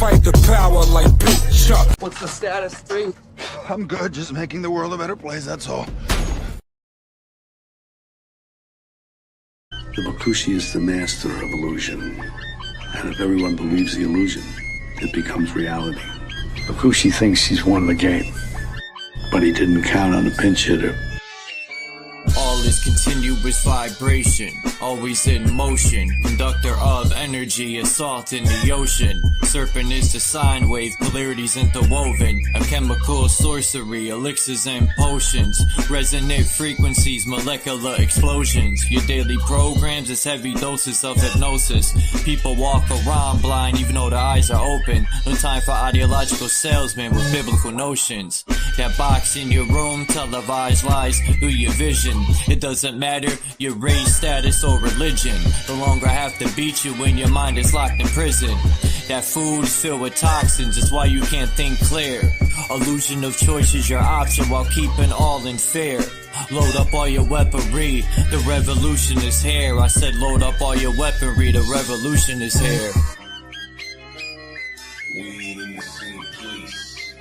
fight the power like Big Chuck. What's the status, 3? I'm good, just making the world a better place, that's all. The Bakushi is the master of illusion. And if everyone believes the illusion, it becomes reality. Bakushi thinks he's won the game, but he didn't count on a pinch hitter. All is continuous vibration, always in motion. Conductor of energy, assault in the ocean. Serpent is the sine wave, polarities interwoven. A chemical sorcery, elixirs and potions. Resonant frequencies, molecular explosions. Your daily programs is heavy doses of hypnosis. People walk around blind even though their eyes are open. No time for ideological salesmen with biblical notions. That box in your room, televised lies through your vision. It doesn't matter your race, status, or religion. No longer have to beat you when your mind is locked in prison. That food is filled with toxins, it's why you can't think clear. Illusion of choice is your option while keeping all in fear. Load up all your weaponry, the revolution is here. I said load up all your weaponry, the revolution is here. We ain't in the same place,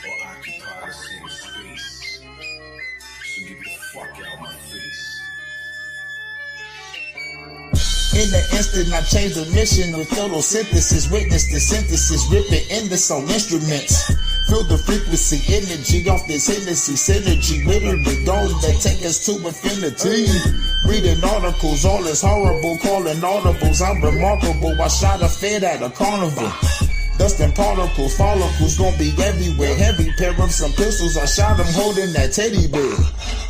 or occupy the same space. So get the fuck out my face. In the instant, I changed the mission with photosynthesis. Witness the synthesis, rip it in the soul instruments. Feel the frequency, energy off this Hennessy synergy. Literally those that take us to infinity. Reading articles, all is horrible, calling audibles. I'm remarkable, I shot a fed at a carnival. Dust and particles, follicles gon' be everywhere. Heavy pair of some pistols, I shot them holding that teddy bear.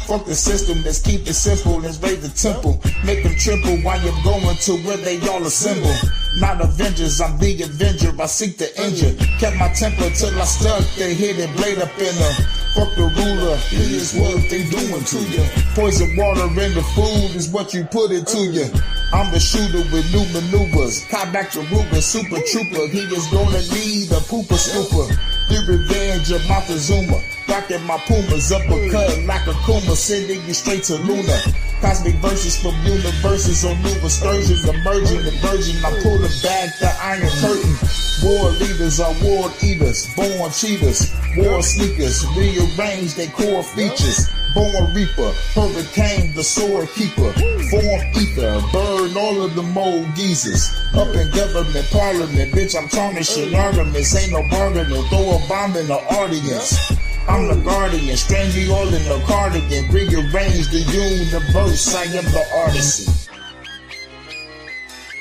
Fuck the system, let's keep it simple, let's raise the temple. Make them triple while you're going to where they all assemble. Not Avengers, I'm the Avenger, I seek the injure. Kept my temper till I stuck the hidden blade up in her. Fuck the ruler, it is what they doing to you. Poison water in the food is what you put into you. I'm the shooter with new maneuvers. Cop back your Ruger, super trooper. He is gonna need a pooper scooper. The revenge of Montezuma. Rocking my Pumas, uppercut like a Kuma, sending you straight to Luna. Cosmic verses from universes on new excursions, emerging the virgin. I pull back the iron curtain. War leaders are war eaters, born cheaters, war sneakers, rearrange their core features. Born reaper, hurricane, the sword keeper, form ether, burn all of the mold geezers. Up in government, parliament, bitch, I'm tarnishing arguments, ain't no bargaining, throw a bomb in the audience. I'm the guardian, strange you all in the cardigan, rearrange the universe, I am the artisan.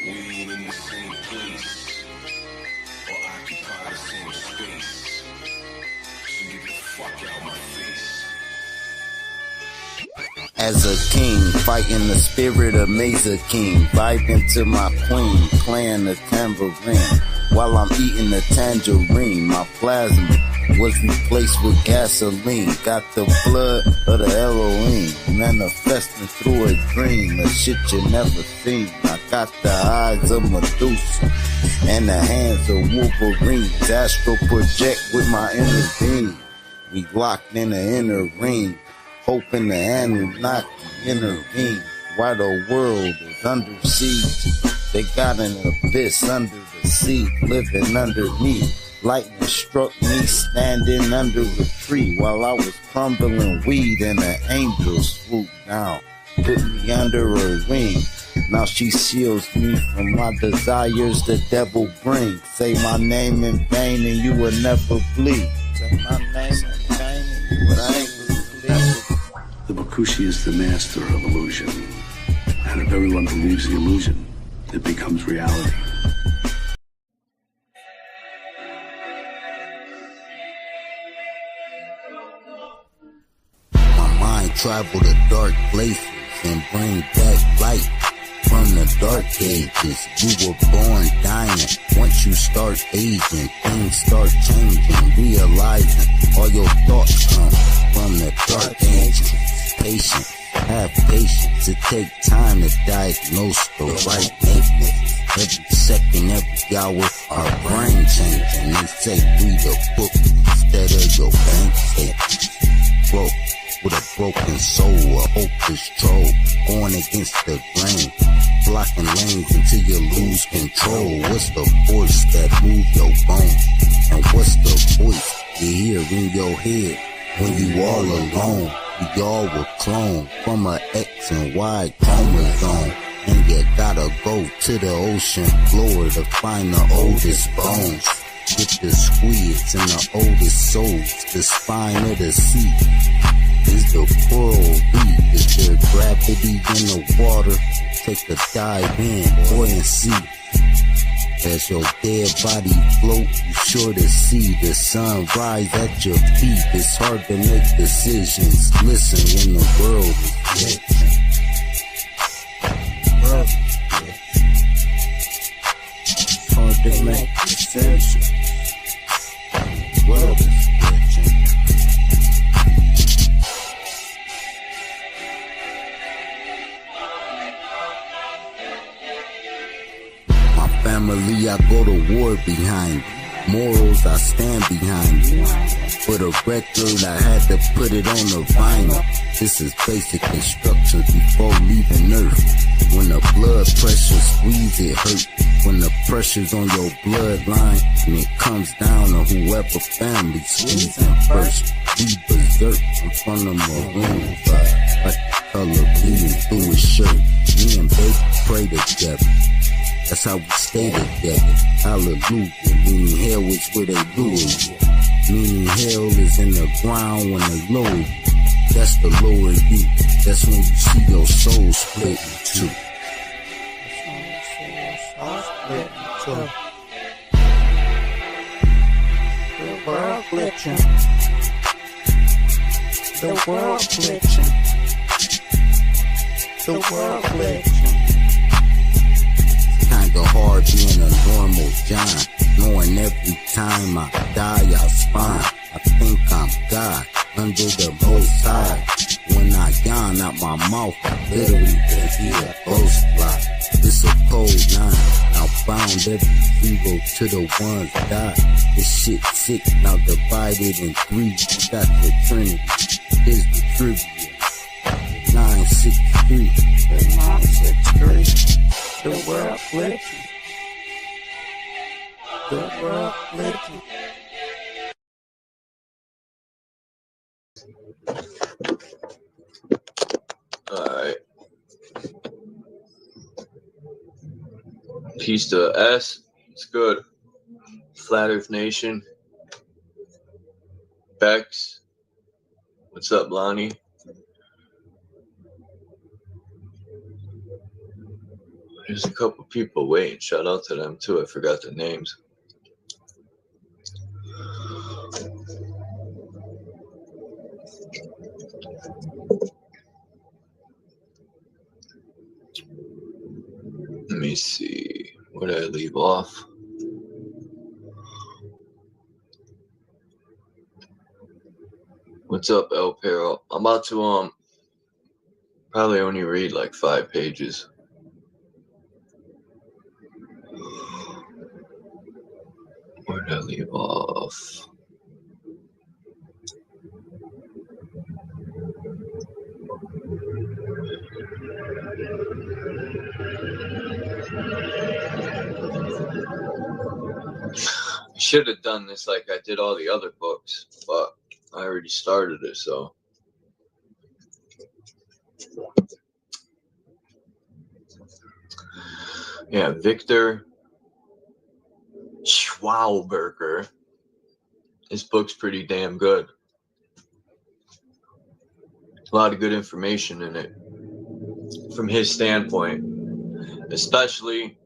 We ain't in the same place, or occupy the same space. So get the fuck out my face. As a king, fighting the spirit of Mesa King, vibing to my queen, playing the tambourine, while I'm eating the tangerine. My plasma was replaced with gasoline, got the blood of the Elohim, manifesting through a dream, a shit you never seen. I got the eyes of Medusa, and the hands of Wolverine, astral project with my inner being. We locked in the inner ring, hoping the Anunnaki intervene. While the world is under siege, they got an abyss under the sea, living underneath. Lightning struck me standing under a tree while I was crumbling weed, and an angel swooped down, put me under her wing. Now she shields me from my desires the devil brings. Say my name in vain and you will never bleed. Say my name in vain and you will never bleed. The Bakushi is the master of illusion. And if everyone believes the illusion, it becomes reality. My mind travel to dark places and bring back light from the dark ages. You were born dying. Once you start aging, things start changing, realizing all your thoughts come from the dark ages. Patient, have patience. It take time to diagnose the right maintenance. Every second, every hour, our brain changing. They say read a book instead of your bank statement. Broke with a broken soul, a hopeless troll, going against the grain. blocking lanes until you lose control. What's the force that move your bones? And what's the voice you hear in your head when you all alone? We all were cloned from a X and Y chromosome. And you gotta go to the ocean floor to find the oldest bones. With the squids and the oldest souls, the spine of the sea is the coral reef. Is there gravity in the water? Take a dive in, boy, and see. As your dead body float, you sure to see the sun rise at your feet. It's hard to make decisions. Listen when the world is glitching. It's hard to make decisions. World is glitching. My family, I go to war behind. Morals, I stand behind. For the record, I had to put it on the vinyl. This is basic instructions before leaving Earth. When the blood pressure squeeze, it hurt. When the pressure's on your bloodline, and it comes down to whoever family squeezing first. We berserk in front of maroon vibe, like the color bleeding through his shirt. Me and baby pray together. That's how we stay together. Hallelujah. Meaning hell is where they lose you. Meaning hell is in the ground when they lower you. That's the lower you. That's when you see your soul split in two. The world glitching. The world glitching. The world glitching. Kinda hard being a normal John, knowing every time I die I spine. I think I'm God under the most high. When I yawn out my mouth, I literally can hear a ghost fly. It's a cold nine. I found every zero to the ones die. This shit sick, now divided in three. We got the Trinity. Here's the trivia. 963. The 963. The world glitching. The world glitching. Alright. Peace to S. It's good. Flat Earth Nation. Bex. What's up, Lonnie? There's a couple people waiting. Shout out to them too. I forgot their names. Let me see. Where did I leave off? What's up, El Perro? I'm about to probably only read like 5 pages. Where did I leave off? I should have done this like I did all the other books, but I already started it, so. Yeah, Viktor Schauberger. His book's pretty damn good. A lot of good information in it from his standpoint, especially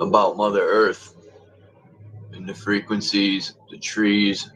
about Mother Earth and the frequencies, the trees.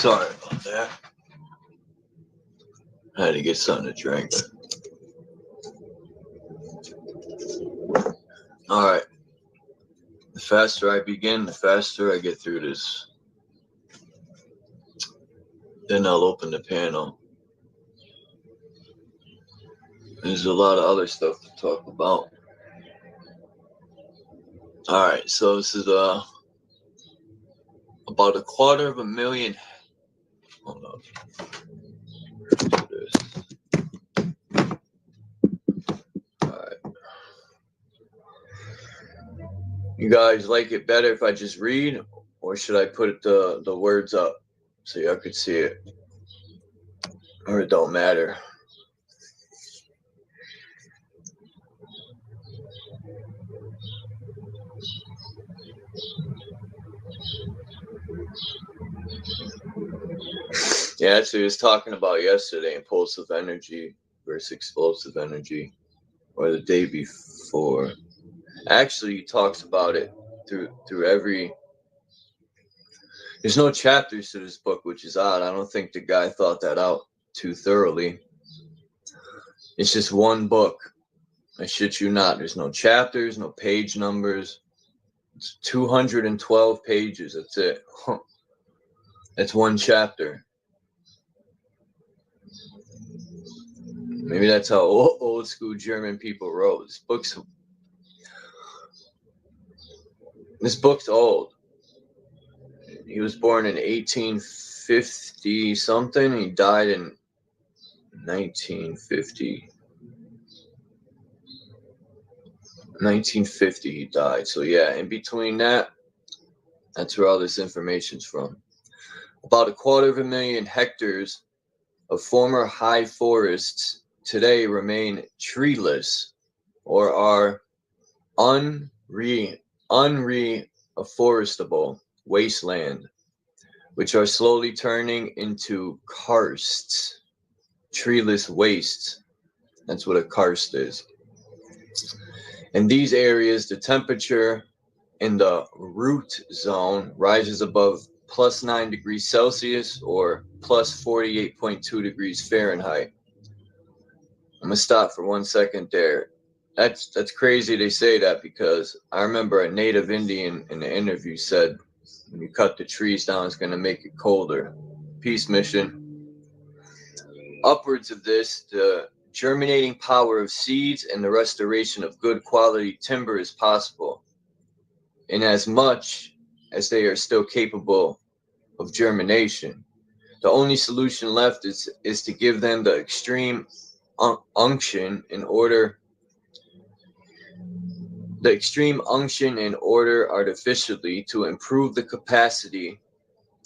Sorry about that. I had to get something to drink. Alright. The faster I begin, the faster I get through this. Then I'll open the panel. There's a lot of other stuff to talk about. Alright, so this is about 250,000. Hold on. Alright. You guys like it better if I just read, or should I put the words up so y'all could see it? Or it don't matter? Yeah, that's what he was talking about yesterday, impulsive energy versus explosive energy, or the day before. Actually, he talks about it through every... There's no chapters to this book, which is odd. I don't think the guy thought that out too thoroughly. It's just one book. I shit you not. There's no chapters, no page numbers. It's 212 pages. That's it. That's one chapter. Maybe that's how old school German people wrote. This book's old. He was born in 1850 something. He died in 1950. 1950 he died. So yeah, in between that's where all this information's from. About 250,000 hectares of former high forests today remain treeless or are unreforestable wasteland, which are slowly turning into karsts, treeless wastes. That's what a karst is. In these areas, the temperature in the root zone rises above plus 9 degrees Celsius or plus 48.2 degrees Fahrenheit. I'm gonna stop for 1 second there. That's crazy they say that, because I remember a native Indian in the interview said, when you cut the trees down, it's gonna make it colder. Peace mission. Upwards of this, the germinating power of seeds and the restoration of good quality timber is possible, in as much as they are still capable of germination. The only solution left is to give them the extreme unction in order artificially to improve the capacity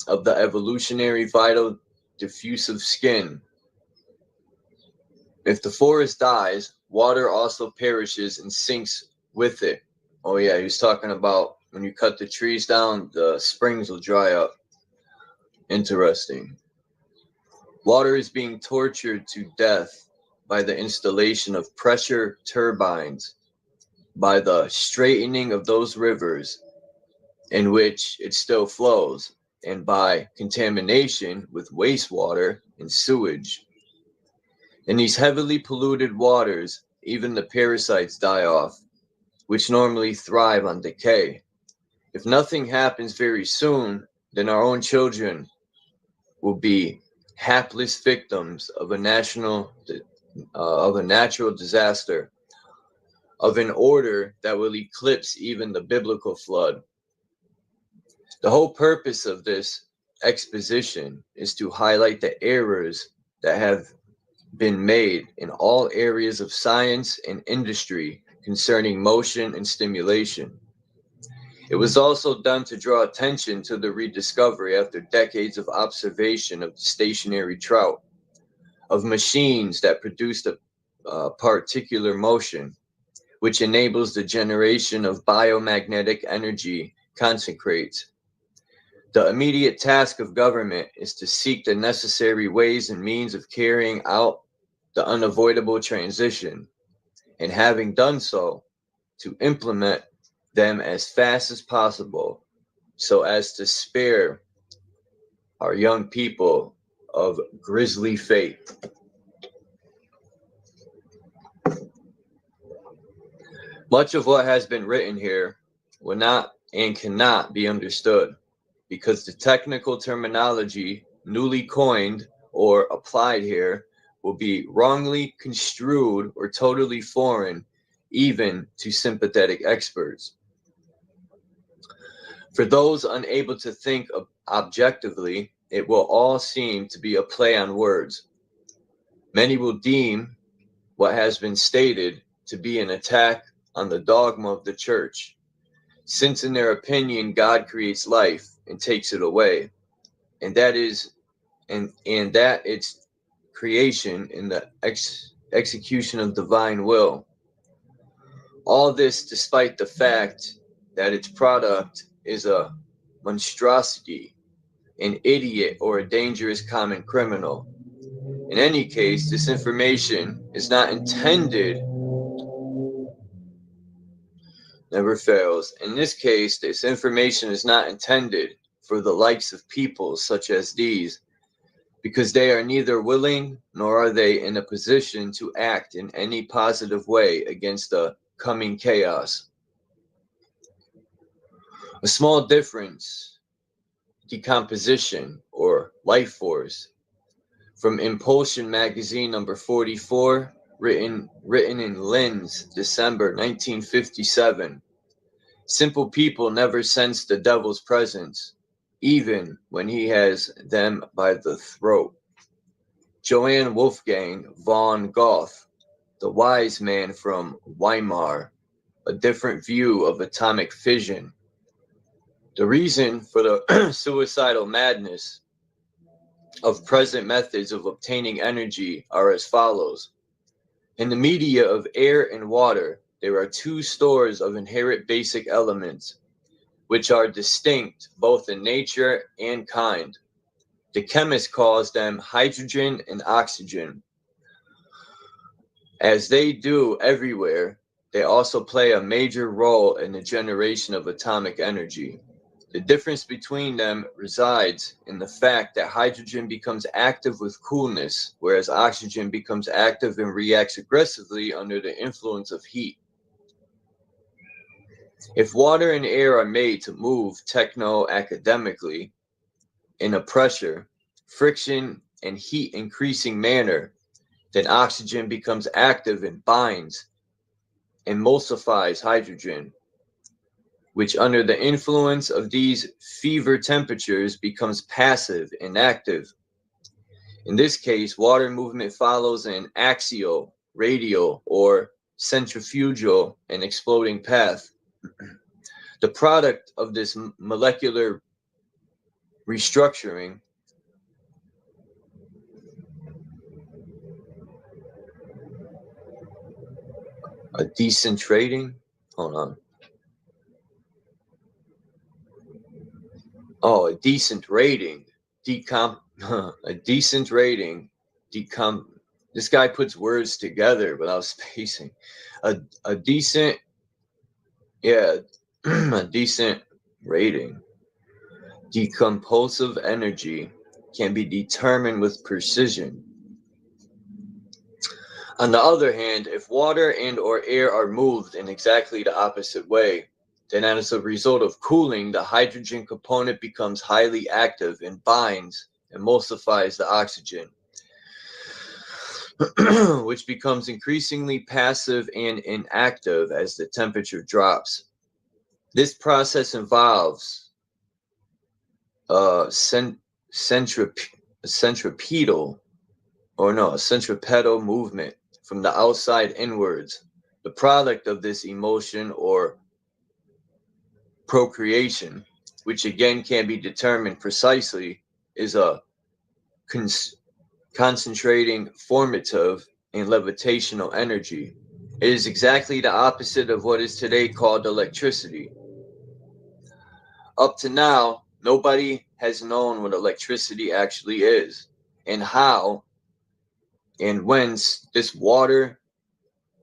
of the evolutionary vital diffusive skin. If the forest dies, water also perishes and sinks with it. Oh yeah, he was talking about when you cut the trees down, the springs will dry up. Interesting. Water is being tortured to death by the installation of pressure turbines, by the straightening of those rivers in which it still flows, and by contamination with wastewater and sewage. In these heavily polluted waters, even the parasites die off, which normally thrive on decay. If nothing happens very soon, then our own children will be hapless victims of a natural disaster, of an order that will eclipse even the biblical flood. The whole purpose of this exposition is to highlight the errors that have been made in all areas of science and industry concerning motion and stimulation. It was also done to draw attention to the rediscovery after decades of observation of the stationary trout, of machines that produced a particular motion, which enables the generation of biomagnetic energy concentrates. The immediate task of government is to seek the necessary ways and means of carrying out the unavoidable transition, and having done so, to implement them as fast as possible so as to spare our young people of grisly fate. Much of what has been written here will not and cannot be understood because the technical terminology newly coined or applied here will be wrongly construed or totally foreign even to sympathetic experts. For those unable to think objectively, it will all seem to be a play on words. Many will deem what has been stated to be an attack on the dogma of the church, since in their opinion God creates life and takes it away, and that its creation in the execution of divine will. All this despite the fact that its product is a monstrosity, an idiot, or a dangerous common criminal. In any case, this information is not intended, never fails. In this case, this information is not intended for the likes of people such as these, because they are neither willing nor are they in a position to act in any positive way against the coming chaos. A small difference, decomposition or life force, from Impulsion magazine number 44, written in Linz, December 1957. Simple people never sense the devil's presence, even when he has them by the throat. Johann Wolfgang von Goethe, the wise man from Weimar, a different view of atomic fission. The reason for the suicidal madness of present methods of obtaining energy are as follows. In the media of air and water, there are two stores of inherent basic elements, which are distinct both in nature and kind. The chemist calls them hydrogen and oxygen. As they do everywhere, they also play a major role in the generation of atomic energy. The difference between them resides in the fact that hydrogen becomes active with coolness, whereas oxygen becomes active and reacts aggressively under the influence of heat. If water and air are made to move techno-academically in a pressure, friction, and heat increasing manner, then oxygen becomes active and binds, emulsifies hydrogen, which under the influence of these fever temperatures becomes passive and active. In this case, water movement follows an axial, radial, or centrifugal and exploding path. The product of this molecular restructuring a decent rating. Hold on. Oh, a decent rating. A decent rating. This guy puts words together, but I was spacing. A decent, yeah, a decent rating. Decomposive energy can be determined with precision. On the other hand, if water and or air are moved in exactly the opposite way, then as a result of cooling, the hydrogen component becomes highly active and binds, emulsifies the oxygen, which becomes increasingly passive and inactive as the temperature drops. This process involves a centripetal movement from the outside inwards. The product of this emotion or procreation, which again can be determined precisely, is a concentrating formative and levitational energy. It is exactly the opposite of what is today called electricity. Up to now, nobody has known what electricity actually is and how and whence this water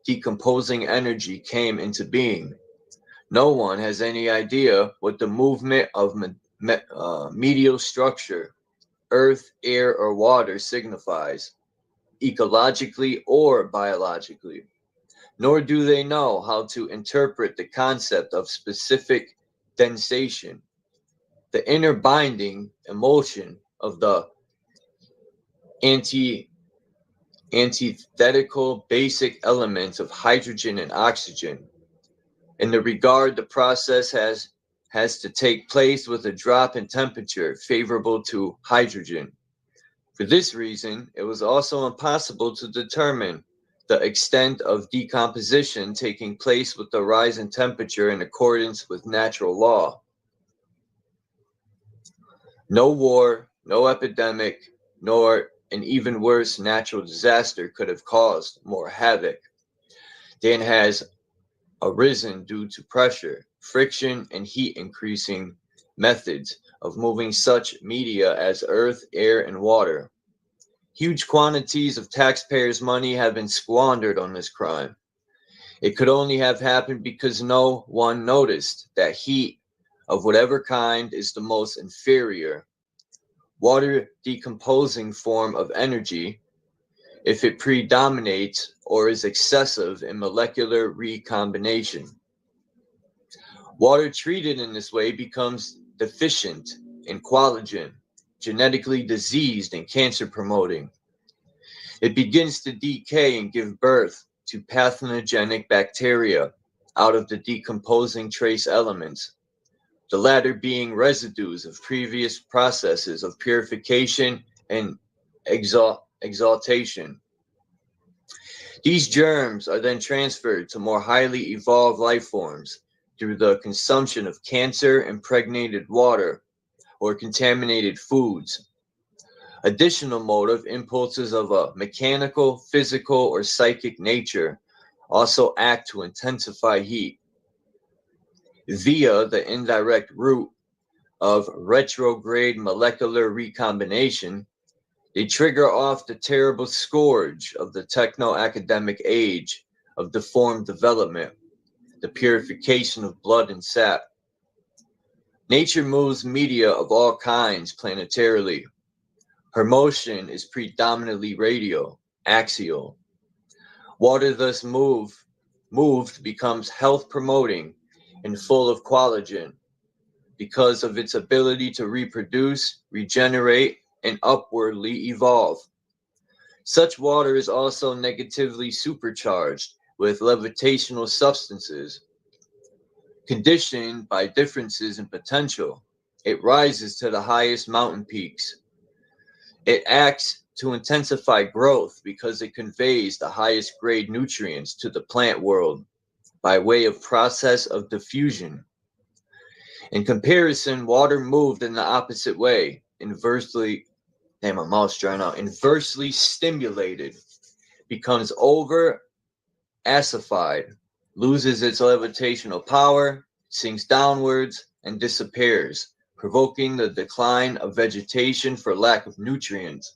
decomposing energy came into being. No one has any idea what the movement of medial structure earth, air, or water signifies, ecologically or biologically, nor do they know how to interpret the concept of specific densation, the inner binding emulsion of the antithetical basic elements of hydrogen and oxygen. In the regard, the process has to take place with a drop in temperature favorable to hydrogen. For this reason, it was also impossible to determine the extent of decomposition taking place with the rise in temperature in accordance with natural law. No war, no epidemic, nor an even worse natural disaster could have caused more havoc than has arisen due to pressure, friction, and heat increasing methods of moving such media as earth, air, and water. Huge quantities of taxpayers' money have been squandered on this crime. It could only have happened because no one noticed that heat of whatever kind is the most inferior, water decomposing form of energy if it predominates or is excessive in molecular recombination. Water treated in this way becomes deficient in collagen, genetically diseased and cancer promoting. It begins to decay and give birth to pathogenic bacteria out of the decomposing trace elements, the latter being residues of previous processes of purification and exaltation. These germs are then transferred to more highly evolved life forms through the consumption of cancer-impregnated water or contaminated foods. Additional motive impulses of a mechanical, physical, or psychic nature also act to intensify heat. Via the indirect route of retrograde molecular recombination, they trigger off the terrible scourge of the techno-academic age of deformed development, the purification of blood and sap. Nature moves media of all kinds planetarily. Her motion is predominantly radial, axial. Water thus moved becomes health-promoting and full of collagen because of its ability to reproduce, regenerate, and upwardly evolve. Such water is also negatively supercharged with levitational substances. Conditioned by differences in potential, it rises to the highest mountain peaks. It acts to intensify growth because it conveys the highest grade nutrients to the plant world by way of process of diffusion. In comparison, water moved in the opposite way, inversely stimulated, becomes over acidified, loses its levitational power, sinks downwards, and disappears, provoking the decline of vegetation for lack of nutrients.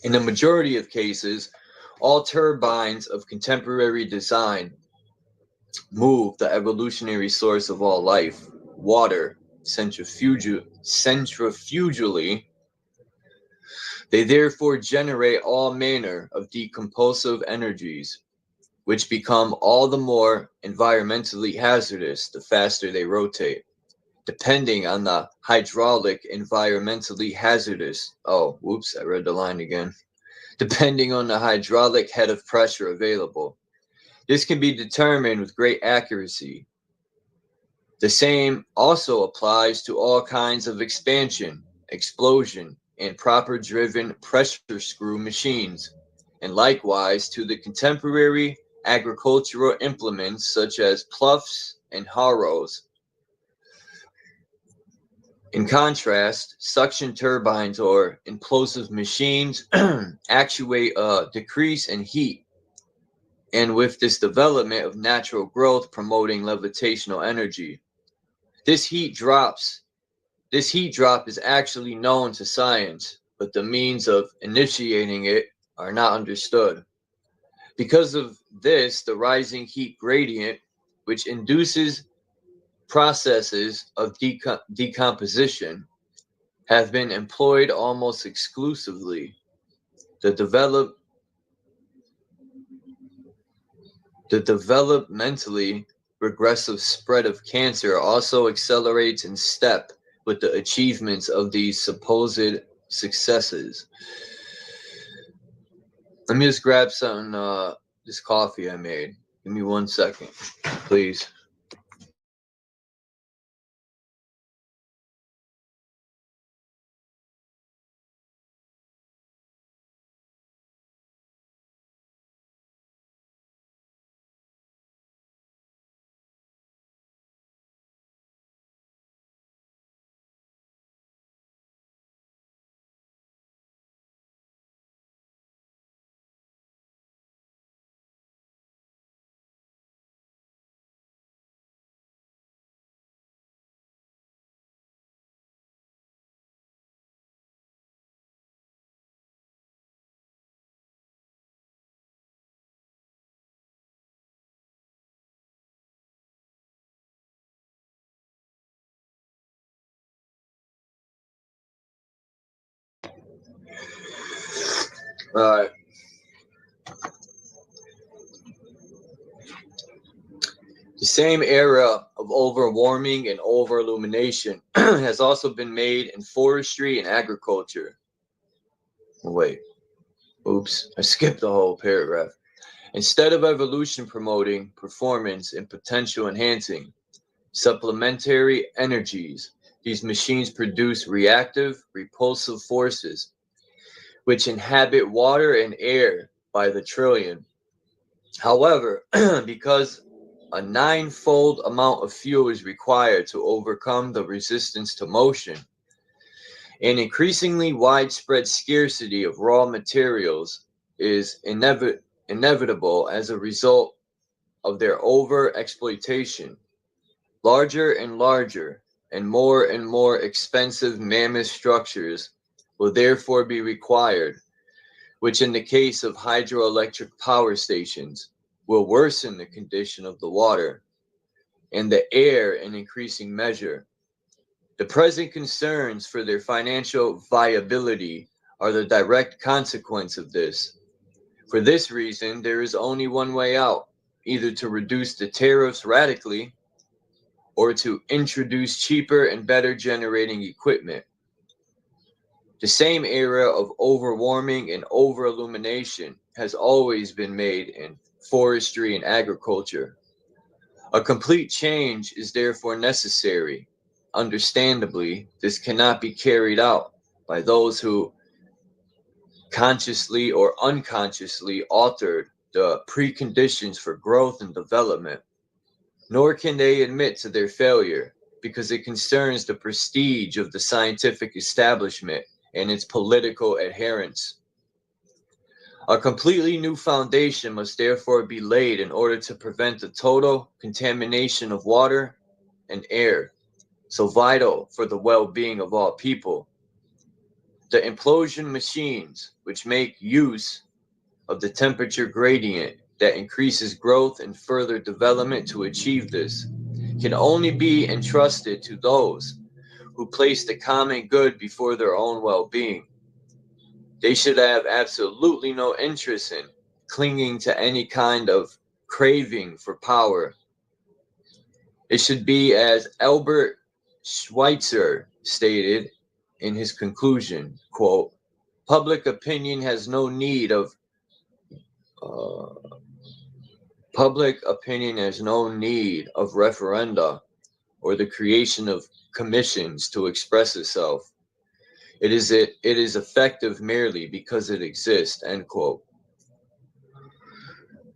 In the majority of cases, all turbines of contemporary design move the evolutionary source of all life, water, centrifugally. They therefore generate all manner of decomposive energies, which become all the more environmentally hazardous the faster they rotate, depending on the hydraulic environmentally hazardous. Oh, whoops, I read the line again. Depending on the hydraulic head of pressure available. This can be determined with great accuracy. The same also applies to all kinds of expansion, explosion, and proper driven pressure screw machines, and likewise to the contemporary agricultural implements such as ploughs and harrows. In contrast, suction turbines or implosive machines actuate a decrease in heat, and with this development of natural growth promoting levitational energy. This heat drop is actually known to science, but the means of initiating it are not understood. Because of this, the rising heat gradient, which induces processes of decomposition have been employed almost exclusively. The developmentally regressive spread of cancer also accelerates in step with the achievements of these supposed successes. Let me just grab some this coffee I made. Give me 1 second, please. All right. The same era of overwarming and overillumination has also been made in forestry and agriculture. Wait, oops, I skipped the whole paragraph. Instead of evolution promoting performance and potential enhancing supplementary energies, these machines produce reactive, repulsive forces which inhabit water and air by the trillion. However, because a 9-fold amount of fuel is required to overcome the resistance to motion, an increasingly widespread scarcity of raw materials is inevitable as a result of their over-exploitation. Larger and larger and more expensive mammoth structures will therefore be required, which in the case of hydroelectric power stations will worsen the condition of the water and the air in increasing measure. The present concerns for their financial viability are the direct consequence of this. For this reason, there is only one way out, either to reduce the tariffs radically or to introduce cheaper and better generating equipment. The same era of overwarming and overillumination has always been made in forestry and agriculture. A complete change is therefore necessary. Understandably, this cannot be carried out by those who consciously or unconsciously altered the preconditions for growth and development, nor can they admit to their failure because it concerns the prestige of the scientific establishment and its political adherents. A completely new foundation must therefore be laid in order to prevent the total contamination of water and air, so vital for the well-being of all people. The implosion machines, which make use of the temperature gradient that increases growth and further development to achieve this, can only be entrusted to those who place the common good before their own well-being. They should have absolutely no interest in clinging to any kind of craving for power. It should be as Albert Schweitzer stated in his conclusion, quote, public opinion has no need of referenda or the creation of commissions to express itself. It is effective merely because it exists, end quote.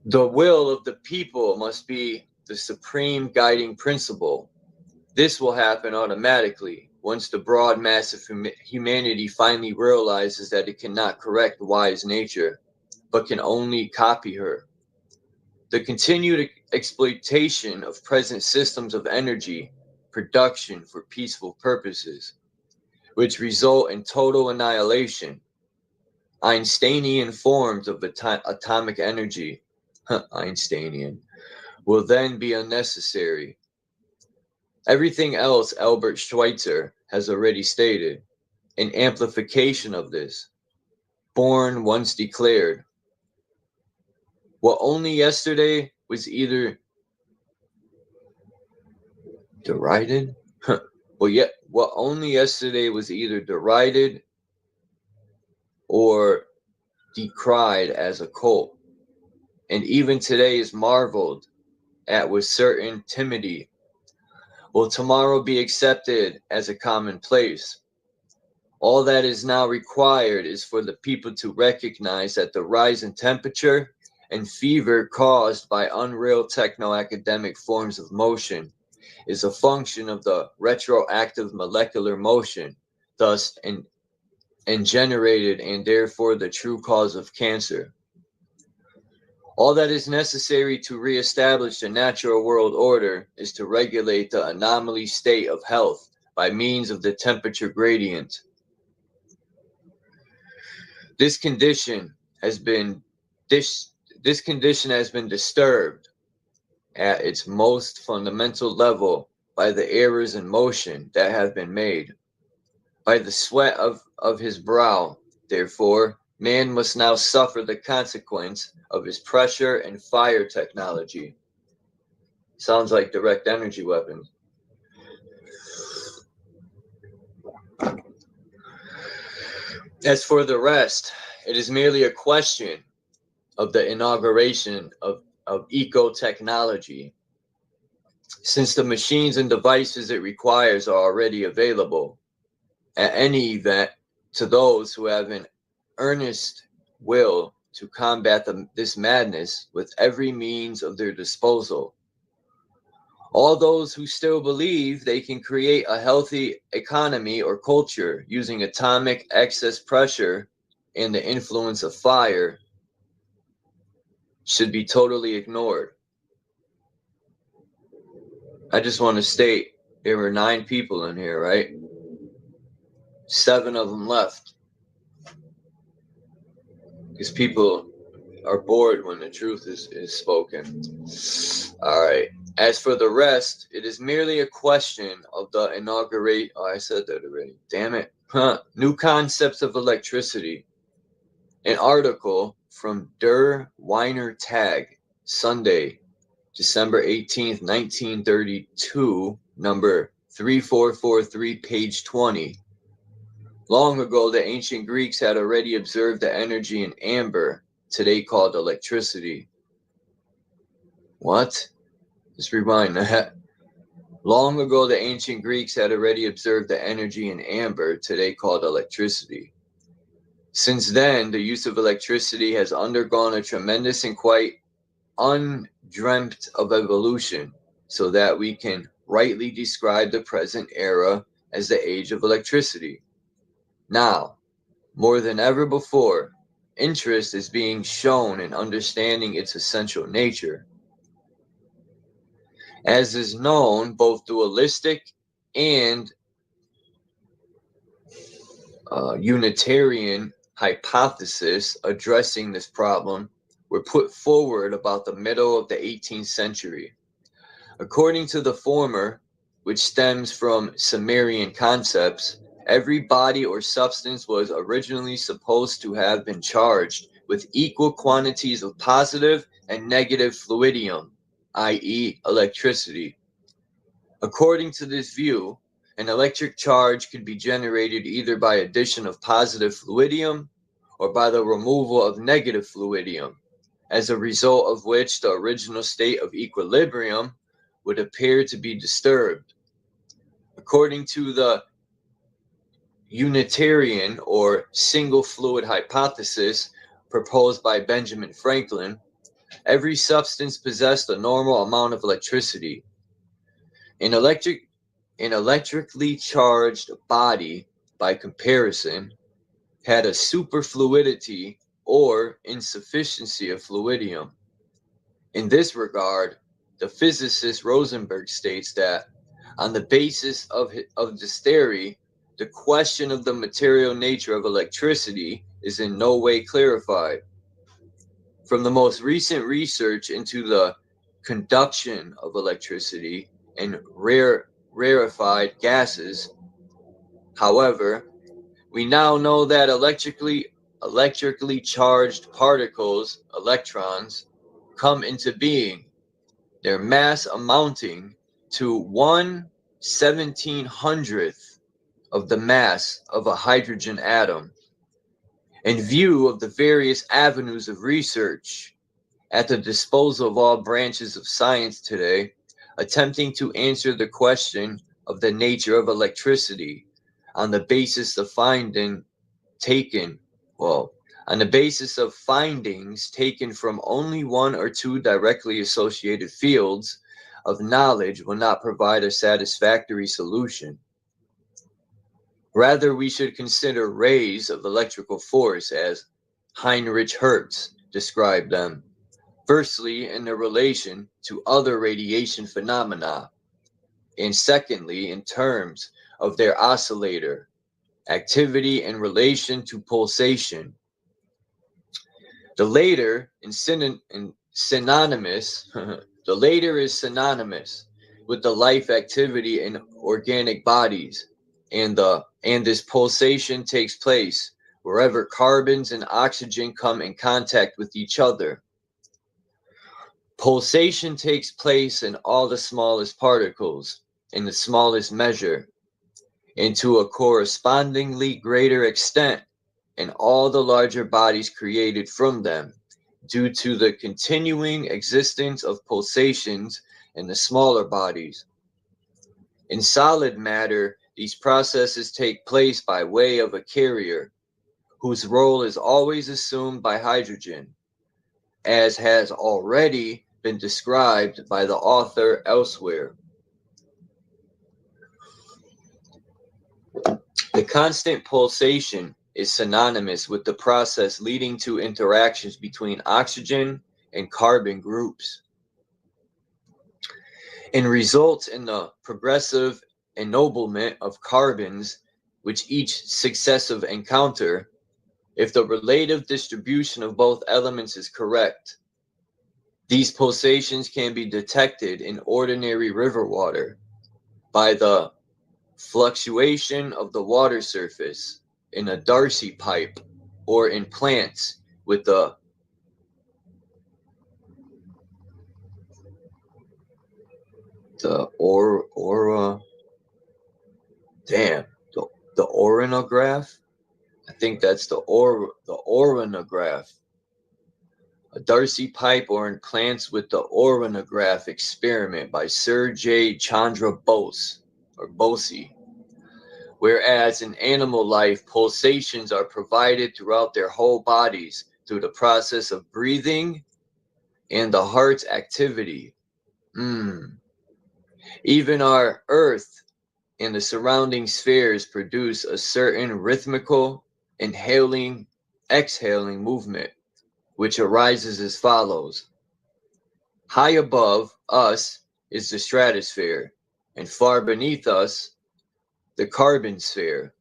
The will of the people must be the supreme guiding principle. This will happen automatically once the broad mass of humanity finally realizes that it cannot correct wise nature, but can only copy her. The continued exploitation of present systems of energy production for peaceful purposes, which result in total annihilation, Einsteinian forms of atomic energy, Einsteinian, will then be unnecessary. Everything else Albert Schweitzer has already stated. An amplification of this. Born once declared. What only yesterday was either derided? What only yesterday was either derided or decried as a cult, and even today is marveled at with certain timidity, will tomorrow be accepted as a commonplace. All that is now required is for the people to recognize that the rise in temperature and fever caused by unreal techno-academic forms of motion is a function of the retroactive molecular motion, thus and generated and therefore the true cause of cancer. All that is necessary to reestablish the natural world order is to regulate the anomaly state of health by means of the temperature gradient. This condition has been disturbed at its most fundamental level by the errors in motion that have been made. By the sweat of his brow, therefore, man must now suffer the consequence of his pressure and fire technology. Sounds like direct energy weapons. As for the rest, it is merely a question of the inauguration of eco-technology. Since the machines and devices it requires are already available, at any event, to those who have an earnest will to combat this madness with every means of their disposal. All those who still believe they can create a healthy economy or culture using atomic excess pressure and the influence of fire should be totally ignored. I just want to state there were 9 people in here, right? 7 of them left. Because people are bored when the truth is spoken. All right. As for the rest, it is merely a question of the inaugurate. Oh, I said that already. Damn it. New concepts of electricity. An article from Der Weiner Tag, Sunday, December 18th, 1932, number 3443, page 20. Long ago, the ancient Greeks had already observed the energy in amber, today called electricity. What? Just rewind that. Long ago, the ancient Greeks had already observed the energy in amber, today called electricity. Since then, the use of electricity has undergone a tremendous and quite undreamt of evolution, so that we can rightly describe the present era as the age of electricity. Now, more than ever before, interest is being shown in understanding its essential nature. As is known, both dualistic and Unitarian hypotheses addressing this problem were put forward about the middle of the 18th century. According to the former, which stems from Sumerian concepts, every body or substance was originally supposed to have been charged with equal quantities of positive and negative fluidium, i.e., electricity. According to this view, an electric charge could be generated either by addition of positive fluidium or by the removal of negative fluidium, as a result of which the original state of equilibrium would appear to be disturbed. According to the Unitarian or single fluid hypothesis proposed by Benjamin Franklin, every substance possessed a normal amount of electricity. An electrically charged body, by comparison, had a superfluidity or insufficiency of fluidium. In this regard, the physicist Rosenberg states that, on the basis of this theory, the question of the material nature of electricity is in no way clarified. From the most recent research into the conduction of electricity and rarefied gases. However, we now know that electrically charged particles, electrons, come into being, their mass amounting to 1/1700th of the mass of a hydrogen atom. In view of the various avenues of research at the disposal of all branches of science today, attempting to answer the question of the nature of electricity on the basis of findings taken from only one or two directly associated fields of knowledge will not provide a satisfactory solution. Rather, we should consider rays of electrical force as Heinrich Hertz described them. Firstly, in their relation to other radiation phenomena, and secondly, in terms of their oscillator activity in relation to pulsation. The later is synonymous with the life activity in organic bodies, and this pulsation takes place wherever carbons and oxygen come in contact with each other. Pulsation takes place in all the smallest particles, in the smallest measure, and to a correspondingly greater extent in all the larger bodies created from them, due to the continuing existence of pulsations in the smaller bodies. In solid matter, these processes take place by way of a carrier, whose role is always assumed by hydrogen, as has already been described by the author elsewhere. The constant pulsation is synonymous with the process leading to interactions between oxygen and carbon groups, and results in the progressive ennoblement of carbons which each successive encounter, if the relative distribution of both elements is correct. These pulsations can be detected in ordinary river water by the fluctuation of the water surface in a Darcy pipe, or in plants with the orinograph. I think that's the orinograph. A Darcy pipe, or in plants with the orinograph experiment by Sir J. Chandra Bose, or Bose. Whereas in animal life, pulsations are provided throughout their whole bodies through the process of breathing and the heart's activity. Even our Earth and the surrounding spheres produce a certain rhythmical inhaling, exhaling movement, which arises as follows. High above us is the stratosphere, and far beneath us, the carbon sphere,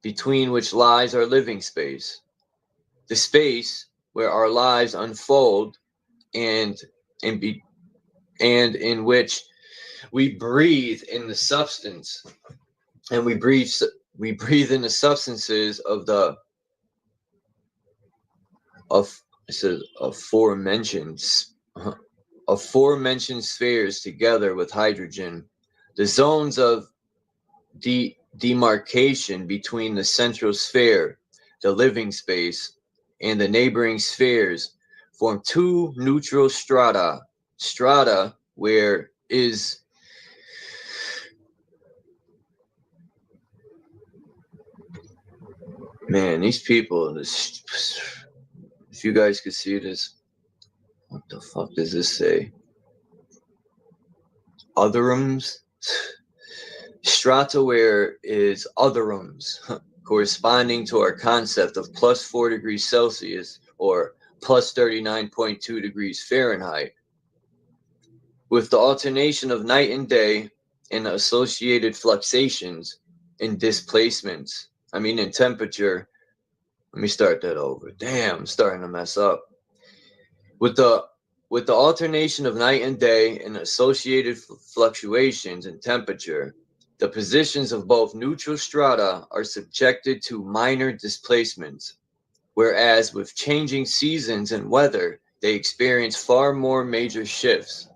between which lies our living space, the space where our lives unfold, and in which we breathe in the substance, and we breathe in the substances of the aforementioned spheres together with hydrogen. The zones of demarcation between the central sphere, the living space, and the neighboring spheres form two neutral strata. Strata where is man, these people, if you guys could see this, what the fuck does this say? Otherums? Strata where is otherums, corresponding to our concept of plus 4 degrees Celsius or plus 39.2 degrees Fahrenheit. With the alternation of night and day and associated fluctuations in displacements, in temperature. Let me start that over. Damn, I'm starting to mess up. With the alternation of night and day and associated fluctuations in temperature, the positions of both neutral strata are subjected to minor displacements, whereas with changing seasons and weather, they experience far more major shifts.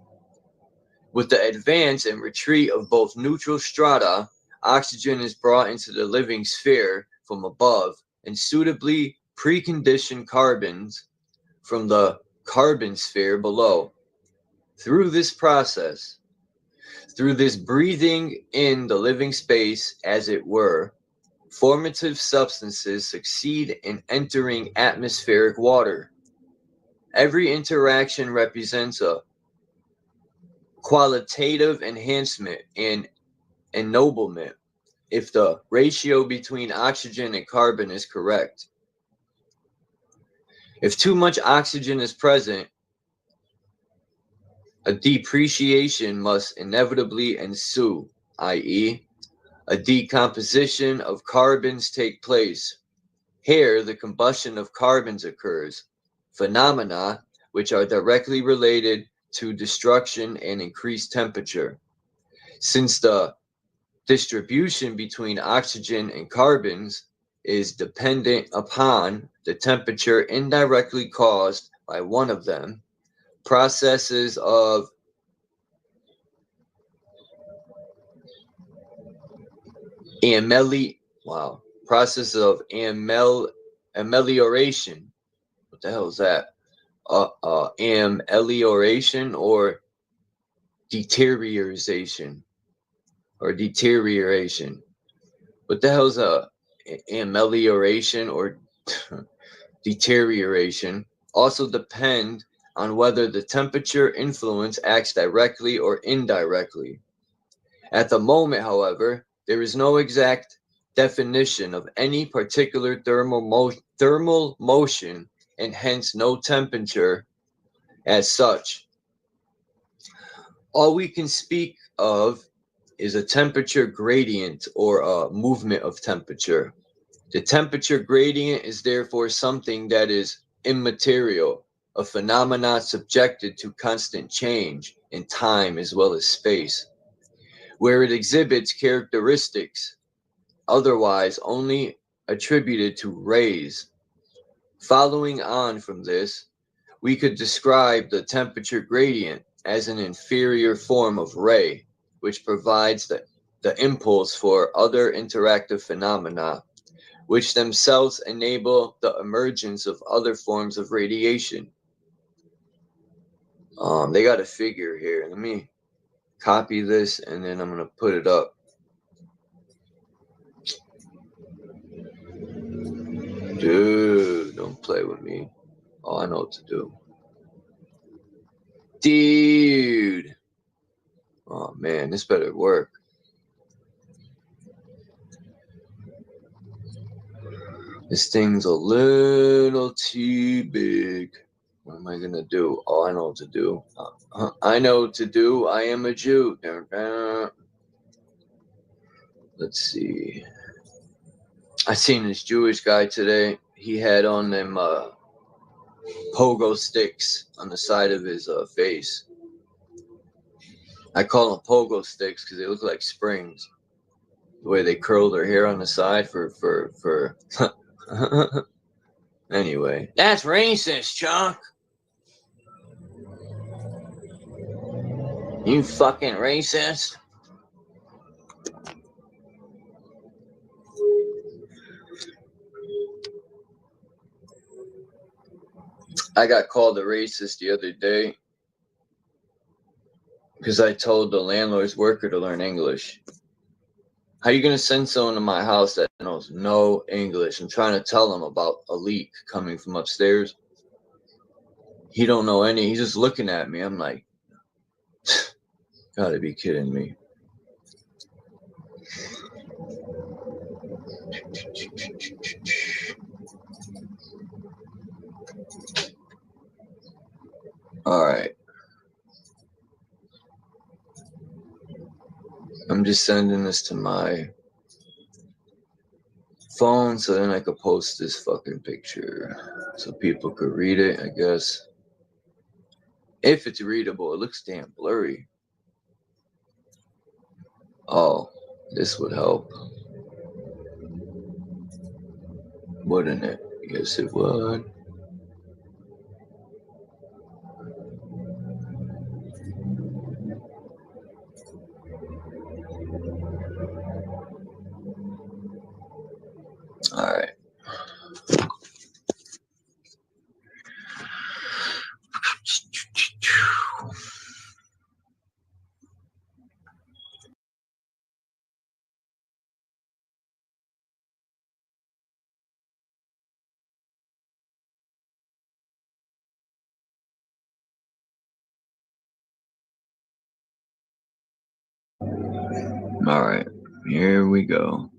With the advance and retreat of both neutral strata, oxygen is brought into the living sphere from above, and suitably preconditioned carbons from the carbon sphere below. Through this process, through this breathing in the living space, as it were, formative substances succeed in entering atmospheric water. Every interaction represents a qualitative enhancement and ennoblement if the ratio between oxygen and carbon is correct. If too much oxygen is present, a depreciation must inevitably ensue, i.e., a decomposition of carbons take place. Here, the combustion of carbons occurs, phenomena which are directly related to destruction and increased temperature. Since the distribution between oxygen and carbons is dependent upon the temperature indirectly caused by one of them, processes of amelioration. What the hell is that? Amelioration or deterioration. What the hell is amelioration or deterioration? Also depend on whether the temperature influence acts directly or indirectly. At the moment, however, there is no exact definition of any particular thermal motion and hence no temperature as such. All we can speak of is a temperature gradient or a movement of temperature. The temperature gradient is therefore something that is immaterial, a phenomenon subjected to constant change in time as well as space, where it exhibits characteristics otherwise only attributed to rays. Following on from this, we could describe the temperature gradient as an inferior form of ray, which provides the impulse for other interactive phenomena, which themselves enable the emergence of other forms of radiation. They got a figure here. Let me copy this and then I'm going to put it up. Dude, don't play with me. Oh, I know what to do. Dude. Oh, man, this better work. This thing's a little too big. What am I going to do? Oh, I know what to do. I know what to do. I am a Jew. Let's see. I seen this Jewish guy today. He had on them pogo sticks on the side of his face. I call them pogo sticks because they look like springs. The way they curl their hair on the side for Anyway, that's racist, Chuck. You fucking racist. I got called a racist the other day because I told the landlord's worker to learn English. How are you going to send someone to my house that knows no English? I'm trying to tell them about a leak coming from upstairs. He don't know any. He's just looking at me. I'm like, gotta be kidding me. All right. I'm just sending this to my phone so then I could post this fucking picture so people could read it, I guess. If it's readable, it looks damn blurry. Oh, This would help, wouldn't it? Yes, it would. All right. All right, here we go.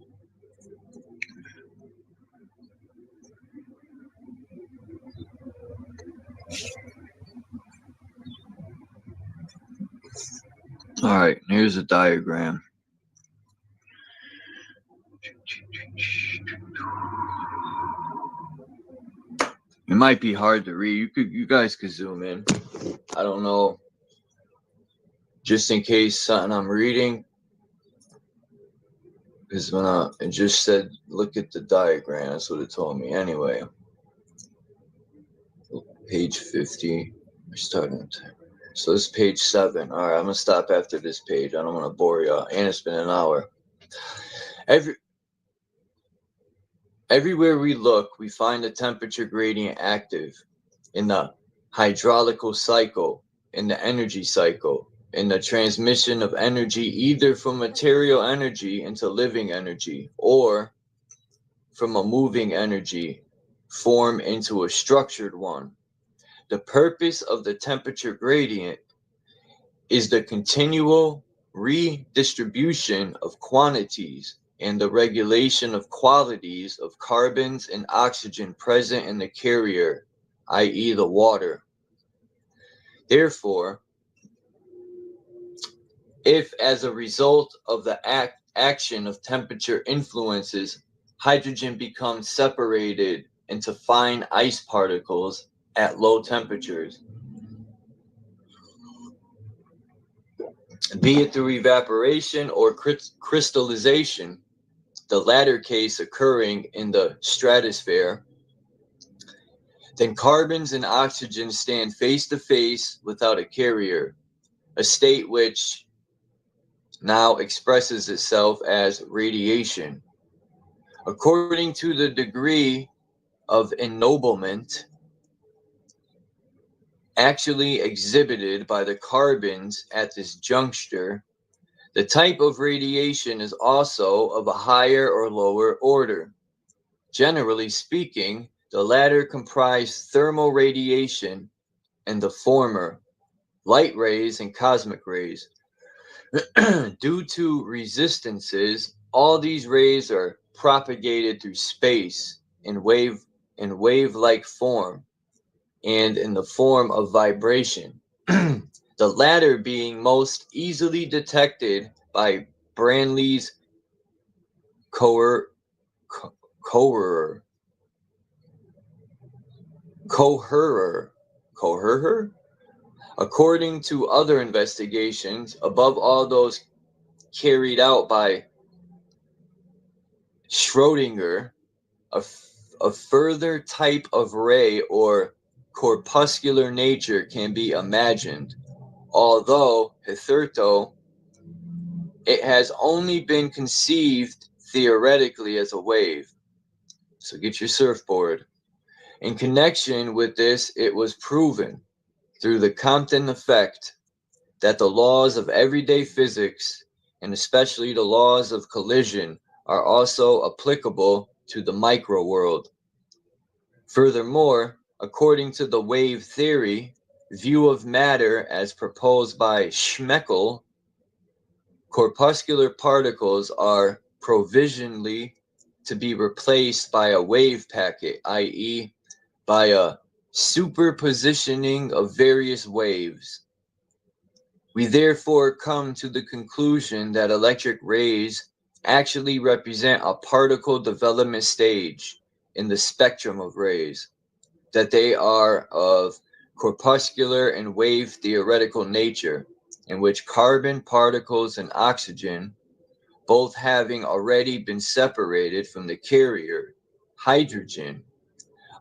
All right, here's a diagram. It might be hard to read. You guys could zoom in. I don't know. Just in case something I'm reading. Because when it just said, look at the diagram. That's what it told me. Anyway. Page 50. We're starting. So this is page 7. All right, I'm going to stop after this page. I don't want to bore you. And it's been an hour. Everywhere we look, we find the temperature gradient active in the hydraulical cycle, in the energy cycle, in the transmission of energy either from material energy into living energy or from a moving energy form into a structured one. The purpose of the temperature gradient is the continual redistribution of quantities and the regulation of qualities of carbons and oxygen present in the carrier, i.e. the water. Therefore, if as a result of the action of temperature influences, hydrogen becomes separated into fine ice particles at low temperatures, be it through evaporation or crystallization, the latter case occurring in the stratosphere, then carbons and oxygen stand face to face without a carrier, a state which now expresses itself as radiation. According to the degree of ennoblement actually exhibited by the carbons at this juncture, the type of radiation is also of a higher or lower order. Generally speaking, the latter comprise thermal radiation and the former light rays and cosmic rays. Due to resistances, all these rays are propagated through space in wave-like form and in the form of vibration. The latter being most easily detected by Branly's coherer. According to other investigations, above all those carried out by Schrödinger, a further type of ray or corpuscular nature can be imagined, although hitherto it has only been conceived theoretically as a wave. So get your surfboard. In connection with this, it was proven through the Compton effect that the laws of everyday physics, and especially the laws of collision, are also applicable to the micro world. Furthermore, according to the wave theory, view of matter as proposed by Schmeckel, corpuscular particles are provisionally to be replaced by a wave packet, i.e., by a superpositioning of various waves. We therefore come to the conclusion that electric rays actually represent a particle development stage in the spectrum of rays, that they are of corpuscular and wave theoretical nature, in which carbon particles and oxygen both having already been separated from the carrier, hydrogen,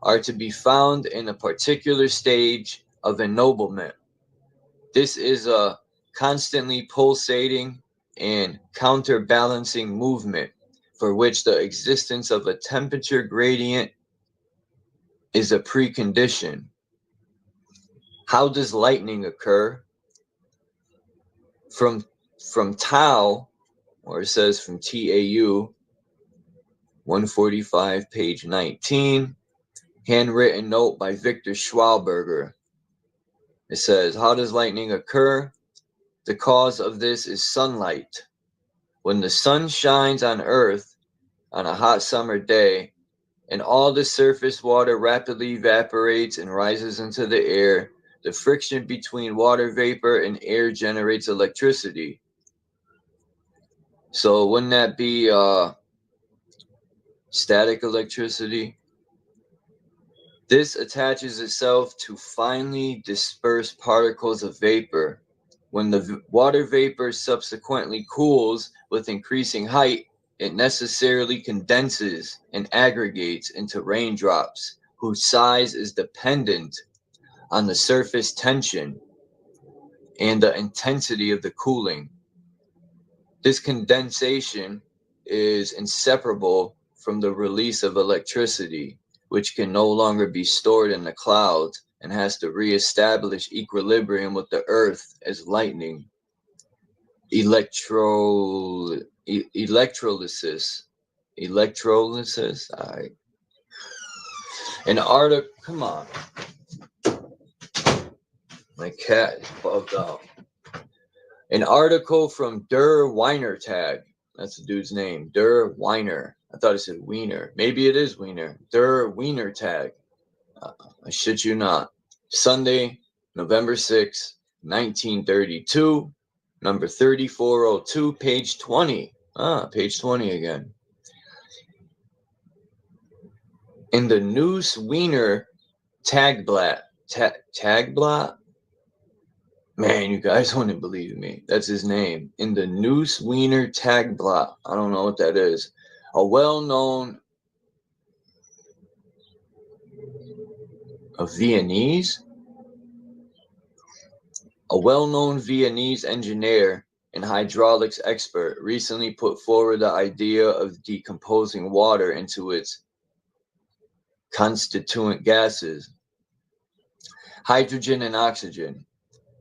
are to be found in a particular stage of ennoblement. This is a constantly pulsating and counterbalancing movement for which the existence of a temperature gradient is a precondition. How does lightning occur? From Tau, or it says from TAU, 145, page 19, handwritten note by Viktor Schauberger. It says, how does lightning occur? The cause of this is sunlight. When the sun shines on Earth on a hot summer day, and all the surface water rapidly evaporates and rises into the air, the friction between water vapor and air generates electricity. So wouldn't that be static electricity? This attaches itself to finely dispersed particles of vapor. When the water vapor subsequently cools with increasing height, it necessarily condenses and aggregates into raindrops, whose size is dependent on the surface tension and the intensity of the cooling. This condensation is inseparable from the release of electricity, which can no longer be stored in the clouds and has to reestablish equilibrium with the earth as lightning. Electrolysis. All right. An article, come on. My cat is bugged out. An article from Der Weinertag. That's the dude's name. Der Weiner. I thought it said Wiener. Maybe it is Wiener. Der Weinertag. I shit you not. Sunday, November 6, 1932. Number 3402, page 20. Page 20 again. In the News Wiener Tagblatt. Tagblatt? Man, you guys wouldn't believe me. That's his name. In the News Wiener Tagblatt. I don't know what that is. A well-known Viennese engineer and hydraulics expert recently put forward the idea of decomposing water into its constituent gases, hydrogen and oxygen,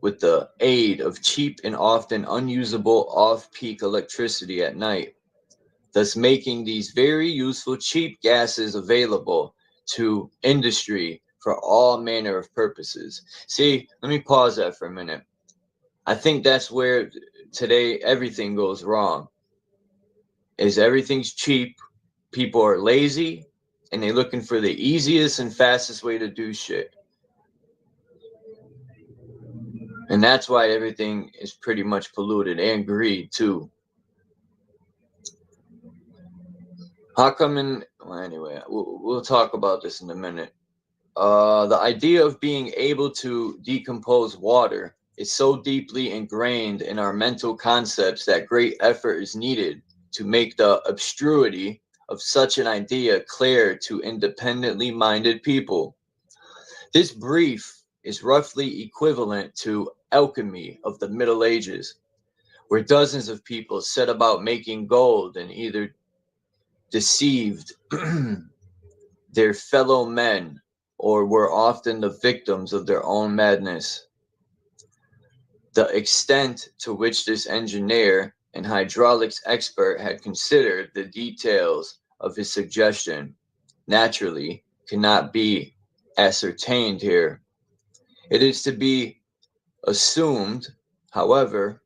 with the aid of cheap and often unusable off-peak electricity at night, thus making these very useful cheap gases available to industry for all manner of purposes. See, let me pause that for a minute. I think that's where today everything goes wrong. Is everything's cheap, people are lazy, and they're looking for the easiest and fastest way to do shit. And that's why everything is pretty much polluted, and greed too. How come anyway, we'll talk about this in a minute. The idea of being able to decompose water is so deeply ingrained in our mental concepts that great effort is needed to make the obscurity of such an idea clear to independently minded people. This brief is roughly equivalent to alchemy of the Middle Ages, where dozens of people set about making gold and either deceived their fellow men or were often the victims of their own madness. The extent to which this engineer and hydraulics expert had considered the details of his suggestion naturally cannot be ascertained here. It is to be assumed, however,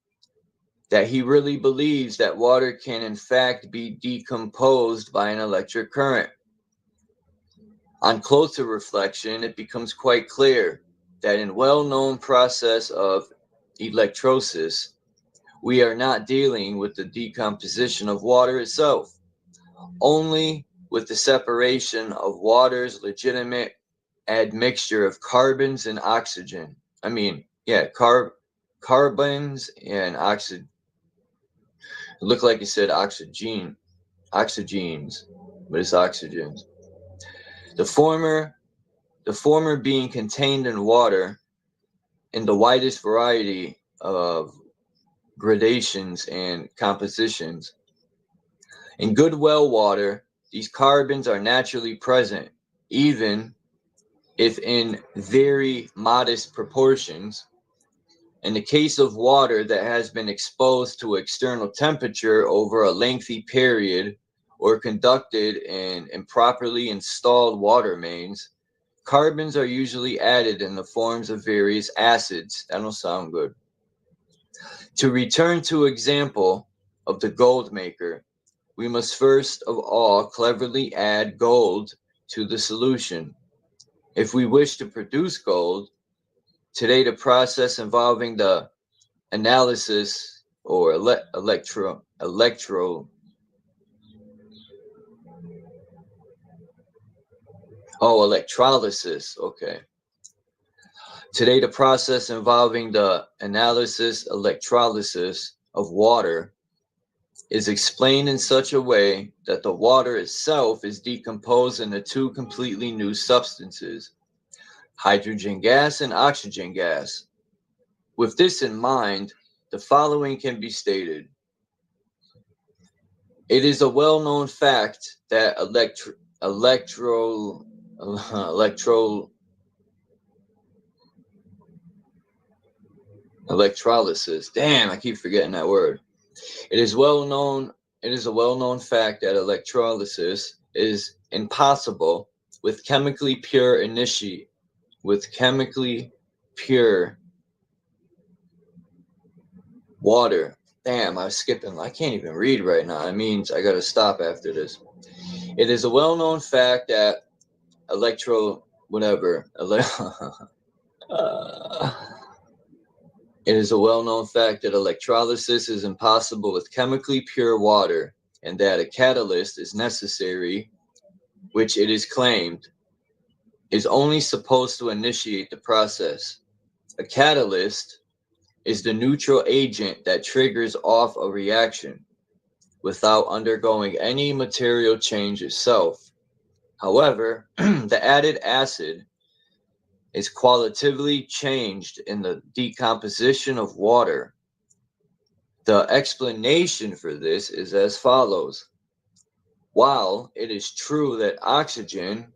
that he really believes that water can in fact be decomposed by an electric current. On closer reflection, it becomes quite clear that in well-known process of electrolysis, we are not dealing with the decomposition of water itself, only with the separation of water's legitimate admixture of carbons and oxygen. Carbons and oxygen. It looked like it said oxygenes, but it's oxygens. The former being contained in water in the widest variety of gradations and compositions. In good well water, these carbons are naturally present, even if in very modest proportions. In the case of water that has been exposed to external temperature over a lengthy period or conducted in improperly installed water mains, carbons are usually added in the forms of various acids. That don't sound good. To return to example of the gold maker, we must first of all cleverly add gold to the solution. If we wish to produce gold, today the process involving the analysis or electrolysis. Okay. Today, the process involving the electrolysis of water is explained in such a way that the water itself is decomposed into two completely new substances, hydrogen gas and oxygen gas. With this in mind, the following can be stated. It is a well-known fact that electrolysis. Damn, I keep forgetting that word. It is a well-known fact that electrolysis is impossible with chemically pure water. Damn, I was skipping. I can't even read right now. That means I gotta stop after this. It is a well-known fact that It is a well-known fact that electrolysis is impossible with chemically pure water, and that a catalyst is necessary, which it is claimed is only supposed to initiate the process. A catalyst is the neutral agent that triggers off a reaction without undergoing any material change itself. However, the added acid is qualitatively changed in the decomposition of water. The explanation for this is as follows. While it is true that oxygen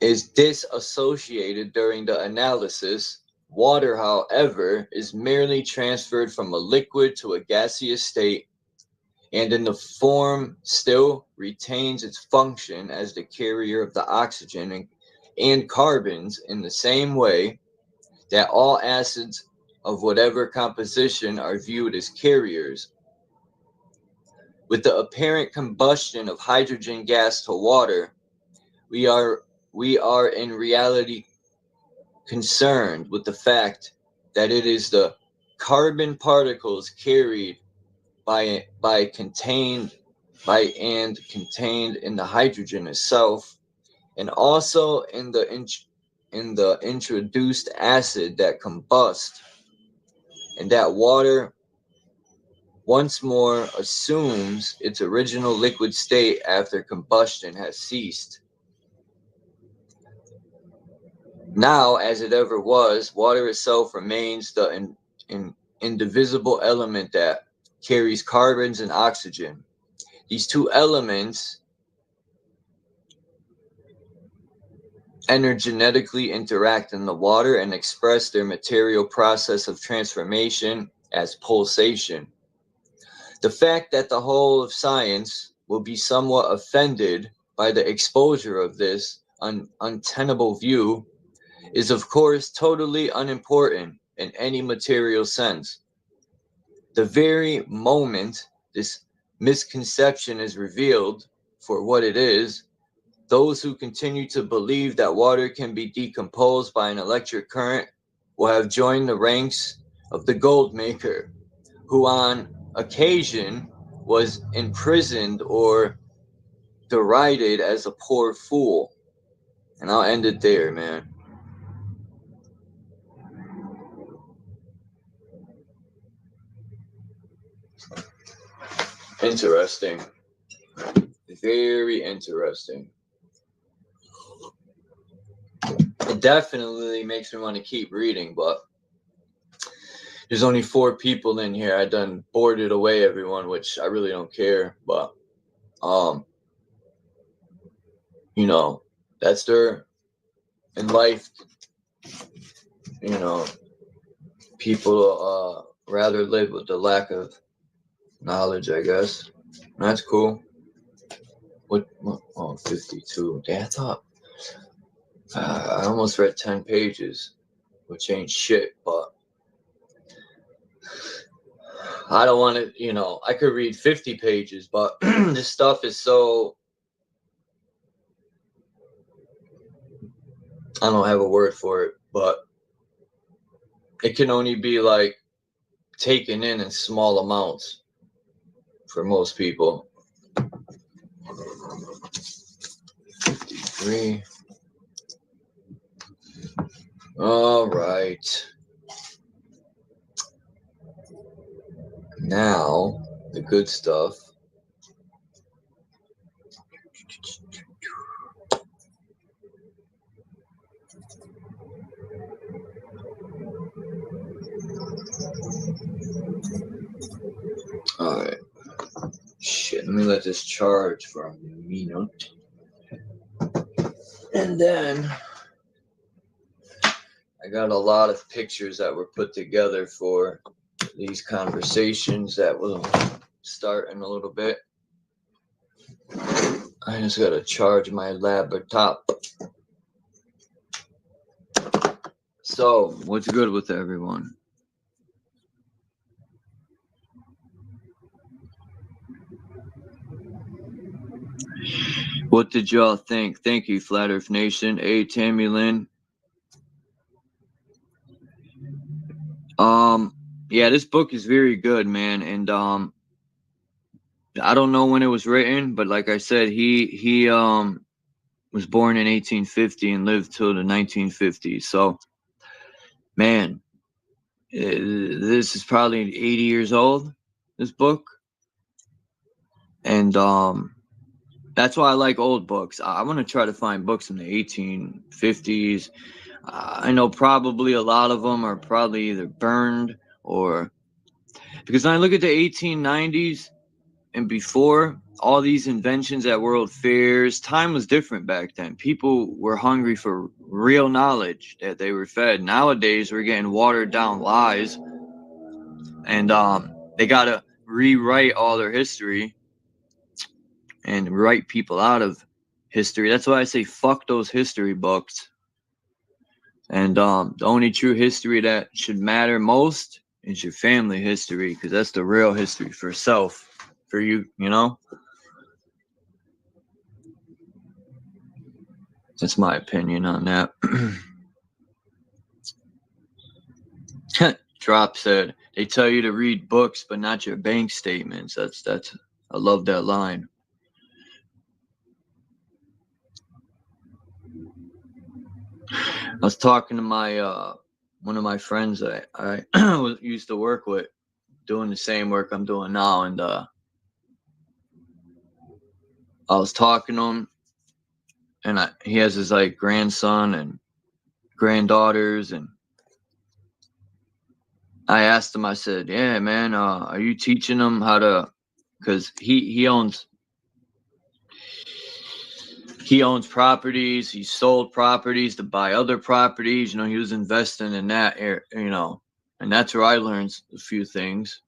is disassociated during the analysis, water, however, is merely transferred from a liquid to a gaseous state, and in the form still retains its function as the carrier of the oxygen and carbons, in the same way that all acids of whatever composition are viewed as carriers. With the apparent combustion of hydrogen gas to water, we are in reality concerned with the fact that it is the carbon particles carried contained in the hydrogen itself, and also in the introduced acid that combust, and that water once more assumes its original liquid state after combustion has ceased. Now, as it ever was, water itself remains the indivisible element that carries carbons and oxygen. These two elements energetically interact in the water and express their material process of transformation as pulsation. The fact that the whole of science will be somewhat offended by the exposure of this untenable view is, of course, totally unimportant in any material sense. The very moment this misconception is revealed for what it is, those who continue to believe that water can be decomposed by an electric current will have joined the ranks of the gold maker, who on occasion was imprisoned or derided as a poor fool. And I'll end it there, man. Interesting. Very interesting. It definitely makes me want to keep reading, but there's only 4 people in here. I done boarded away everyone, which I really don't care, but you know, that's their in life, you know, people rather live with the lack of knowledge, I guess. That's cool. What oh, 52. Damn, I thought I almost read 10 pages, which ain't shit, but I don't want to, you know, I could read 50 pages, but this stuff is so, I don't have a word for it, but it can only be like taken in small amounts for most people. 53. All right. Now, the good stuff. All right. Shit, let me let this charge for a minute. And then I got a lot of pictures that were put together for these conversations that will start in a little bit. I just got to charge my laptop. So, what's good with everyone? What did y'all think? Thank you, Flat Earth Nation. Hey, Tammy Lynn. Yeah, this book is very good, man. And I don't know when it was written, but like I said, he was born in 1850 and lived till the 1950s. So, man, this is probably 80 years old, this book. And that's why I like old books. I want to try to find books in the 1850s. I know probably a lot of them are probably either burned or, because when I look at the 1890s and before, all these inventions at world fairs, time was different back then. People were hungry for real knowledge that they were fed. Nowadays, we're getting watered down lies, and they got to rewrite all their history and write people out of history. That's why I say fuck those history books. And the only true history that should matter most is your family history, because that's the real history for self, for you, you know? That's my opinion on that. Drop said, they tell you to read books, but not your bank statements. That's I love that line. I was talking to my one of my friends I used to work with, doing the same work I'm doing now, and I was talking to him, and he has his like grandson and granddaughters, and I asked him, I said, yeah, man, are you teaching them how to, because he owns properties, he sold properties to buy other properties, you know, he was investing in that, you know, and that's where I learned a few things.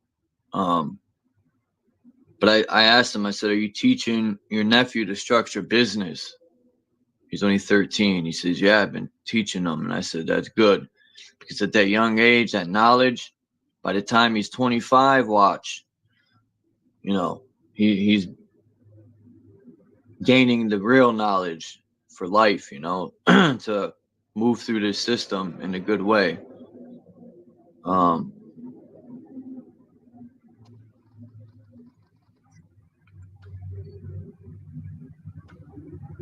But I asked him, I said, are you teaching your nephew to structure business? He's only 13. He says, yeah, I've been teaching him. And I said, that's good. Because at that young age, that knowledge, by the time he's 25, watch, you know, he's gaining the real knowledge for life, you know, to move through this system in a good way.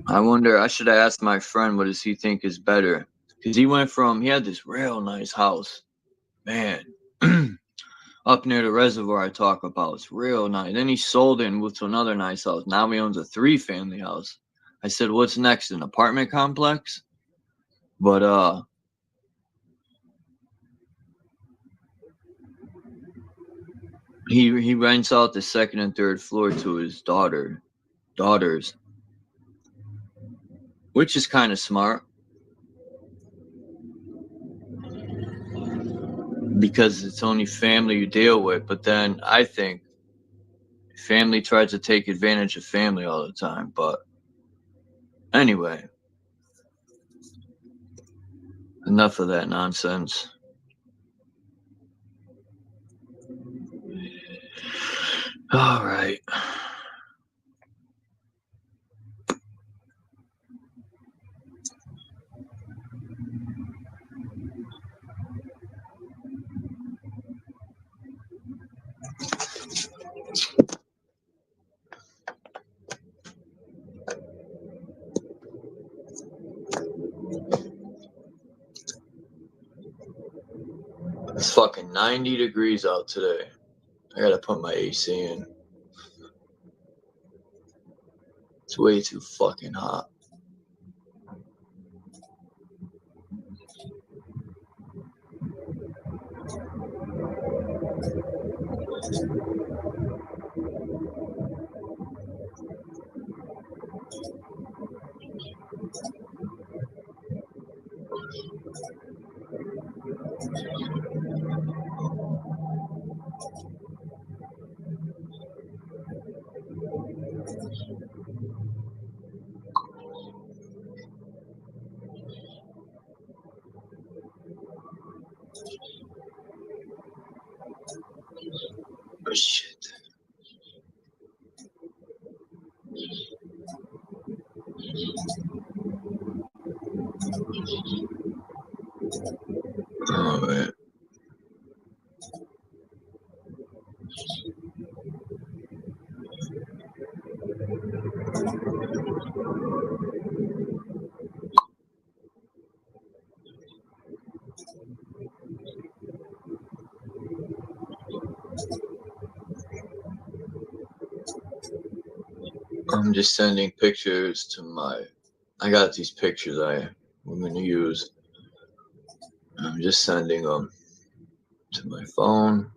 I wonder, I should have asked my friend, what does he think is better? Because he had this real nice house. Man, up near the reservoir I talk about. It's real nice. Then he sold it and moved to another nice house. Now he owns a 3-family house. I said, what's next? An apartment complex? But he rents out the 2nd and 3rd floor to his daughters, which is kind of smart. Because it's only family you deal with. But then I think family tries to take advantage of family all the time. But anyway, enough of that nonsense. All right. It's fucking 90 degrees out today. I gotta put my AC in. It's way too fucking hot. Oh shit. Oh man. I'm just sending pictures to I got these pictures I'm going to use. I'm just sending them to my phone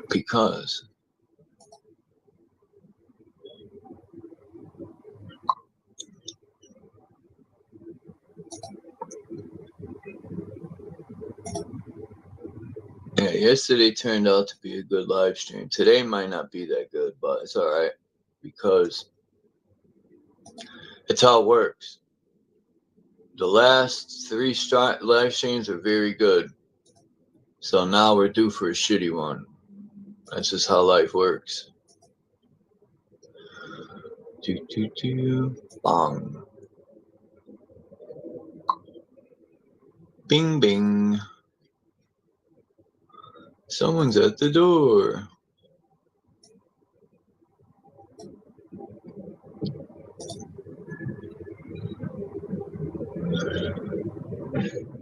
because yeah, yesterday turned out to be a good live stream. Today might not be that good, but it's all right because it's how it works. The last 3 live streams are very good, so now we're due for a shitty one. That's just how life works. Bong. Bing bing. Someone's at the door.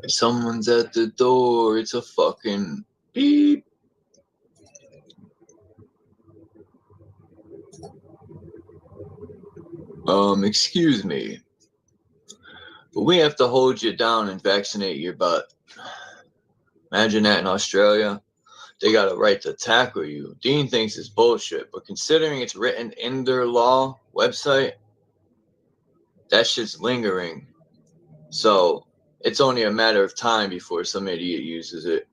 Someone's at the door. It's a fucking beep. Excuse me, but we have to hold you down and vaccinate your butt. Imagine that in Australia. They got a right to tackle you. Dean thinks it's bullshit, but considering it's written in their law website, that shit's lingering. So it's only a matter of time before some idiot uses it.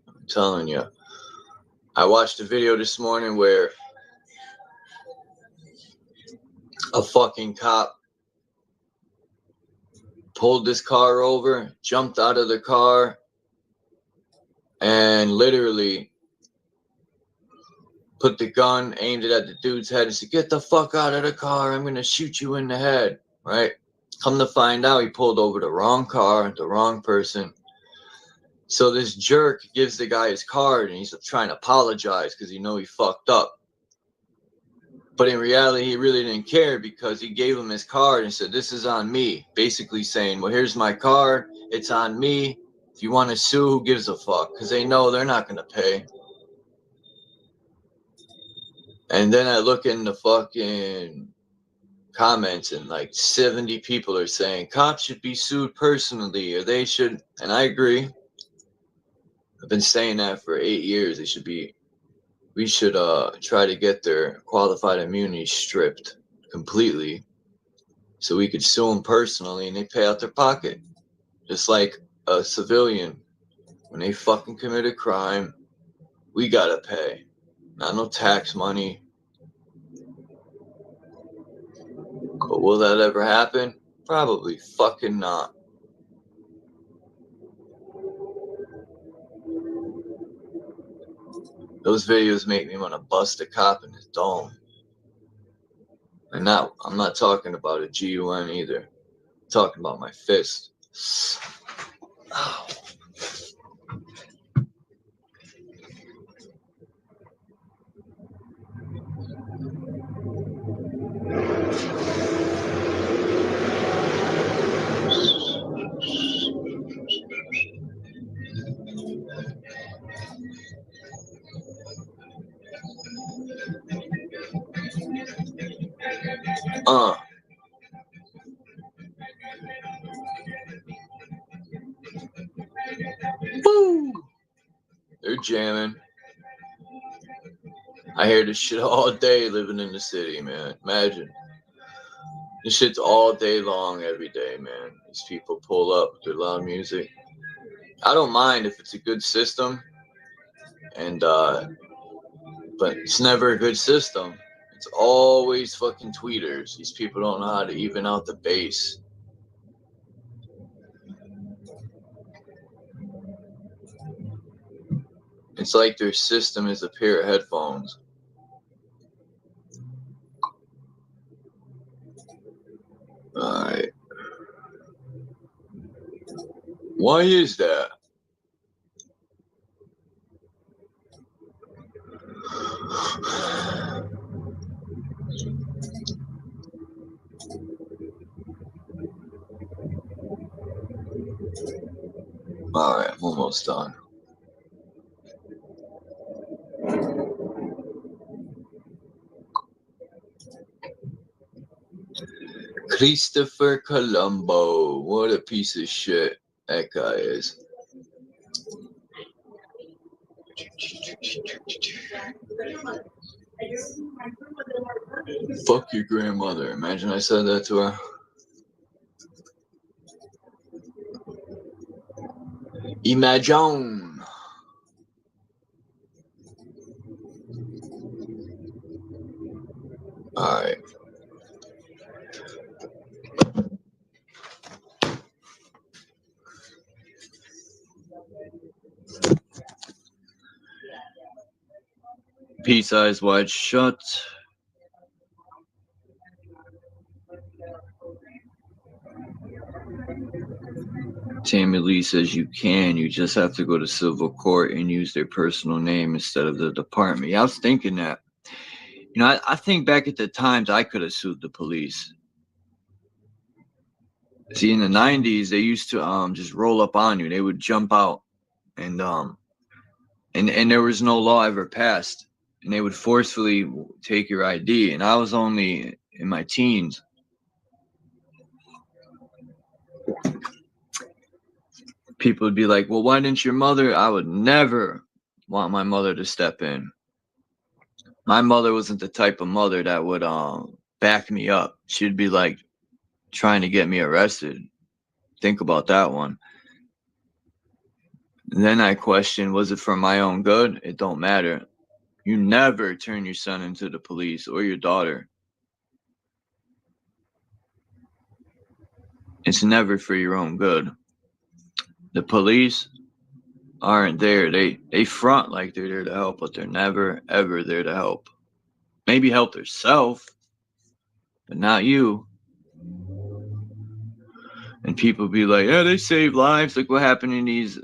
I'm telling you. I watched a video this morning where a fucking cop pulled this car over, jumped out of the car, and literally put the gun, aimed it at the dude's head, and said, "Get the fuck out of the car. I'm going to shoot you in the head." Right? Come to find out, he pulled over the wrong car, the wrong person. So this jerk gives the guy his card, and he's trying to apologize because he fucked up. But in reality, he really didn't care because he gave him his card and said, this is on me. Basically saying, well, here's my card. It's on me. If you want to sue, who gives a fuck? Because they know they're not going to pay. And then I look in the fucking comments and like 70 people are saying cops should be sued personally or they should. And I agree. I've been saying that for 8 years. We should try to get their qualified immunity stripped completely so we could sue them personally and they pay out their pocket. Just like a civilian. When they fucking commit a crime, we gotta pay. Not no tax money. But will that ever happen? Probably fucking not. Those videos make me want to bust a cop in his dome. And now I'm not talking about a GUN either. I'm talking about my fist. Ow. Woo! They're jamming. I hear this shit all day living in the city, man. Imagine. This shit's all day long, every day, man. These people pull up with their loud music. I don't mind if it's a good system, and but it's never a good system. It's always fucking tweeters. These people don't know how to even out the bass. It's like their system is a pair of headphones. Alright. Why is that? Alright, I'm almost done. Christopher Colombo. What a piece of shit that guy is. Fuck your grandmother. Imagine I said that to her. Imagine. Alright. Peace, eyes wide shut. Tammy Lee says you can. You just have to go to civil court and use their personal name instead of the department. Yeah, I was thinking that. You know, I think back at the times I could have sued the police. See, in the 90s, they used to just roll up on you. They would jump out, and there was no law ever passed, and they would forcefully take your ID. And I was only in my teens. People would be like, "Well, why didn't your mother?" I would never want my mother to step in. My mother wasn't the type of mother that would back me up. She'd be like trying to get me arrested. Think about that one. And then I questioned, was it for my own good? It don't matter. You never turn your son into the police or your daughter. It's never for your own good. The police aren't there. They front like they're there to help, but they're never, ever there to help. Maybe help themselves, but not you. And people be like, yeah, they save lives. Look what happened in these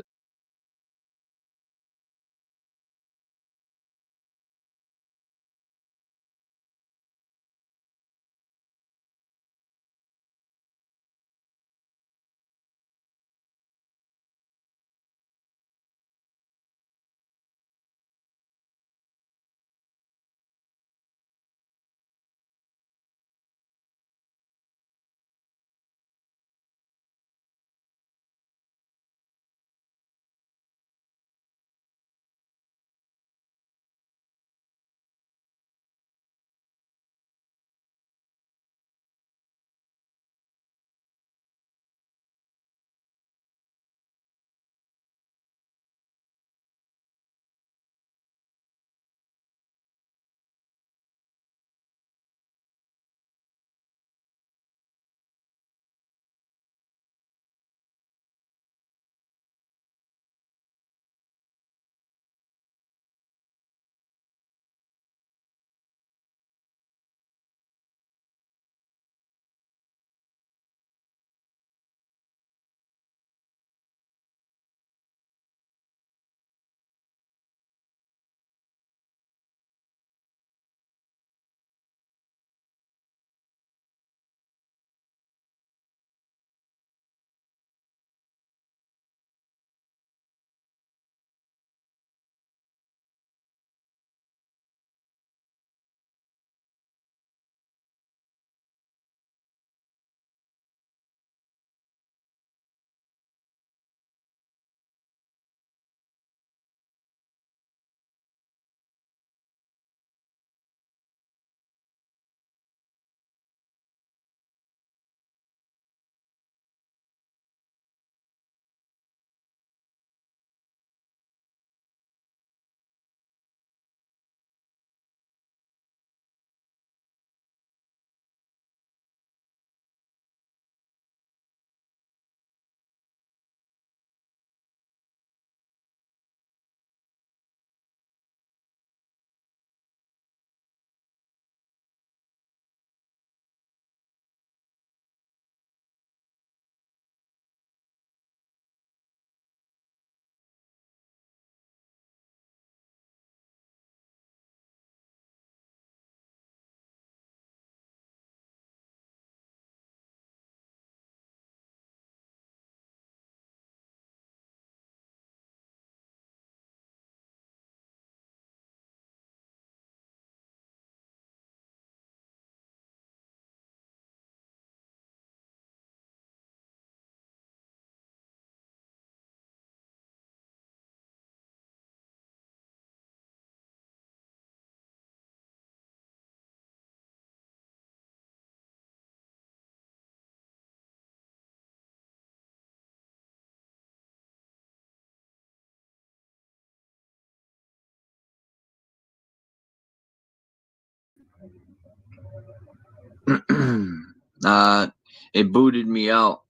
It booted me out.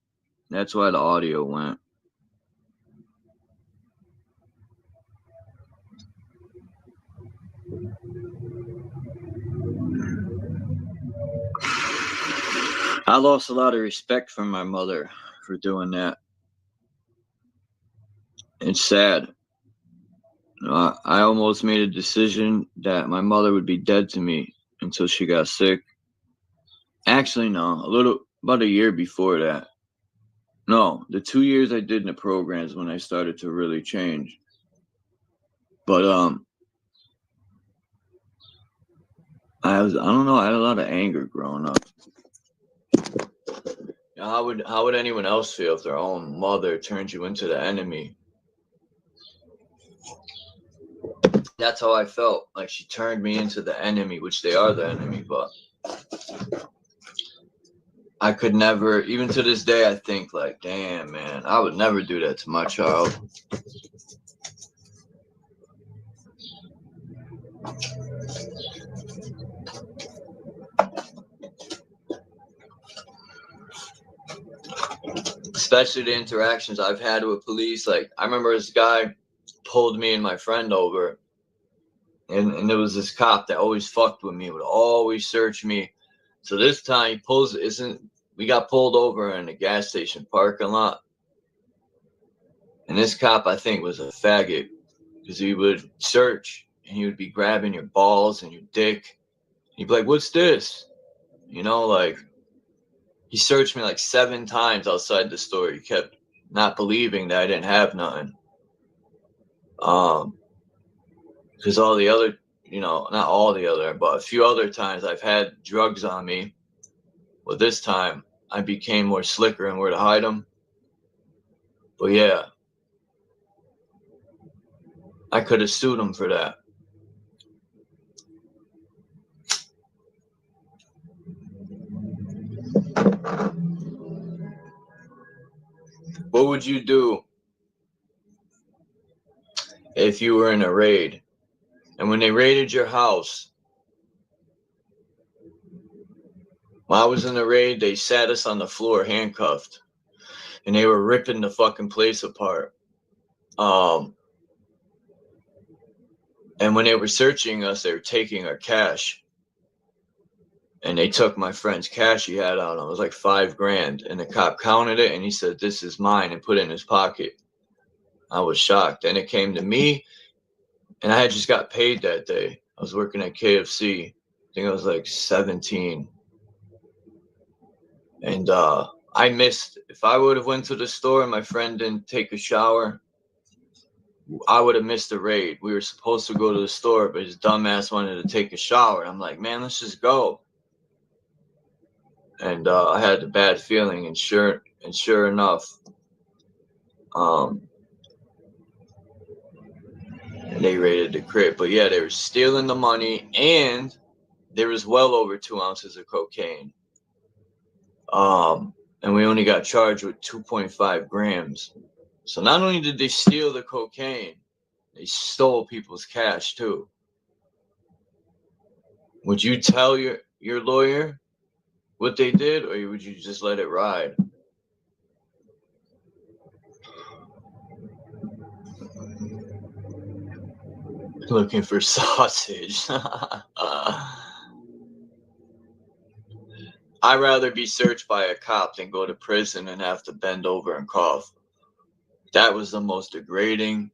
That's why the audio went. I lost a lot of respect from my mother for doing that. It's sad. I almost made a decision that my mother would be dead to me until she got sick. Actually, no, about a year before that. No, the 2 years I did in the programs when I started to really change. But I don't know, I had a lot of anger growing up. How would anyone else feel if their own mother turned you into the enemy? That's how I felt. Like she turned me into the enemy, which they are the enemy, but I could never, even to this day, I think like, damn, man, I would never do that to my child. Especially the interactions I've had with police. Like, I remember this guy pulled me and my friend over, and there was this cop that always fucked with me, would always search me. So this time we got pulled over in a gas station parking lot. And this cop, I think, was a faggot because he would search and he would be grabbing your balls and your dick. He'd be like, "What's this?" You know, like, he searched me like 7 times outside the store. He kept not believing that I didn't have nothing. Because all the other, not all the other, but a few other times I've had drugs on me. Well, this time I became more slicker and where to hide them. But yeah, I could have sued him for that. What would you do if you were in a raid? And when they raided your house, when I was in the raid, they sat us on the floor handcuffed. And they were ripping the fucking place apart. And when they were searching us, they were taking our cash. And they took my friend's cash he had on him. It was like $5,000. And the cop counted it and he said, "This is mine," and put it in his pocket. I was shocked. Then it came to me, and I had just got paid that day. I was working at KFC. I think I was like 17. And I missed. If I would have went to the store and my friend didn't take a shower, I would have missed the raid. We were supposed to go to the store, but his dumbass wanted to take a shower. I'm like, "Man, let's just go." And I had a bad feeling, and sure enough, they raided the crib. But yeah, they were stealing the money, and there was well over 2 ounces of cocaine. And we only got charged with 2.5 grams. So not only did they steal the cocaine, they stole people's cash too. Would you tell your lawyer what they did, or would you just let it ride? Looking for sausage. I'd rather be searched by a cop than go to prison and have to bend over and cough. That was the most degrading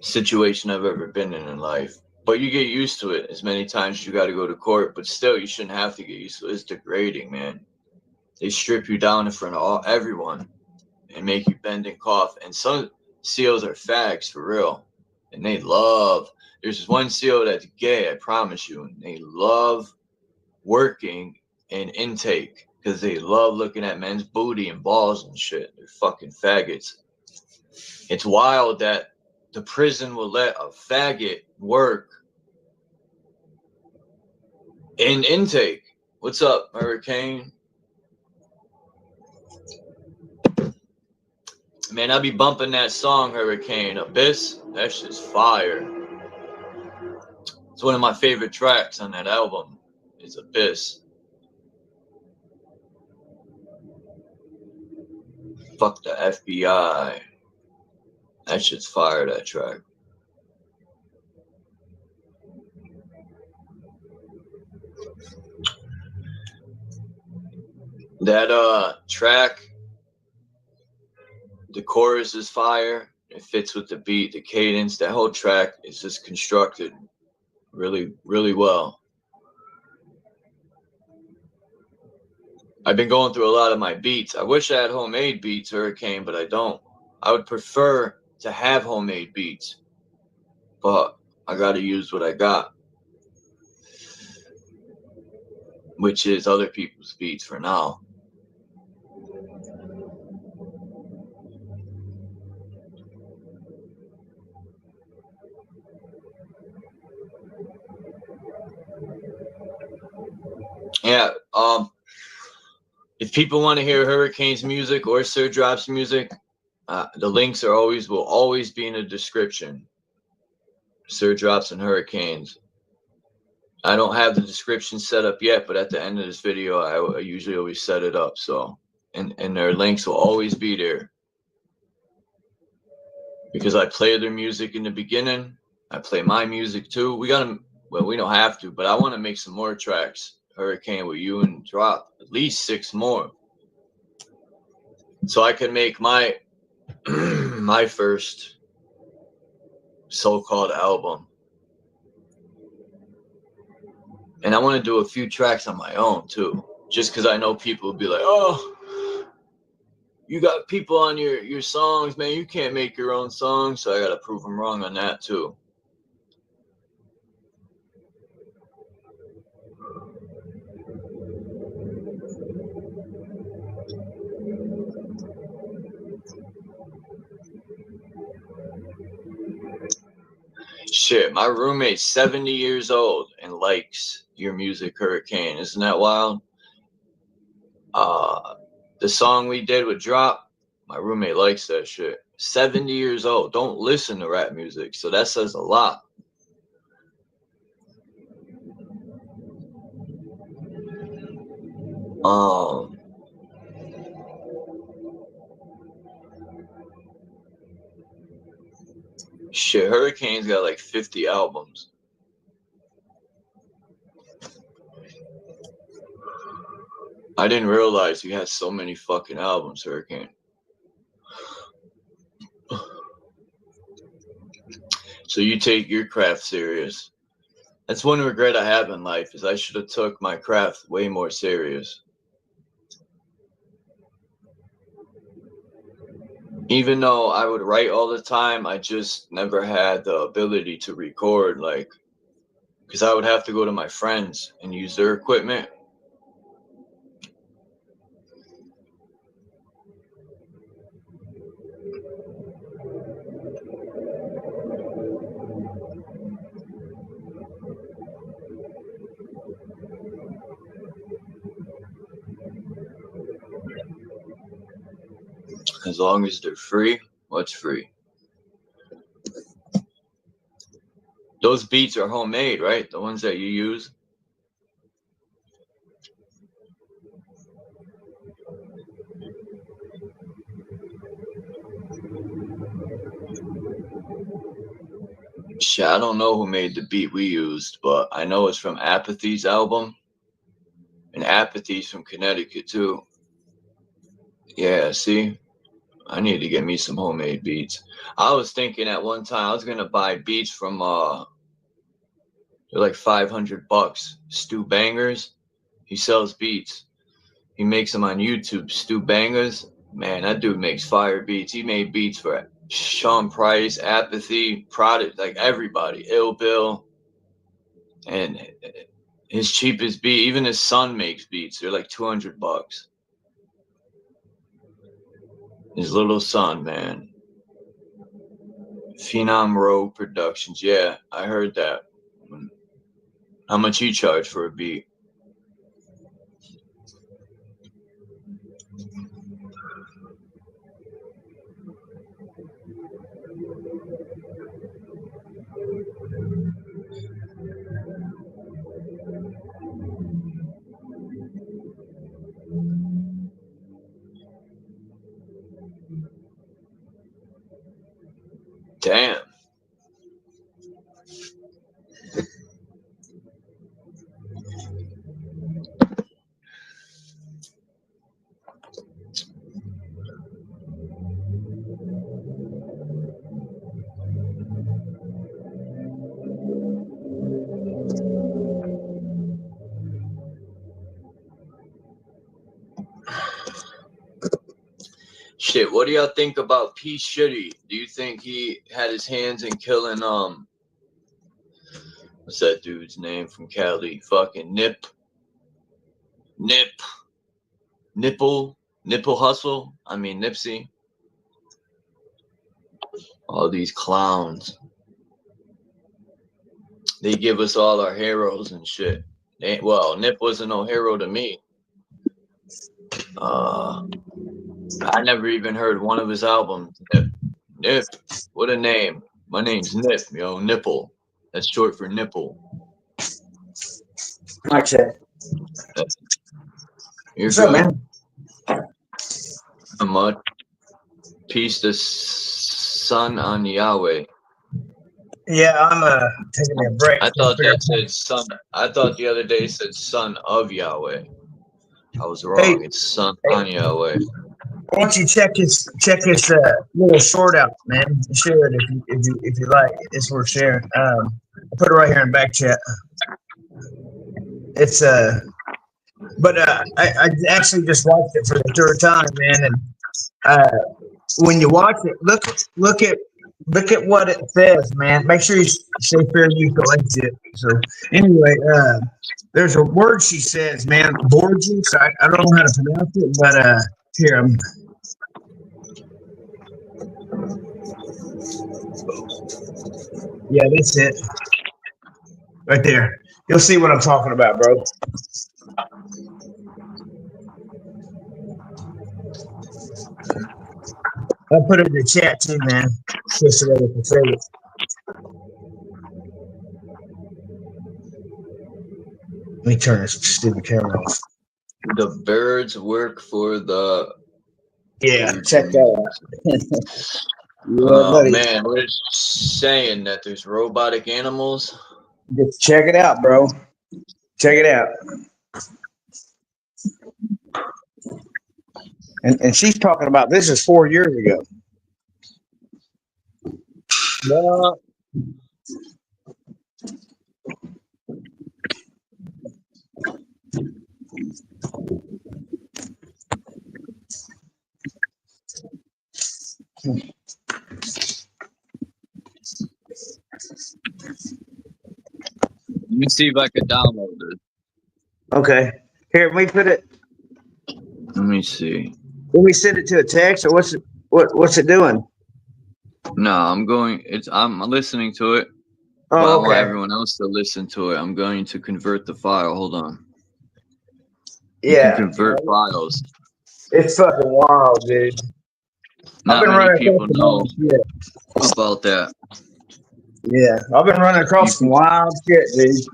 situation I've ever been in life. But you get used to it as many times as you got to go to court. But still, you shouldn't have to get used to it. It's degrading, man. They strip you down in front of everyone and make you bend and cough. And some SEALs are fags for real. And they love. There's one SEAL that's gay, I promise you. And they love working in intake because they love looking at men's booty and balls and shit. They're fucking faggots. It's wild that the prison will let a faggot work in intake. What's up, Hurricane? Man, I'll be bumping that song, Hurricane. Abyss, that shit's fire. It's one of my favorite tracks on that album. It's Abyss. Fuck the FBI. That shit's fire, that track. That track, the chorus is fire. It fits with the beat, the cadence. That whole track is just constructed really, really well. I've been going through a lot of my beats. I wish I had homemade beats, Hurricane, but I don't. I would prefer to have homemade beats, but I got to use what I got, which is other people's beats for now. Yeah, if people want to hear Hurricane's music or Sir Drop's music, the links will always be in the description. Sir Drops and Hurricanes. I don't have the description set up yet, but at the end of this video, I usually always set it up. So, and their links will always be there. Because I play their music in the beginning. I play my music too. We don't have to, but I want to make some more tracks. Hurricane with you and Drop. At least 6 more. So I can make my my first so-called album. And I want to do a few tracks on my own too. Just because I know people will be like, oh, you got people on your songs, man. You can't make your own songs. So I got to prove them wrong on that too. Shit, my roommate's 70 years old and likes your music, Hurricane. Isn't that wild? The song we did with Drop, my roommate likes that shit. 70 years old. Don't listen to rap music. So that says a lot. Shit, Hurricane's got like 50 albums. I didn't realize you had so many fucking albums, Hurricane. So you take your craft serious. That's one regret I have in life, is I should have took my craft way more serious. Even though I would write all the time, I just never had the ability to record, like, because I would have to go to my friends and use their equipment. As long as they're free, what's free? Those beats are homemade, right? The ones that you use. Shit, I don't know who made the beat we used, but I know it's from Apathy's album. And Apathy's from Connecticut too. Yeah, see? I need to get me some homemade beats. I was thinking at one time I was gonna buy beats from they're like $500. Stu Bangers. He sells beats. He makes them on YouTube. Stu Bangers. Man, that dude makes fire beats. He made beats for Sean Price, Apathy, Product, like everybody. Ill Bill. And his cheapest beat, even his son makes beats. They're like $200. His little son, man. Phenom Road Productions. Yeah, I heard that. How much he charge for a beat? Damn. Shit, what do y'all think about P. Shitty? Do you think he had his hands in killing what's that dude's name from Cali? Fucking Nipple Hustle? I mean Nipsey. All these clowns. They give us all our heroes and shit. Well, Nip wasn't no hero to me. I never even heard one of his albums. Nip, what a name. My name's Nip, yo, Nipple. That's short for nipple. Mic check. You're What's good. up, man? Not much. Peace to Son on Yahweh. Yeah, I'm taking a break. I thought that said son. I thought the other day it said son of Yahweh. I was wrong. Hey. It's son on Yahweh. Why don't you check his little short out, man? Share it if you like. It's worth sharing. I'll put it right here in back chat. It's but I actually just watched it for the third time, man. And when you watch it, look at what it says, man. Make sure you say fair use collects it. So anyway, there's a word she says, man, Borges. I don't know how to pronounce it, but here I'm. Yeah, that's it. Right there. You'll see what I'm talking about, bro. I'll put it in the chat too, man. Just so that we can say it. Let me turn this stupid camera off. The birds work for the. Yeah, check that out. Oh man, we're saying that there's robotic animals. Just check it out, bro. Check it out. And she's talking about this is 4 years ago. No. Let me see if I can download it. Okay. Here, let me put it. Let me see. Let me send it to a text, or what's it doing? No, I'm listening to it. Oh, but I okay. want everyone else to listen to it. I'm going to convert the file. Hold on. You Yeah. can convert files. It's fucking wild, dude. Not many people know about that. Yeah, I've been running across some wild shit, dude.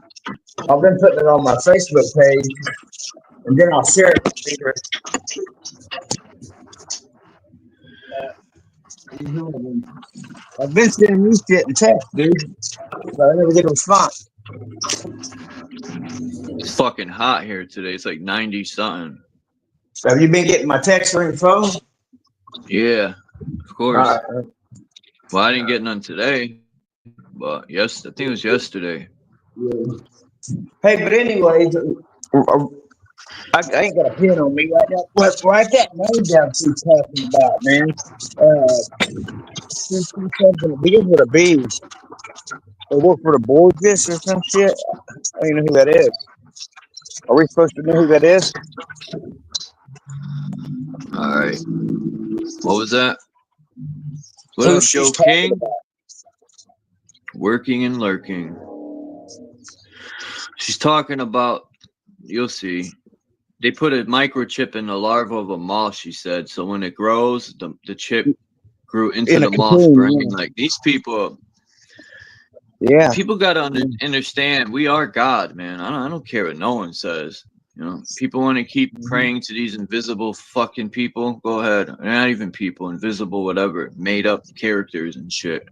I've been putting it on my Facebook page, and then I'll share it with people. I've been sending you shit in text, dude, but I never get a response. It's fucking hot here today. It's like 90 something. So have you been getting my text on your phone? Yeah, of course. Right. Well, I didn't get none today, but yes, I think it was yesterday. Yeah. Hey, but anyways, I ain't got a pen on me right now. But write that name down she's talking about, man. She's something to begin with a B. They work for the Borges or some shit. I don't even know who that is. Are we supposed to know who that is? All right. What was that? What up, Joe King? Working and lurking. She's talking about, you'll see. They put a microchip in the larva of a moth, she said. So when it grows, the chip grew into the moth's brain. Like these people, yeah. People gotta understand we are God, man. I don't care what no one says. You know, people want to keep praying to these invisible fucking people. Go ahead. They're not even people, invisible, whatever, made up characters and shit.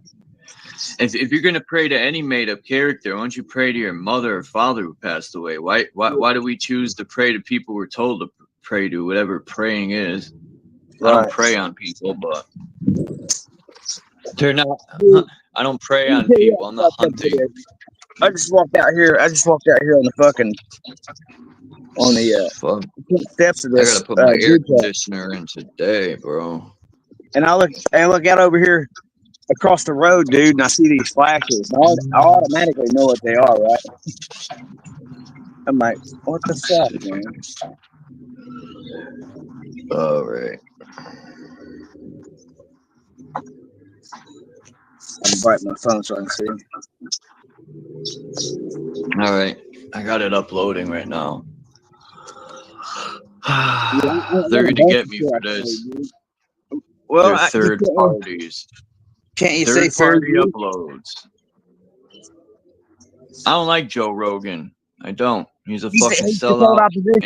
If you're gonna pray to any made up character, why don't you pray to your mother or father who passed away? Why do we choose to pray to people we're told to pray to? Whatever praying is. I don't prey on people, but they're not. I don't prey on people. I'm not hunting. I just walked out here. On the fucking steps of I this. gotta put my air conditioner in today, bro. And I look out over here across the road, dude, and I see these flashes. I automatically know what they are, right? I'm like, what the fuck, man? All right. I'm brighten my phone so I can see. All right, I got it uploading right now. They're gonna get me for this. Well, they're third parties. Can't you third say party uploads? I don't like Joe Rogan. I don't. He's a fucking sellout, and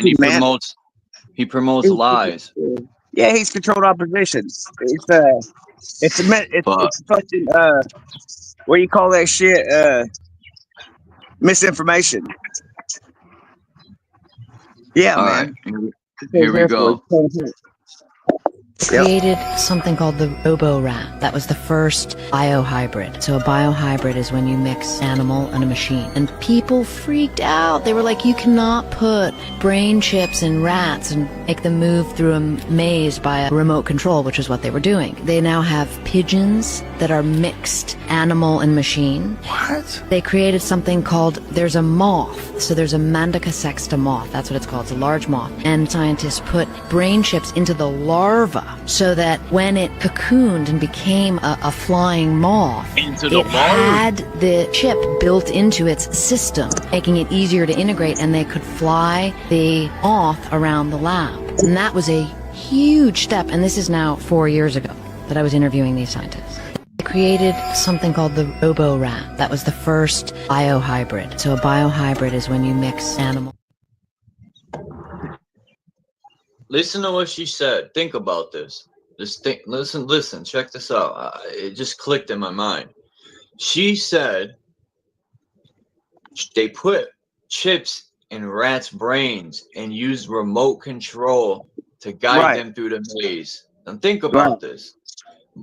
he promotes lies. Yeah, he's controlled opposition. It's fucking what do you call that shit? Misinformation. Yeah, all man. Right. Here we go. Created something called the robo-rat. That was the first biohybrid. So a biohybrid is when you mix animal and a machine. And people freaked out. They were like, you cannot put brain chips in rats and make them move through a maze by a remote control, which is what they were doing. They now have pigeons that are mixed animal and machine. What? They created something called, there's a moth. So there's a Mandica sexta moth. That's what it's called. It's a large moth. And scientists put brain chips into the larva so that when it cocooned and became a flying moth, it had the chip built into its system, making it easier to integrate, and they could fly the moth around the lab. And that was a huge step, and this is now 4 years ago that I was interviewing these scientists. They created something called the robo-rat. That was the first biohybrid. So a biohybrid is when you mix animal. Listen to what she said. Think about this. Just think. Listen. Check this out. It just clicked in my mind. She said they put chips in rats' brains and used remote control to guide them through the maze. Now think about this.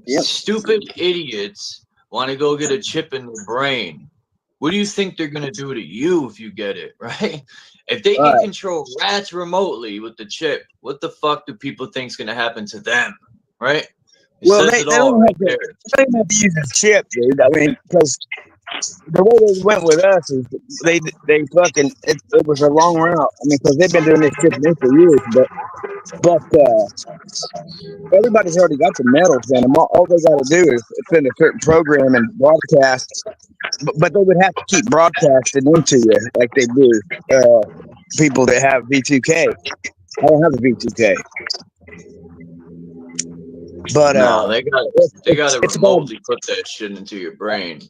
Yep. Stupid idiots want to go get a chip in the brain. What do you think they're going to do to you if you get it, right? If they can control rats remotely with the chip, what the fuck do people think is going to happen to them, right? Well, they don't have to use a chip, dude. I mean, because the way they went with us is they fucking, it was a long route. I mean, because they've been doing this shit for years, but everybody's already got the metals in them. All they got to do is send a certain program and broadcast. But they would have to keep broadcasting into you like they do people that have V2K. I don't have a V2K. But no, they got to remotely put that shit into your brain.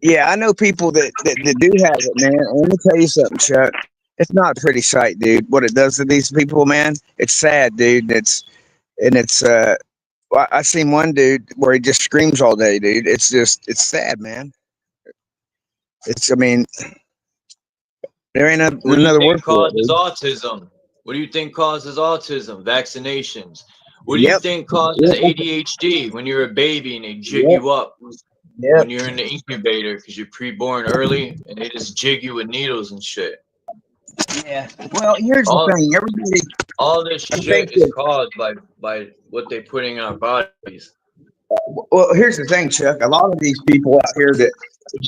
Yeah, I know people that do have it, man. And let me tell you something, Chuck. It's not a pretty sight, dude. What it does to these people, man, it's sad, dude. I seen one dude where he just screams all day, dude. It's sad, man. I mean, there ain't another word for it. Autism? What do you think causes autism? Vaccinations. What do you think causes ADHD when you're a baby and they jig you up when you're in the incubator because you're pre-born early and they just jig you with needles and shit? Yeah. Well, here's the thing. All this shit is caused by what they're putting in our bodies. Well, here's the thing, Chuck. A lot of these people out here that,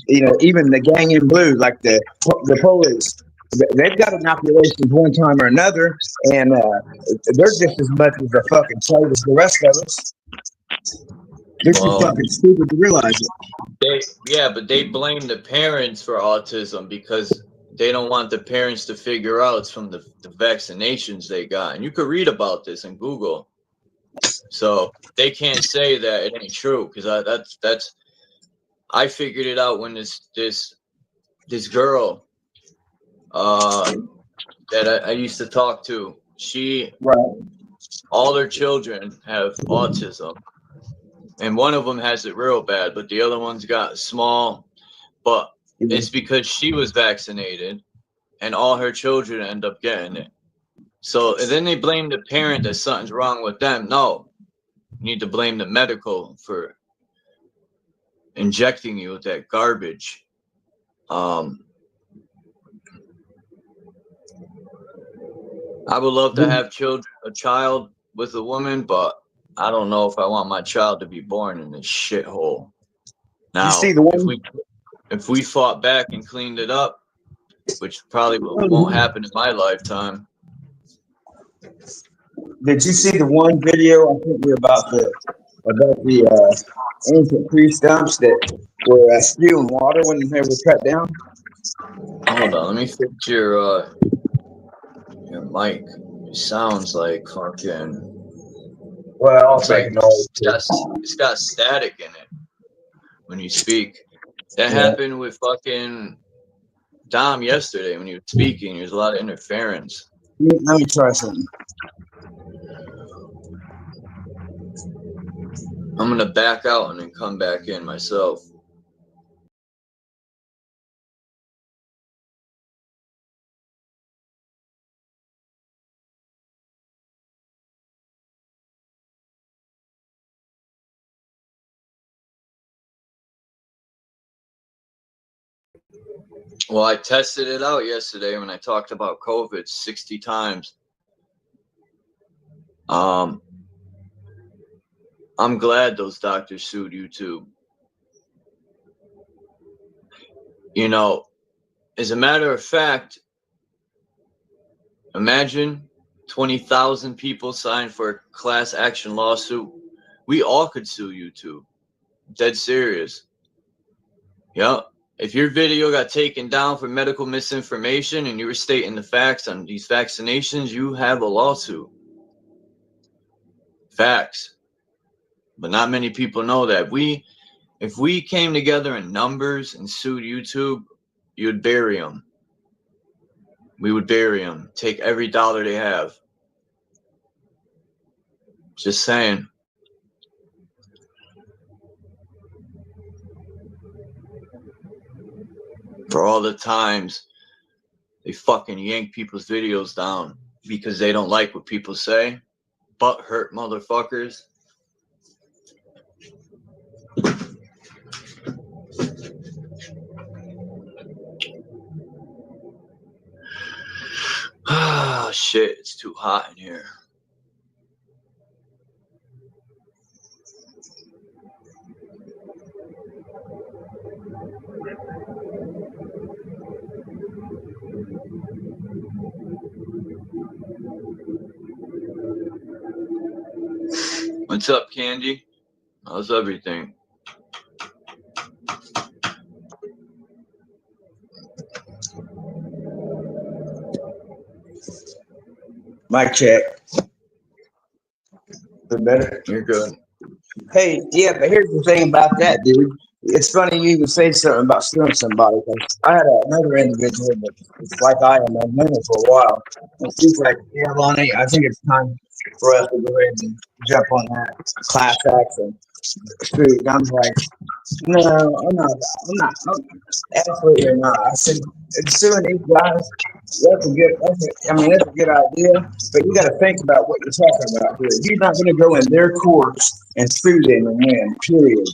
even the gang in blue, like the police, they've got inoculations one time or another, and they're just as much as a fucking slave as the rest of us. They're too fucking stupid to realize it. But they blame the parents for autism because they don't want the parents to figure out it's from the vaccinations they got. And you could read about this in Google. So they can't say that it ain't true because that's I figured it out when this girl that I used to talk to, all their children have autism, and one of them has it real bad, but the other one's got small. But it's because she was vaccinated, and all her children end up getting it. So and then they blame the parent that something's wrong with them. No, you need to blame the medical for injecting you with that garbage. I would love to have a child with a woman, but I don't know if I want my child to be born in this shithole. Now, you see the one? if we fought back and cleaned it up, which probably won't happen in my lifetime. Did you see the one video? I think we're about the ancient tree stumps that were spewing water when they were cut down. Hold on, let me fix your mic. It sounds like fucking. Well, it's got static in it when you speak. That happened with fucking Dom yesterday when he was speaking. There's a lot of interference. Let me try something. I'm gonna back out and then come back in myself. Well, I tested it out yesterday when I talked about COVID 60 times. I'm glad those doctors sued YouTube. You know, as a matter of fact, imagine 20,000 people signed for a class action lawsuit. We all could sue YouTube. Dead serious. Yep. If your video got taken down for medical misinformation and you were stating the facts on these vaccinations, you have a lawsuit. Facts. But not many people know that. If we came together in numbers and sued YouTube, you'd bury them. We would bury them. Take every dollar they have. Just saying. For all the times they fucking yank people's videos down because they don't like what people say. Butt hurt motherfuckers. Ah, shit, it's too hot in here. What's up, Candy? How's everything? Mic check. Better. You're good. Hey, yeah, but here's the thing about that, dude. It's funny you even say something about suing somebody. I had another individual that's like I am. I've known her for a while. And she's like, yeah, Lonnie, I think it's time for us to go ahead and jump on that class action suit. And I'm like, no, I'm not. Absolutely not. I said, suing these guys, that's a good idea, but you got to think about what you're talking about here. You're not going to go in their courts and sue them and win, period.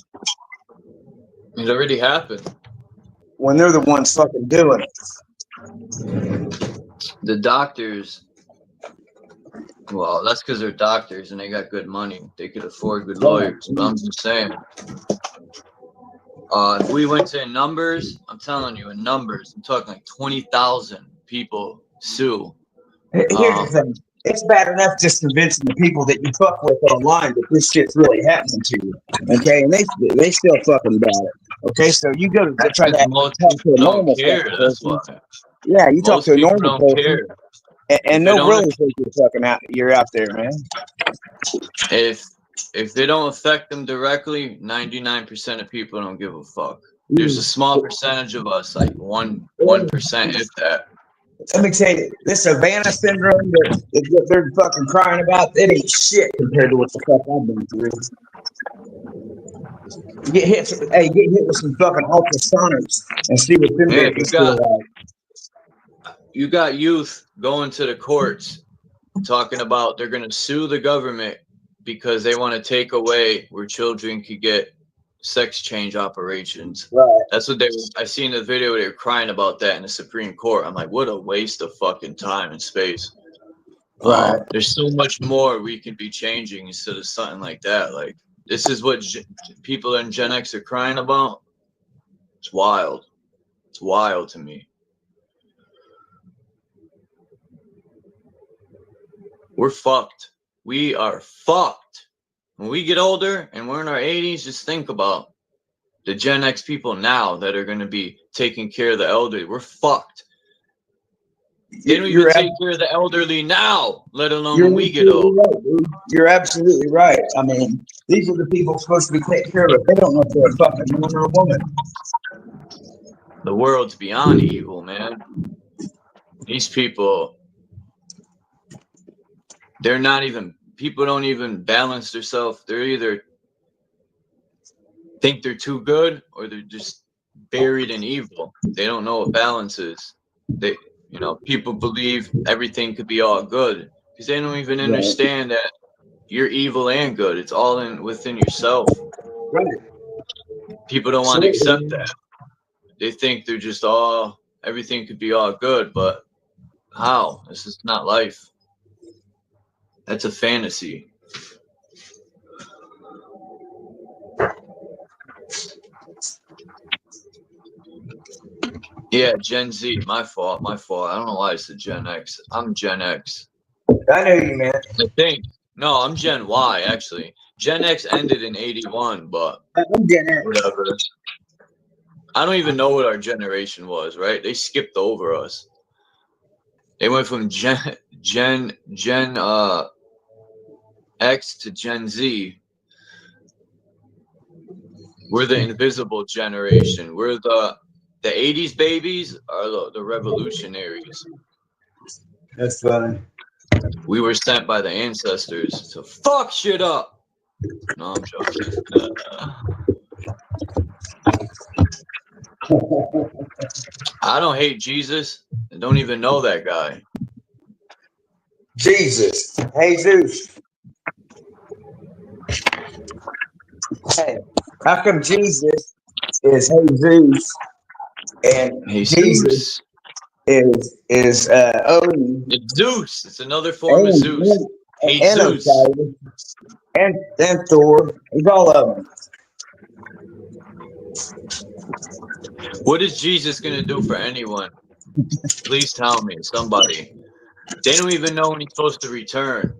It already happened. When they're the ones fucking doing it. The doctors, well, that's because they're doctors and they got good money. They could afford good lawyers. But I'm just saying. If we went to numbers, I'm telling you, in numbers, I'm talking like 20,000 people sue. Here's the thing. It's bad enough just convincing the people that you fuck with online that this shit's really happening to you. Okay, and they still fucking doubt it. Okay, so you go to try to talk to a normal person. Yeah, you talk to a normal person, and no really think you're out there, man. If they don't affect them directly, 99% of people don't give a fuck. There's a small percentage of us, like 1%, if that. Let me tell you, this Savannah syndrome that they're fucking crying about, it ain't shit compared to what the fuck I've been through. Get hit with some fucking ultrasonics and see what them Man, bitches feel like. you got youth going to the courts talking about they're going to sue the government because they want to take away where children could get sex change operations. Right. That's what I seen the video where they were crying about that in the Supreme Court. I'm like, what a waste of fucking time and space. Right. There's so much more we could be changing instead of something like that. Like, this is what people in Gen X are crying about. It's wild. It's wild to me. We're fucked. We are fucked. When we get older and we're in our 80s, just think about the Gen X people now that are going to be taking care of the elderly. We're fucked. They don't even take care of the elderly now, let alone when we get old. Right, you're absolutely right. I mean, these are the people supposed to be taking care of it. They don't know if they're a fucking man or a woman. The world's beyond evil, man. These people, they're not even, people don't even balance themselves. They're either think they're too good or they're just buried in evil. They don't know what balance is. People believe everything could be all good because they don't even understand that you're evil and good. It's all within yourself. Right. People don't want to accept that. They think they're just everything could be all good, but how? This is not life. That's a fantasy. Yeah, Gen Z. My fault. I don't know why it's a Gen X. I'm Gen X. I know you, man. No, I'm Gen Y, actually. Gen X ended in 81, but I'm Gen X. Whatever. I don't even know what our generation was, right? They skipped over us. They went from Gen X to Gen Z. We're the invisible generation. We're the 80s babies are the revolutionaries. That's funny. We were sent by the ancestors to fuck shit up. No, I'm joking. I don't hate Jesus. I don't even know that guy. Jesus. Jesus. Hey, how come Jesus is Jesus and Jesus is Odin? It's Zeus. It's another form of Zeus. Hate Zeus. And Thor. It's all of them. What is Jesus going to do for anyone? Please tell me, somebody. They don't even know when he's supposed to return.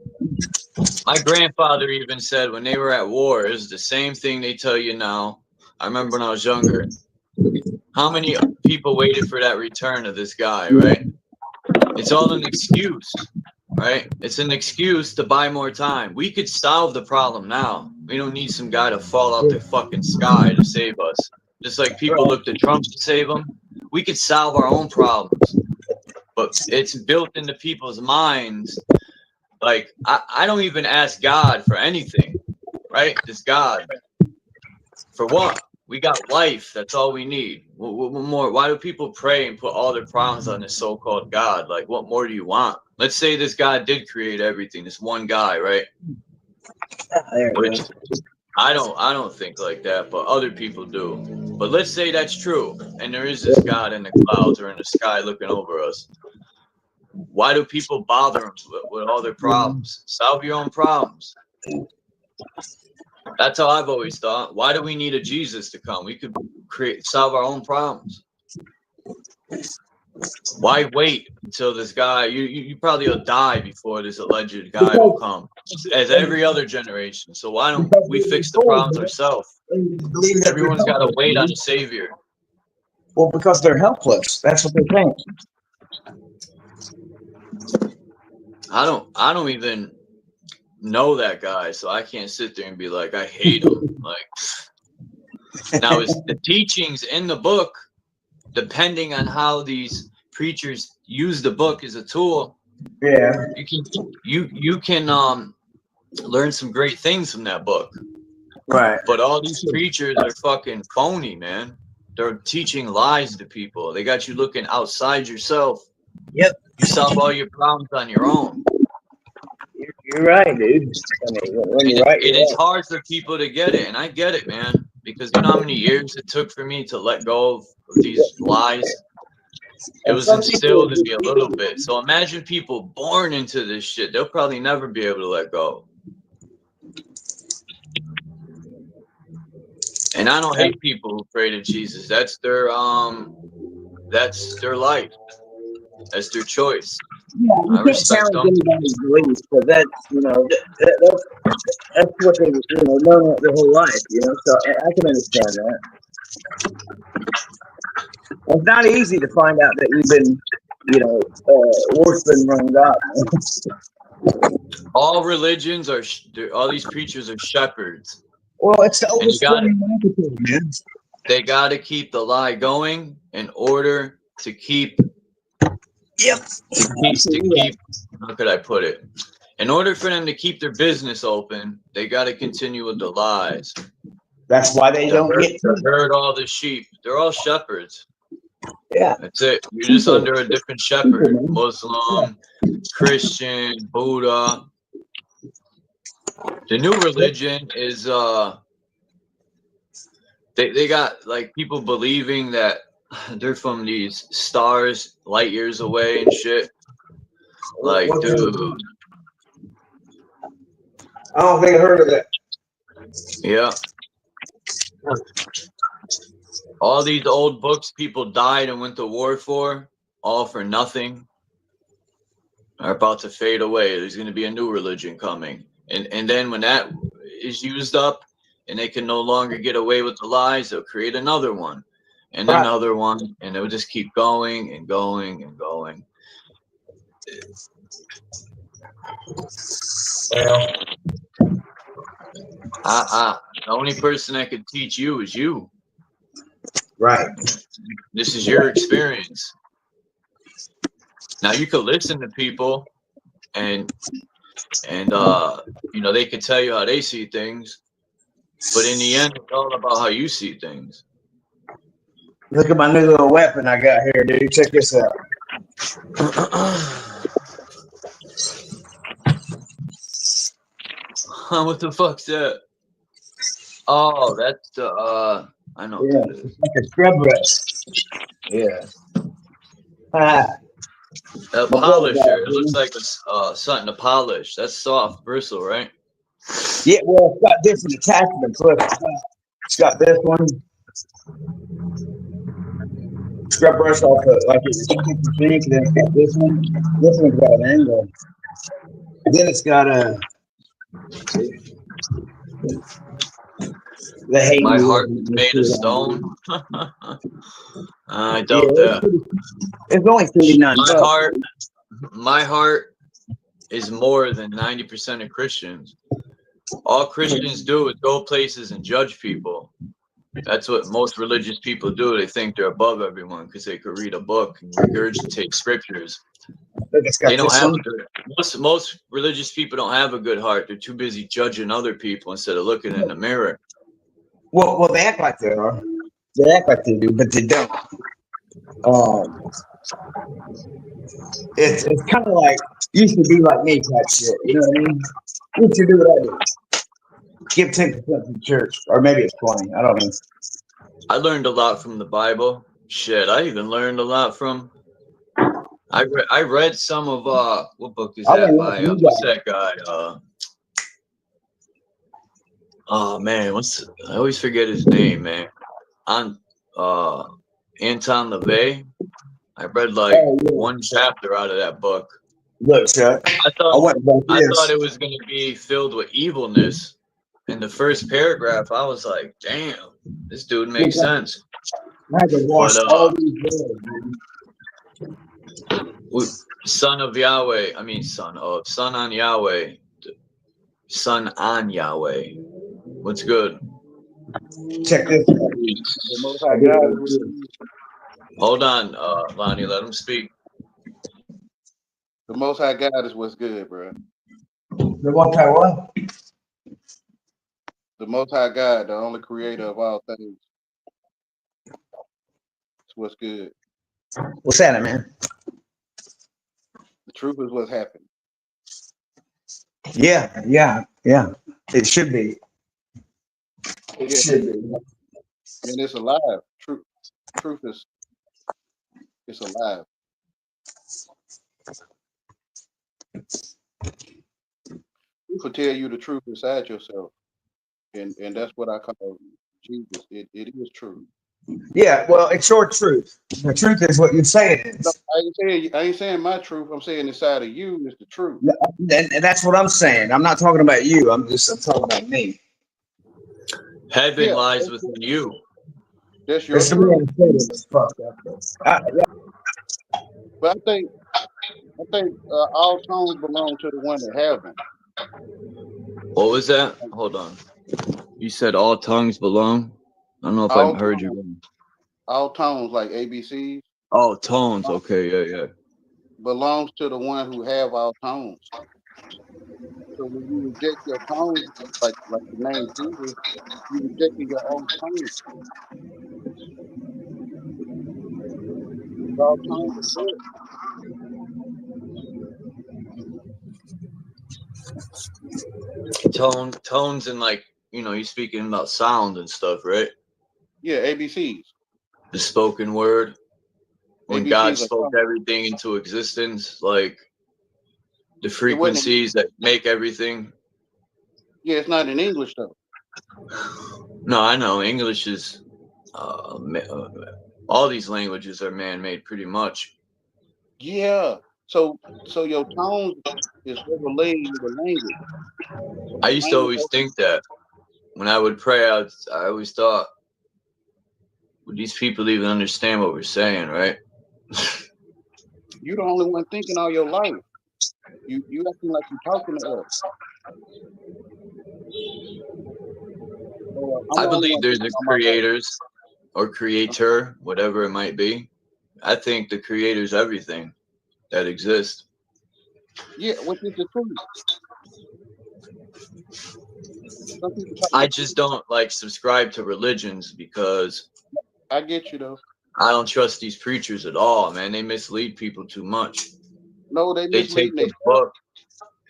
My grandfather even said when they were at war, it's the same thing they tell you now. I remember when I was younger. How many people waited for that return of this guy, right? It's all an excuse, right? It's an excuse to buy more time. We could solve the problem now. We don't need some guy to fall out the fucking sky to save us. Just like people look to Trump to save them. We could solve our own problems. But it's built into people's minds. Like, I don't even ask God for anything, right? Just God. For what? We got life. That's all we need. What more? Why do people pray and put all their problems on this so-called God? Like, what more do you want? Let's say this God did create everything. This one guy, right? Which I don't think like that, but other people do. But let's say that's true, and there is this God in the clouds or in the sky looking over us. Why do people bother him with all their problems? Solve your own problems. That's how I've always thought. Why do we need a Jesus to come? We could solve our own problems. Why wait until this guy? You probably will die before this alleged guy will come, as every other generation. So why don't we fix the problems ourselves? Everyone's got to wait on a savior. Well, because they're helpless. That's what they think. I don't even know that guy, so I can't sit there and be like, I hate him. Like, now is the teachings in the book, depending on how these preachers use the book as a tool. Yeah, you can learn some great things from that book. Right. But all these preachers are fucking phony, man. They're teaching lies to people. They got you looking outside yourself. Yep. You solve all your problems on your own. You're right, dude. I mean, when you're right, And it's hard for people to get it, and I get it, man. Because you know how many years it took for me to let go of these lies? It was instilled in me a little bit. So imagine people born into this shit. They'll probably never be able to let go. And I don't hate people who pray to Jesus. That's their life. That's their choice. Yeah, you I can't respect challenge them. anybody's beliefs, but that's, you know, that's what they, you know, know their whole life, you know, so I can understand that. It's not easy to find out that you've been, you know, worshiping wrong God. All religions are, all these preachers are shepherds. Well, it's the And overspending marketing, man. They got to keep the lie going in order to keep. Yep. To keep. How could I put it? In order for them to keep their business open, they got to continue with the lies. That's why they don't get to herd all the sheep. They're all shepherds. Yeah. That's it. You're just under a different shepherd. Muslim, Christian, Buddha. The new religion is they got like people believing that they're from these stars light years away and shit. Like, dude. I don't think I heard of that. Yeah. All these old books people died and went to war for, all for nothing, are about to fade away. There's going to be a new religion coming. And then when that is used up and they can no longer get away with the lies, they'll create another one and another one. And they'll just keep going and going and going. Well, the only person that could teach you is you. Right. This is your experience. Now you could listen to people and you know, they could tell you how they see things, but in the end, it's all about how you see things. Look at my new little weapon I got here, dude. Check this out. What the fuck's that? Oh, that's the I know. Yeah, it's like a scrub brush. Yeah. A polisher. It looks like something to polish. That's soft bristle, right? Yeah, well, it's got different attachments. Look, it's got this one. Scrub brush off of, like it's sink. Then it's got this one. This one's got an angle. Then it's got a. My heart is made of stone. I doubt that. It's only $39. My heart is more than 90% of Christians. All Christians do is go places and judge people. That's what most religious people do. They think they're above everyone because they could read a book and regurgitate scriptures. They don't have a good, most religious people don't have a good heart. They're too busy judging other people instead of looking in the mirror. Well, they act like they are. They act like they do, but they don't. It's kind of like you should be like me type shit. You know what I mean? You should do what I do. Give 10% to the church, or maybe it's 20. I don't know. I learned a lot from the Bible. Shit, I even learned a lot from. I read some of what book is that by? What's that guy? Oh man, I always forget his name, man. On Anton LaVey. I read like one chapter out of that book. Look, Chuck. I thought it was going to be filled with evilness. In the first paragraph, I was like, "Damn, this dude makes sense." I had to wash all these words, man. Son on Yahweh. Son on Yahweh. What's good? Check this out. Hold on, Lonnie. Let him speak. The Most High God is what's good, bro. The Most High what? The Most High God, the only creator of all things. That's what's good. What's that, man? The truth is what's happened. Yeah. It should be. It Yeah, should be. and it's alive. Truth is, it's alive. Truth will tell you the truth inside yourself, and that's what I call Jesus. It is true. Yeah, well, it's your truth. The truth is what you say it No, is. I ain't saying my truth. I'm saying inside of you is the truth. And that's what I'm saying. I'm not talking about you. I'm talking about me. Heaven Yeah, lies within you. That's your It's the truth. man that said it. Fuck that. But I think all tones belong to the one that have them. What was that? Hold on. You said all tongues belong? I don't know if I All heard you tones, wrong. all tones like ABCs Oh, tones. Okay, yeah. belongs to the one who have all tones. So when you reject your tones, like the name Jesus, you rejecting your own tones. All tones are good. Tones and like, you're speaking about sound and stuff, right? Yeah, ABCs. The spoken word. When God ABCs are spoke tones. everything into existence, like the It wasn't. frequencies that make everything. Yeah, it's not in English though. No, I know English is all these languages are man-made pretty much. Yeah. So your tones is overlaying the language. So I the used to language always think that when I would pray, I always thought, would these people even understand what we're saying, right? you're the only one thinking all your life. You acting like you're talking to us. I'm I the only believe one there's thinking a all my life. creators or creator, whatever it might be. I think the creator's everything that exists. Yeah, which is the truth. Some people talk I about just don't like subscribe to religions because I get you though. I don't trust these preachers at all, man. They mislead people too much. No, they They take misleading the themselves. book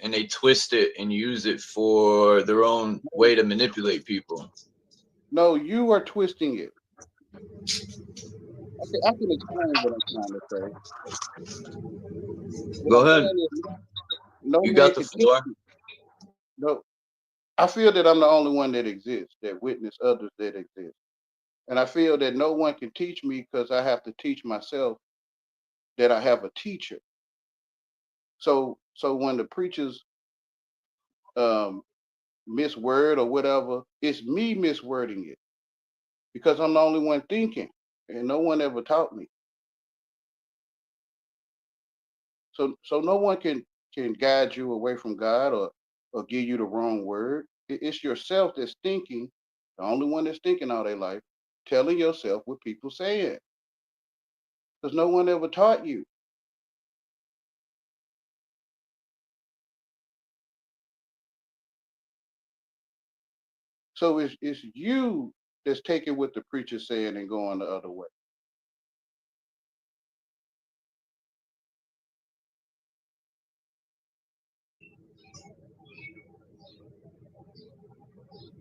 and they twist it and use it for their own way to manipulate people. No, you are twisting it. I can explain what I'm trying to say. What Go I'm ahead. saying is no You man got the can teach floor. you. No, I feel that I'm the only one that exists, that witness others that exist. And I feel that no one can teach me because I have to teach myself that I have a teacher. So when the preachers misword or whatever, it's me miswording it because I'm the only one thinking and no one ever taught me. So no one can guide you away from God or give you the wrong word. It's yourself that's thinking, the only one that's thinking all their life, telling yourself what people saying. Because no one ever taught you. So it's you that's taking what the preacher's saying and going the other way.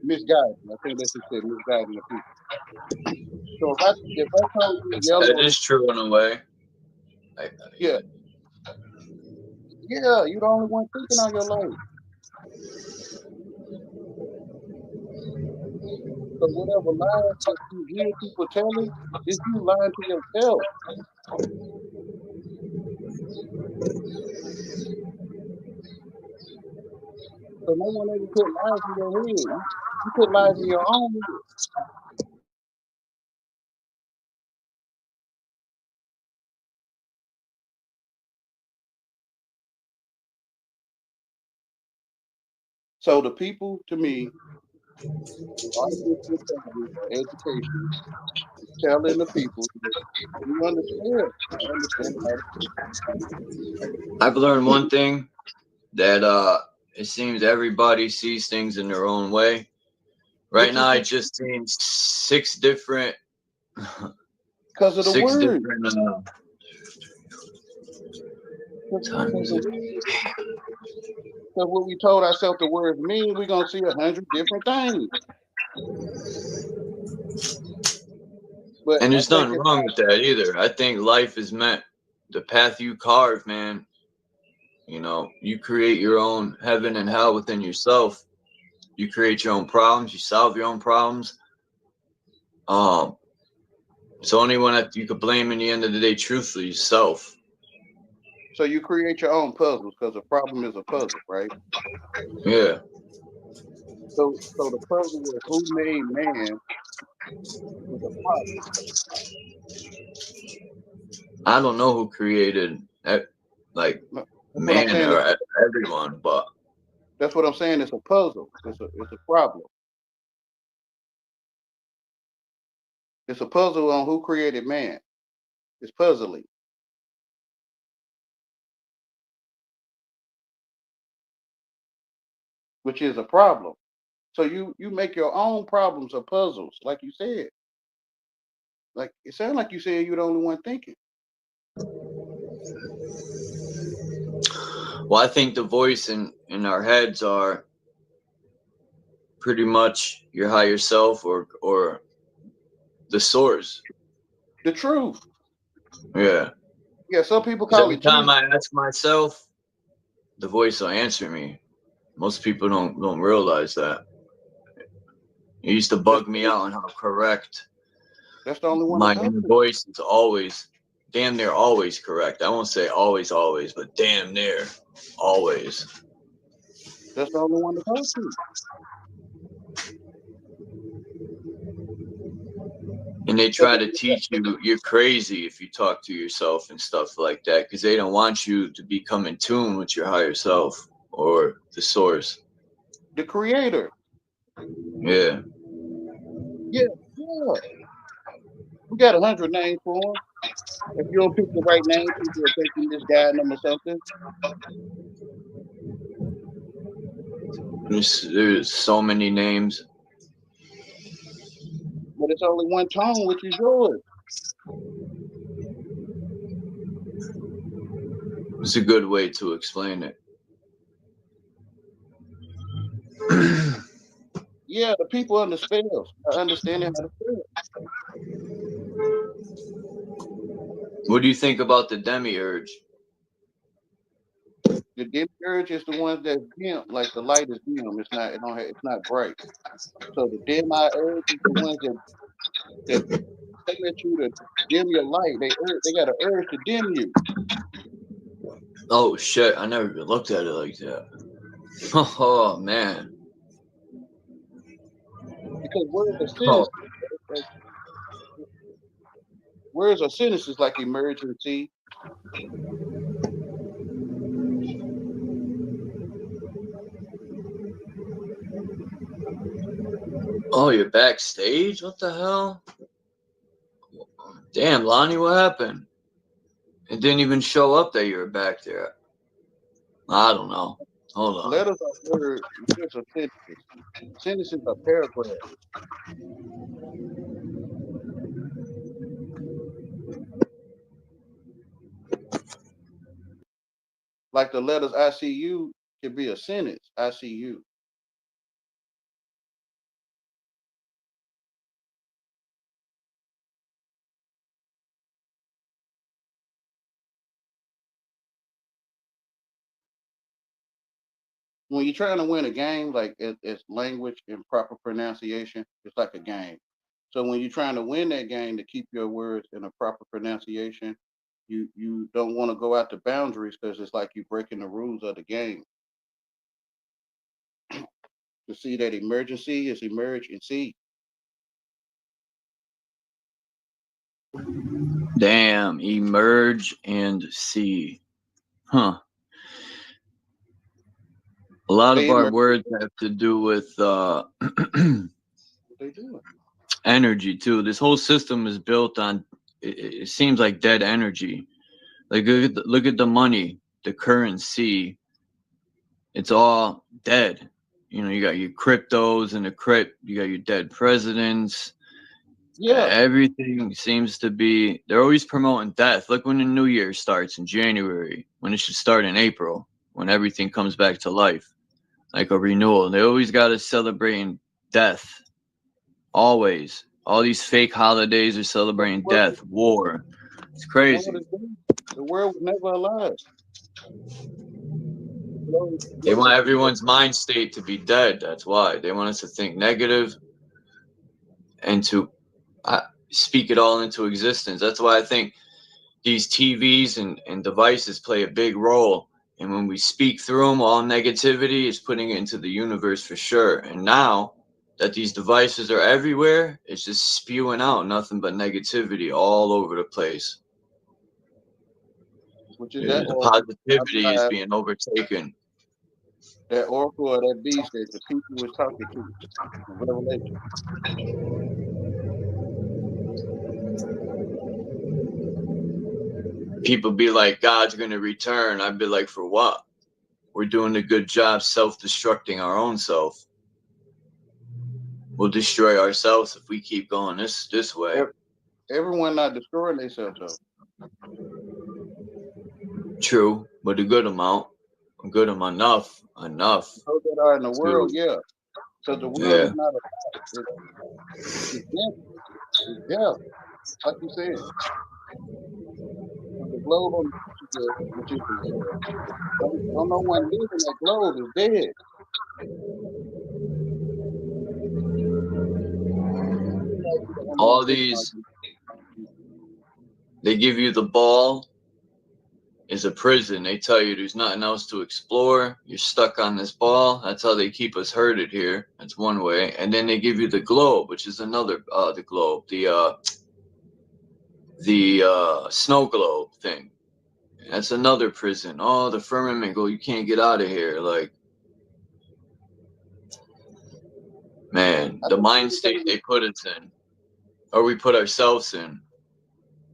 Misguided. I think that's what you said, misguiding the people. So if I told you It yellow, is true in a way. yeah, you're the only one thinking on your life. So whatever lies that you hear people telling, is you lying to yourself. So no one ever put lies in your head. You put lies in your own head. So the people, to me, artificial intelligence or education, is telling the people that you understand. I understand how to think. I've learned one thing that it seems everybody sees things in their own way. Right now, I just seen 6 different. Because of the 6 word. different. So what we told ourselves the words mean, we're gonna see 100 different things. But And I there's think nothing wrong with that either. I think life is meant the path you carve, man. You know, you create your own heaven and hell within yourself. You create your own problems. You solve your own problems. So anyone that you could blame in the end of the day, truthfully, yourself. so. You create your own puzzles because a problem is a puzzle, right? Yeah. So the puzzle of who made man is a problem. I don't know who created like That's what I'm man saying. or everyone, but That's what I'm saying. It's a puzzle. It's a problem. It's a puzzle on who created man. It's puzzling, which is a problem. So you make your own problems or puzzles, like you said. Like it sounds like you said you're the only one thinking. well, I think the voice in our heads are pretty much your higher self or the source. The truth. Yeah. Yeah, some people 'Cause call every it time Jesus. I ask myself, the voice will answer me. Most people don't realize that. It used to bug me out on how correct That's the only one my to talk inner to. voice is always, damn near always correct. I won't say always, but damn near always. That's the only one to talk to. And they try to teach you you're crazy if you talk to yourself and stuff like that because they don't want you to become in tune with your higher self or the source. The creator. Yeah. Yeah. We got 100 names for him. If you don't pick the right name, people will think you misguiding them or something. There's so many names. But it's only one tone, which is yours. It's a good way to explain it. Yeah, the people under spells are understanding how to spell. What do you think about the demiurge? The demiurge is the ones that's dim, like the light is dim. It's not. It's not bright. So the demiurge is the ones that they let you to dim your light. They got an urge to dim you. Oh shit! I never even looked at it like that. Oh man. Because words are Oh. sentences. Words are sentences like emergency. Oh, you're backstage? What the hell? Damn, Lonnie, what happened? It didn't even show up that you were back there. I don't know. Hold on. Letters are words. Words are sentences. Sentences are paragraphs. Like the letters ICU can be a sentence. ICU. When you're trying to win a game, like it's language and proper pronunciation, it's like a game. So when you're trying to win that game to keep your words in a proper pronunciation, you don't want to go out the boundaries because it's like you're breaking the rules of the game. To see that emergency is emerge and see. Damn, emerge and see. Huh. A lot of our words have to do with What they doing? energy too. This whole system is built on. It seems like dead energy. Like look at the money, the currency. It's all dead. You know, you got your cryptos in the crypt. You got your dead presidents. Yeah. Everything seems to be, they're always promoting death. Look when the new year starts in January, when it should start in April, when everything comes back to life, like a renewal. They always got us celebrating death. Always. All these fake holidays are celebrating death, war. It's crazy. The world was never alive. They want everyone's mind state to be dead. That's why. They want us to think negative and to speak it all into existence. That's why I think these TVs and devices play a big role. And when we speak through them, all negativity is putting it into the universe for sure. And now that these devices are everywhere, it's just spewing out nothing but negativity all over the place. Which is the positivity is being overtaken. That oracle or that beast that the people was talking to in Revelation. People be like, God's going to return. I'd be like, for what? We're doing a good job self-destructing our own self. We'll destroy ourselves if we keep going this way. Everyone not destroying themselves though. True, but a good amount. Enough. Those that are in the world, yeah. Because the world is not it's death. Like you said. The globe on which is don't know one living that globe is dead. All these, they give you the ball is a prison. They tell you there's nothing else to explore. You're stuck on this ball. That's how they keep us herded here. That's one way. And then they give you the globe, which is another, the globe, the snow globe thing. That's another prison. Oh, the firmament go, you can't get out of here. Like, man, the mind state they put us in, or we put ourselves in.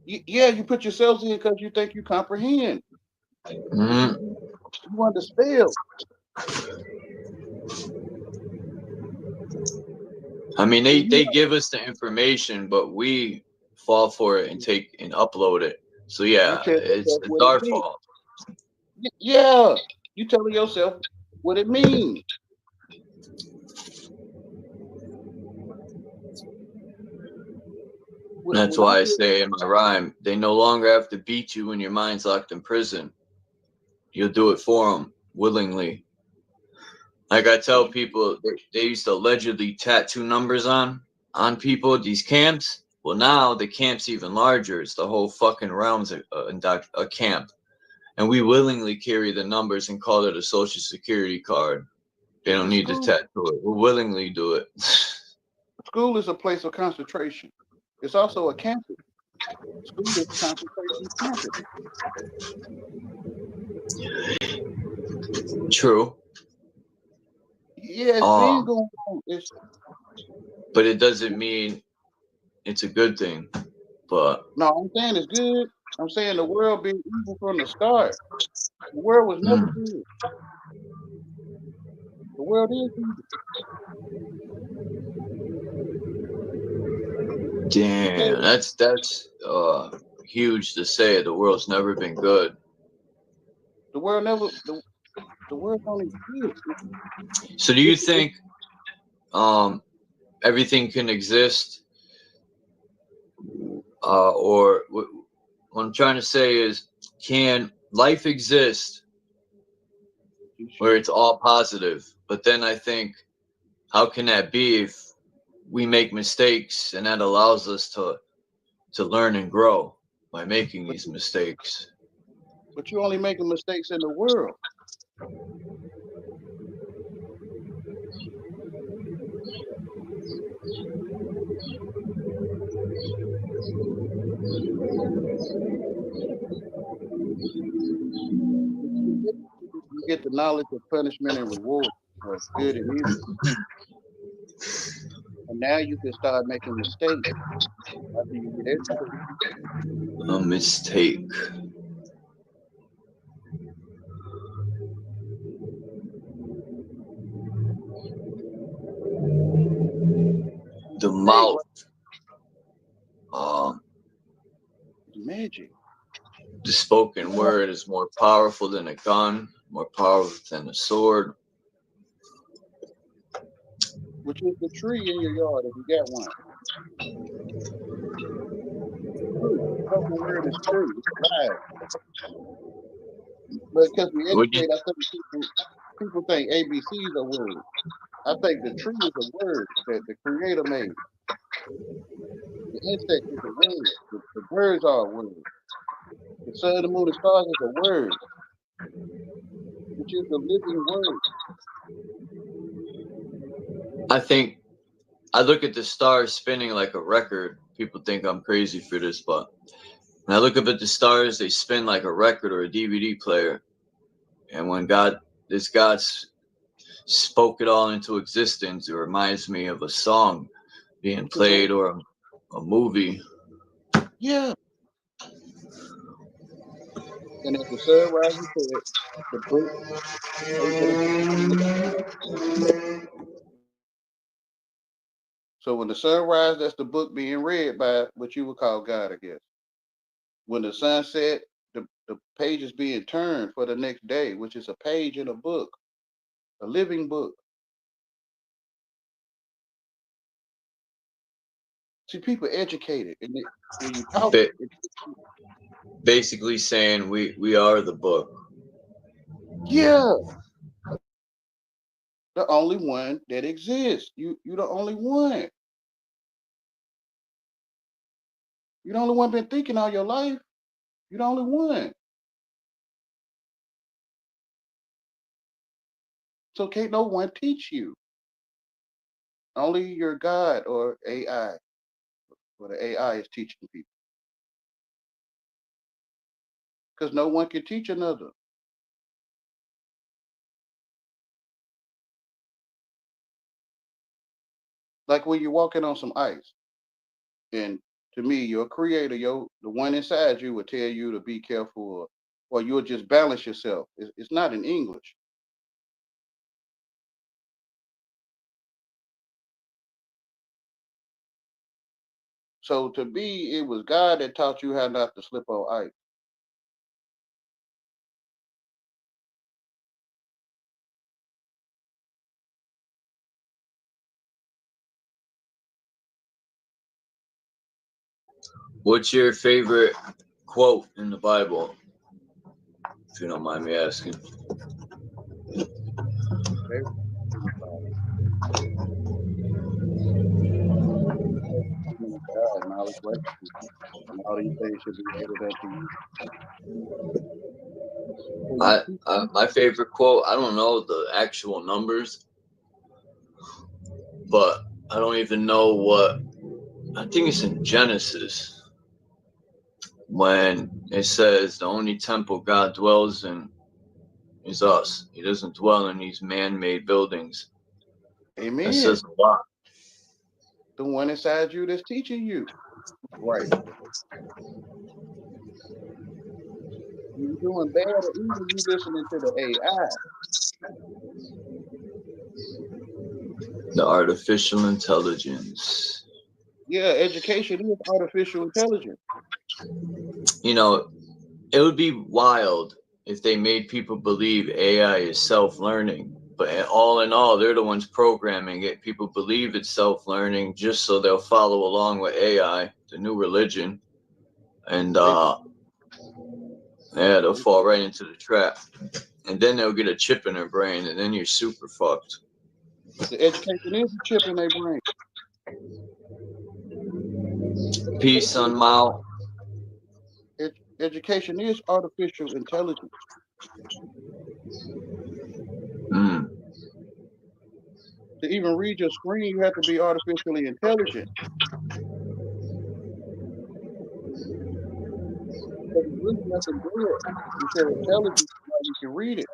Yeah, you put yourselves in because you think you comprehend. Mm-hmm. You understand. I mean, they give us the information, but we fall for it and take and upload it. So yeah, it's our fault. Yeah, you telling yourself what it means. That's why I say in my rhyme, they no longer have to beat you when your mind's locked in prison. You'll do it for them willingly. Like I tell people, they used to allegedly tattoo numbers on people, these camps. Well, now the camp's even larger. It's the whole fucking realm's a camp. And we willingly carry the numbers and call it a social security card. They don't need to tattoo it. We'll willingly do it. School is a place of concentration. It's also a campus. School is a concentration campus. True. Yeah, it's been going on. But it doesn't mean it's a good thing. But no, I'm saying it's good. I'm saying the world been evil from the start. The world was never good. The world is evil. Damn, that's huge to say. The world's never been good. The world never. The world only good. So do you think everything can exist? Or what I'm trying to say is, can life exist where it's all positive? But then I think, how can that be if we make mistakes and that allows us to learn and grow by making these mistakes? But you're only making mistakes in the world. You get the knowledge of punishment and reward for good and evil. And now you can start making mistakes after you get educated. A mistake. The mouth. Magic. The spoken word is more powerful than a gun, more powerful than a sword. Which is the tree in your yard if you got one. True. Spoken word is true. It's alive. But because we educate, I think people think ABCs are words. I think the tree is a word that the creator made. The insect is a word. The birds are a word. The sun, the moon, the stars is a word, which is the living word. I think I look at the stars spinning like a record. People think I'm crazy for this, but when I look up at the stars, they spin like a record or a DVD player. And when this God spoke it all into existence, it reminds me of a song being played or a movie. Yeah. And at the sun rises, the book. So when the sun rises, that's the book being read by what you would call God, I guess. When the sun set, the page is being turned for the next day, which is a page in a book, a living book. See, people educated, and when you talk, basically saying we are the book. Yeah, the only one that exists. You're the only one. You're the only one been thinking all your life. You're the only one. So can't no one teach you. Only your God or AI, or the AI is teaching people. Because no one can teach another. Like when you're walking on some ice, and to me, your creator, the one inside you, will tell you to be careful, or you'll just balance yourself. It's not in English. So to me, it was God that taught you how not to slip on ice. What's your favorite quote in the Bible? If you don't mind me asking. And all these things should be added unto you. My favorite quote, I don't know the actual numbers, but I don't even know what, I think it's in Genesis when it says the only temple God dwells in is us. He doesn't dwell in these man-made buildings. Amen. That says a lot. The one inside you that's teaching you. Right. When you're doing bad or evil, you listening to the AI. The artificial intelligence. Yeah, education is artificial intelligence. You know, it would be wild if they made people believe AI is self-learning. But all in all, they're the ones programming it. People believe it's self-learning just so they'll follow along with AI, the new religion. And yeah, they'll fall right into the trap. And then they'll get a chip in their brain, and then you're super fucked. The education is a chip in their brain. Peace on Mao. Education is artificial intelligence. To even read your screen, you have to be artificially intelligent. There's really nothing there. You show intelligence how you can read it.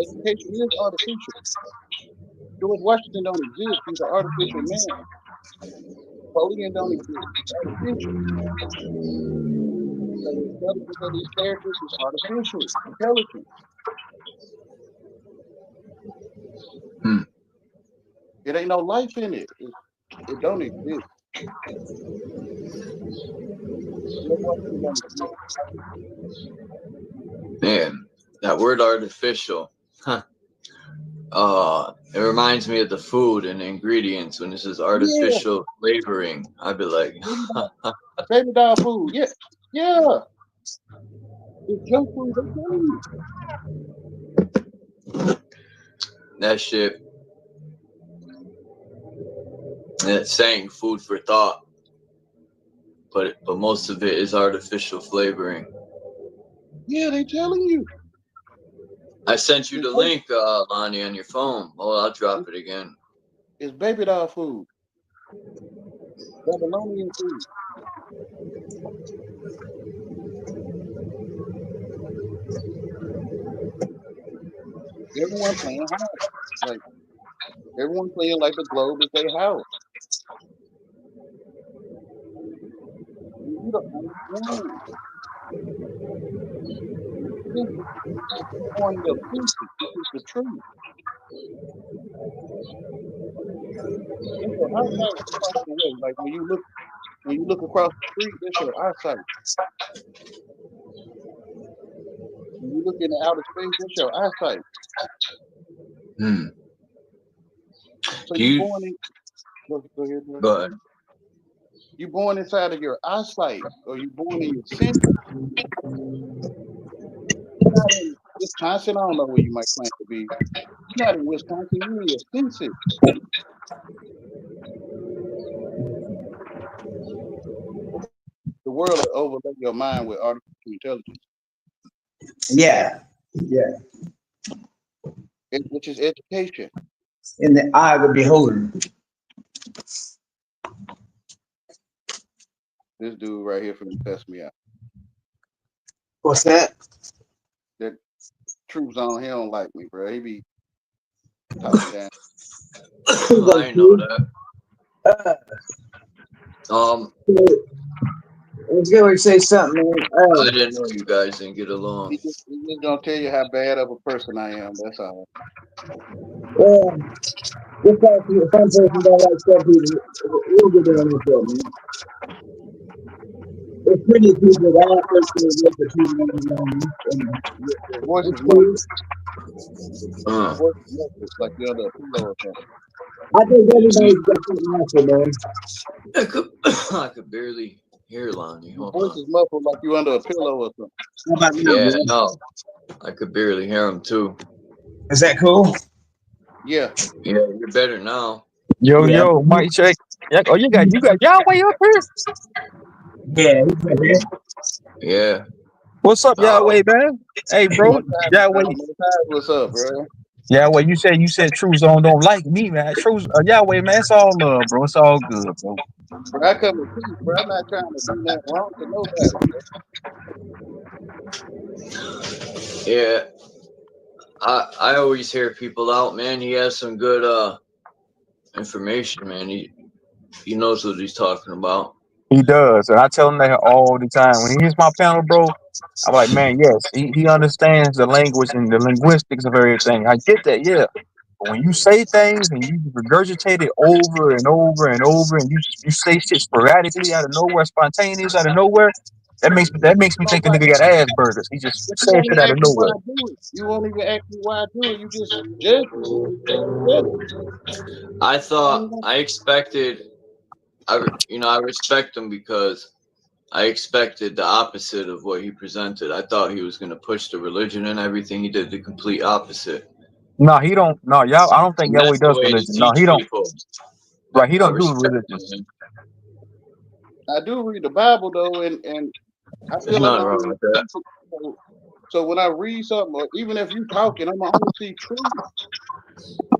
Education is artificial. George Washington don't exist. He's an artificial man. Napoleon don't exist. He's artificial. So the intelligence of these characters is artificial intelligence. It ain't no life in it. It don't exist. Man, that word artificial. Huh. It reminds me of the food and the ingredients when this is artificial flavoring. I'd be like, baby dog food. Yeah, yeah. It's junk food. They tell you. that shit. And it's saying food for thought, but most of it is artificial flavoring. Yeah, they telling you. I sent you the link, Lonnie, on your phone. Oh, I'll drop it again. It's baby dog food. Babylonian food. Everyone playing house. Like everyone playing like the globe is their house. You don't understand. On your senses. This is the truth. It's your eyesight across the way. Like when you look across the street, that's your eyesight. When you look in the outer space, that's your eyesight. So you born in. Go ahead. Go ahead. You born inside of your eyesight, or you born in your senses. You're not in Wisconsin. I don't know where you might claim to be. You're not in Wisconsin. You're in your senses. The world will overlay your mind with artificial intelligence. Yeah. Which is education. In the eye of the beholder. This dude right here from test me out. What's that? That Truth Zone, he don't like me, bro. He be talking down. I know that. I was going to say something, man. I didn't know you guys didn't get along. He just gonna tell you how bad of a person I am. That's all. Just like some person don't like some people. We'll get down with that, man. There's plenty of people that I personally with the people Your voice is muffled. Your voice is muffled, like you're under a pillow or something. I think everybody's got something else, man. I could barely hear Lonnie. Your voice is muffled like you under a pillow or something. Yeah, no. I could barely hear him too. Is that cool? Yeah. Yeah, you're better now. Yo, mic check. Oh, you got Yahweh up here? Yeah. What's up, Yahweh, man? Hey, bro. Yahweh. What's up, bro? Yahweh, you said True Zone don't like me, man. Yahweh, man, it's all love, bro. It's all good, bro. Bro, I come with peace, bro. I'm not trying to do nothing wrong to nobody. Yeah. I always hear people out, man. He has some good information, man. He knows what he's talking about. He does, and I tell him that all the time. When he hears my panel, bro, I'm like, man, yes, he understands the language and the linguistics of everything. I get that, yeah. But when you say things and you regurgitate it over and over and over, and you say shit sporadically out of nowhere, spontaneous out of nowhere, that makes me think the nigga got Asperger's. He just says shit out of nowhere. You won't even ask me why I do it. You just judge me. I expected. I respect him because I expected the opposite of what he presented. I thought he was going to push the religion and everything. He did the complete opposite. No, he don't. No, y'all. I don't think Yahweh does religion. No, he don't. People. Right, he don't do religion. I do read the Bible though, and I feel like wrong with that. So when I read something, or even if you're talking, I'm gonna only see truth.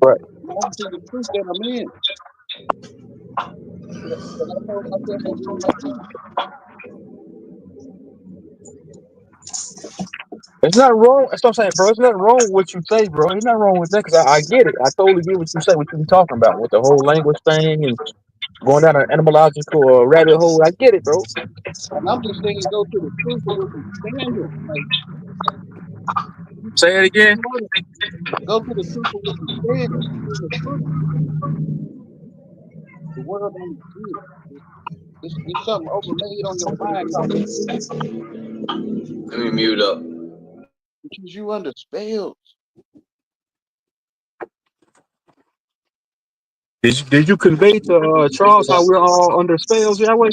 Right. I'm gonna see the truth that I'm in. It's not wrong. That's what I'm saying, bro. It's nothing wrong with what you say, bro. It's not wrong with that because I get it. I totally get what you say, what you be talking about with the whole language thing and going down an etymological rabbit hole. I get it, bro. And I'm just saying, go to the truth of what you're standing. Say it again. Go to the temple with the spirit. The world don't exist. It's something overlaid on your mind. Let me mute up. Because you under spells. Did you convey to Charles how we're all under spells, Yahweh?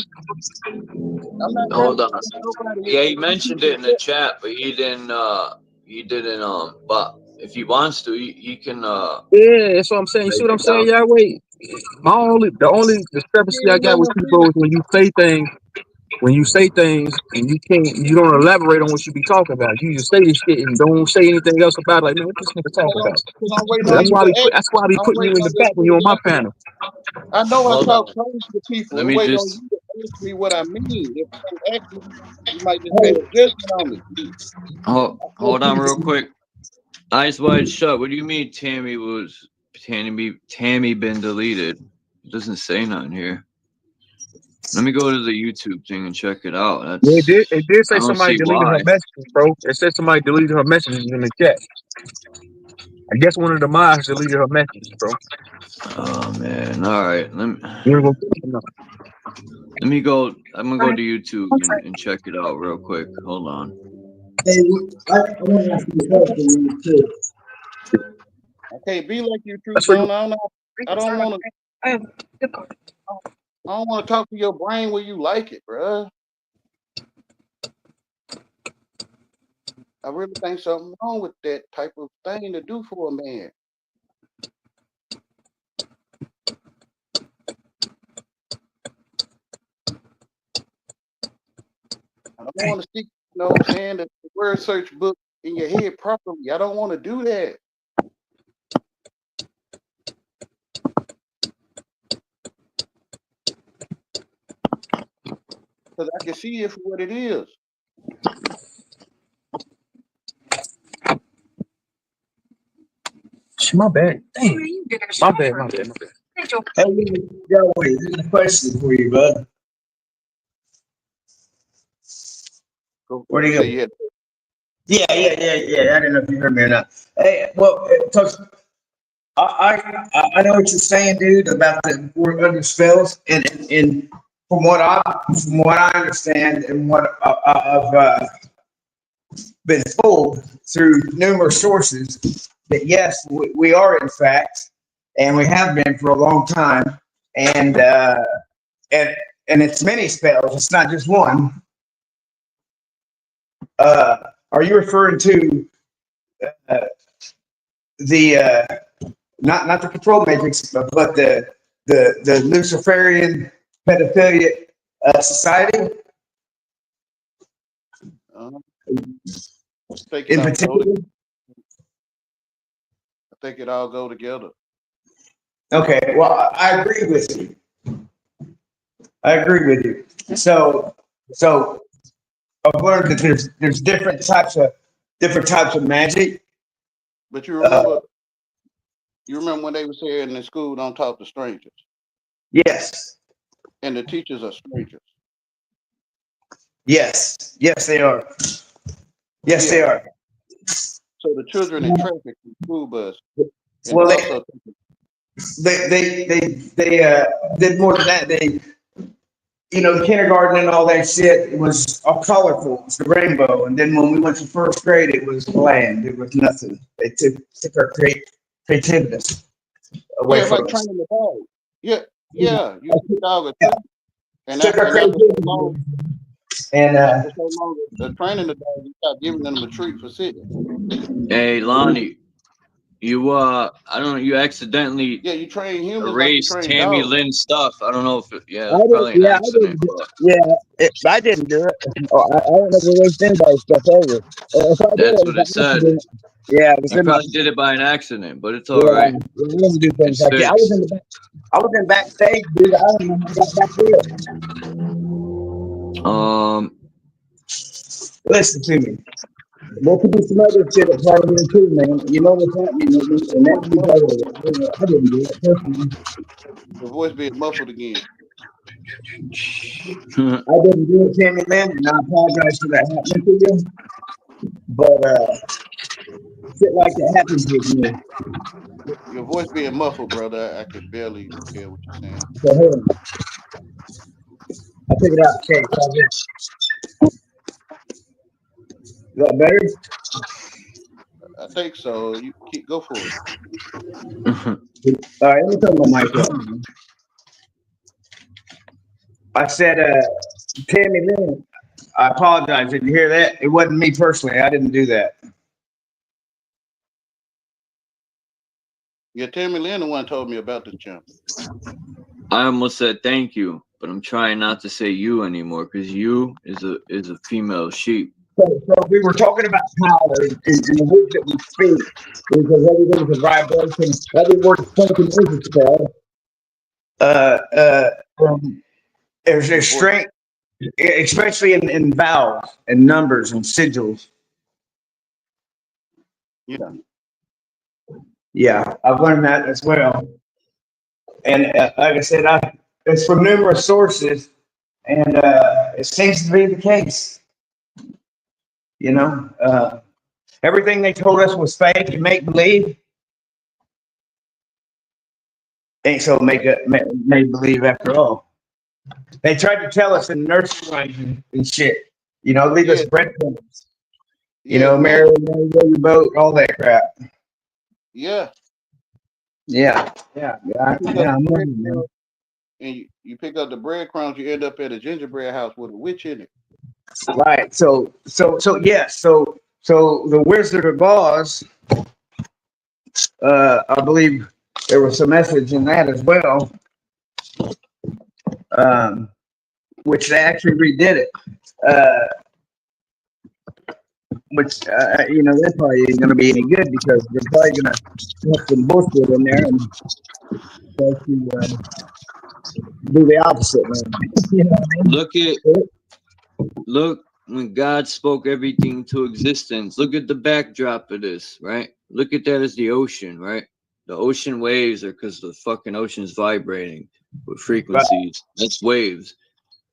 I'm not Hold on. nobody. Yeah, he mentioned it in the chat, but he didn't. But if he wants to, he can. Yeah, that's what I'm saying. You see what I'm saying, Yahweh? The only discrepancy I got with you, bro, is when you say things. When you say things and you don't elaborate on what you be talking about. You just say this shit and don't say anything else about it. Like, man, what this nigga talking about? I'm waiting on That's you why to that's why I be putting you in the back when you're on my panel. I know I Hold talk on. crazy to people. Let I'm me waiting just. on you to ask me what I mean. If you don't ask me, you might just pass judgment on me. Hold on, real quick. Eyes wide shut. What do you mean, Tammy been deleted? It doesn't say nothing here. Let me go to the YouTube thing and check it out. Yeah, it did say I don't somebody see deleted her why. messages, bro. It said somebody deleted her messages in the chat. I guess one of the mods deleted her messages, bro. Oh man! All right, let me go. I'm gonna go to YouTube and check it out real quick. Hold on. Hey, I want to ask you a question too. I can't be like you, Truth Zone. I don't want to talk to your brain where you like it, bruh. I really think something wrong with that type of thing to do for a man. I don't want to stick, you know what I'm saying, the word search book in your head properly. I don't want to do that. Because I can see it for what it is. My bad. Dang. My bad. Hey, Yahweh, this is a question for you, bud. Where do you go? Yeah. I didn't know if you heard me or not. Hey, well, I know what you're saying, dude, about the we're under spells, and from what I understand and what I've been told through numerous sources, that yes, we are in fact, and we have been for a long time, and it's many spells. It's not just one. Are you referring to the not the control matrix, but the Luciferian pedophilia society? In particular, I think it all go together. Okay, well, I agree with you. So I've learned that there's different types of magic. But you remember when they were saying in school, don't talk to strangers? Yes. And the teachers are strangers. Yes, they are. Yes, they are. So the children in traffic in school bus. Well, they did more than that. They, kindergarten and all that shit, it was all colorful. It was the rainbow. And then when we went to first grade, it was bland. It was nothing. They took our creativity away from like us. training the dog. Yeah. You took the dog a treat. And took our after so long, the training the dog, you start giving them a treat for sitting. Hey, Lonnie, you you accidentally you train humans erased like you train Tammy dogs. Lynn's stuff. I don't know if that's probably an accident. I didn't do it. I don't know if we waste anybody's stuff over. That's what it said. Yeah, I probably did it by an accident, but it's all yeah, right. I didn't do things like that. I was in backstage, dude. I don't know how I got back there. Listen to me. There could be some other shit at part of it too, man. You know what's happening with me, and that could be part of it. I didn't do it personally. The voice being muffled again. I didn't do it, Tammy, man, and I apologize for that happening to you. But shit like that happens with me. Your voice being muffled, brother. I can barely hear what you're saying. So hold on. I'll pick it up. Okay, is that better? I think so. You go for it. All right, let me turn my mic up. I said, Tammy Lynn, I apologize. Did you hear that? It wasn't me personally. I didn't do that. Yeah, Tammy Lynn, the one told me about the jump. I almost said thank you, but I'm trying not to say you anymore because you is a female sheep. So we were talking about power and the words that we speak, because everything's a vibration. Every word spoken is a spell. There's strength, especially in vowels and numbers and sigils. Yeah. Yeah, I've learned that as well. And like I said, it's from numerous sources, and it seems to be the case. You know, everything they told us was fake and make believe ain't so make believe after all. They tried to tell us in nursery rhymes and shit. You know, leave us breadcrumbs. You know, marry your boat, all that crap. Yeah. Yeah. I'm learning, man. And you pick up the breadcrumbs, you end up at a gingerbread house with a witch in it. Right. So yes. So the Wizard of Oz, I believe there was some message in that as well. Which they actually redid it. Which you know, that probably ain't gonna be any good because they're probably gonna put some bullshit in there and try to do the opposite, man. You know what I mean? Look, when God spoke everything to existence, look at the backdrop of this, right? Look at that as the ocean, right? The ocean waves are because the fucking ocean's vibrating with frequencies. That's waves.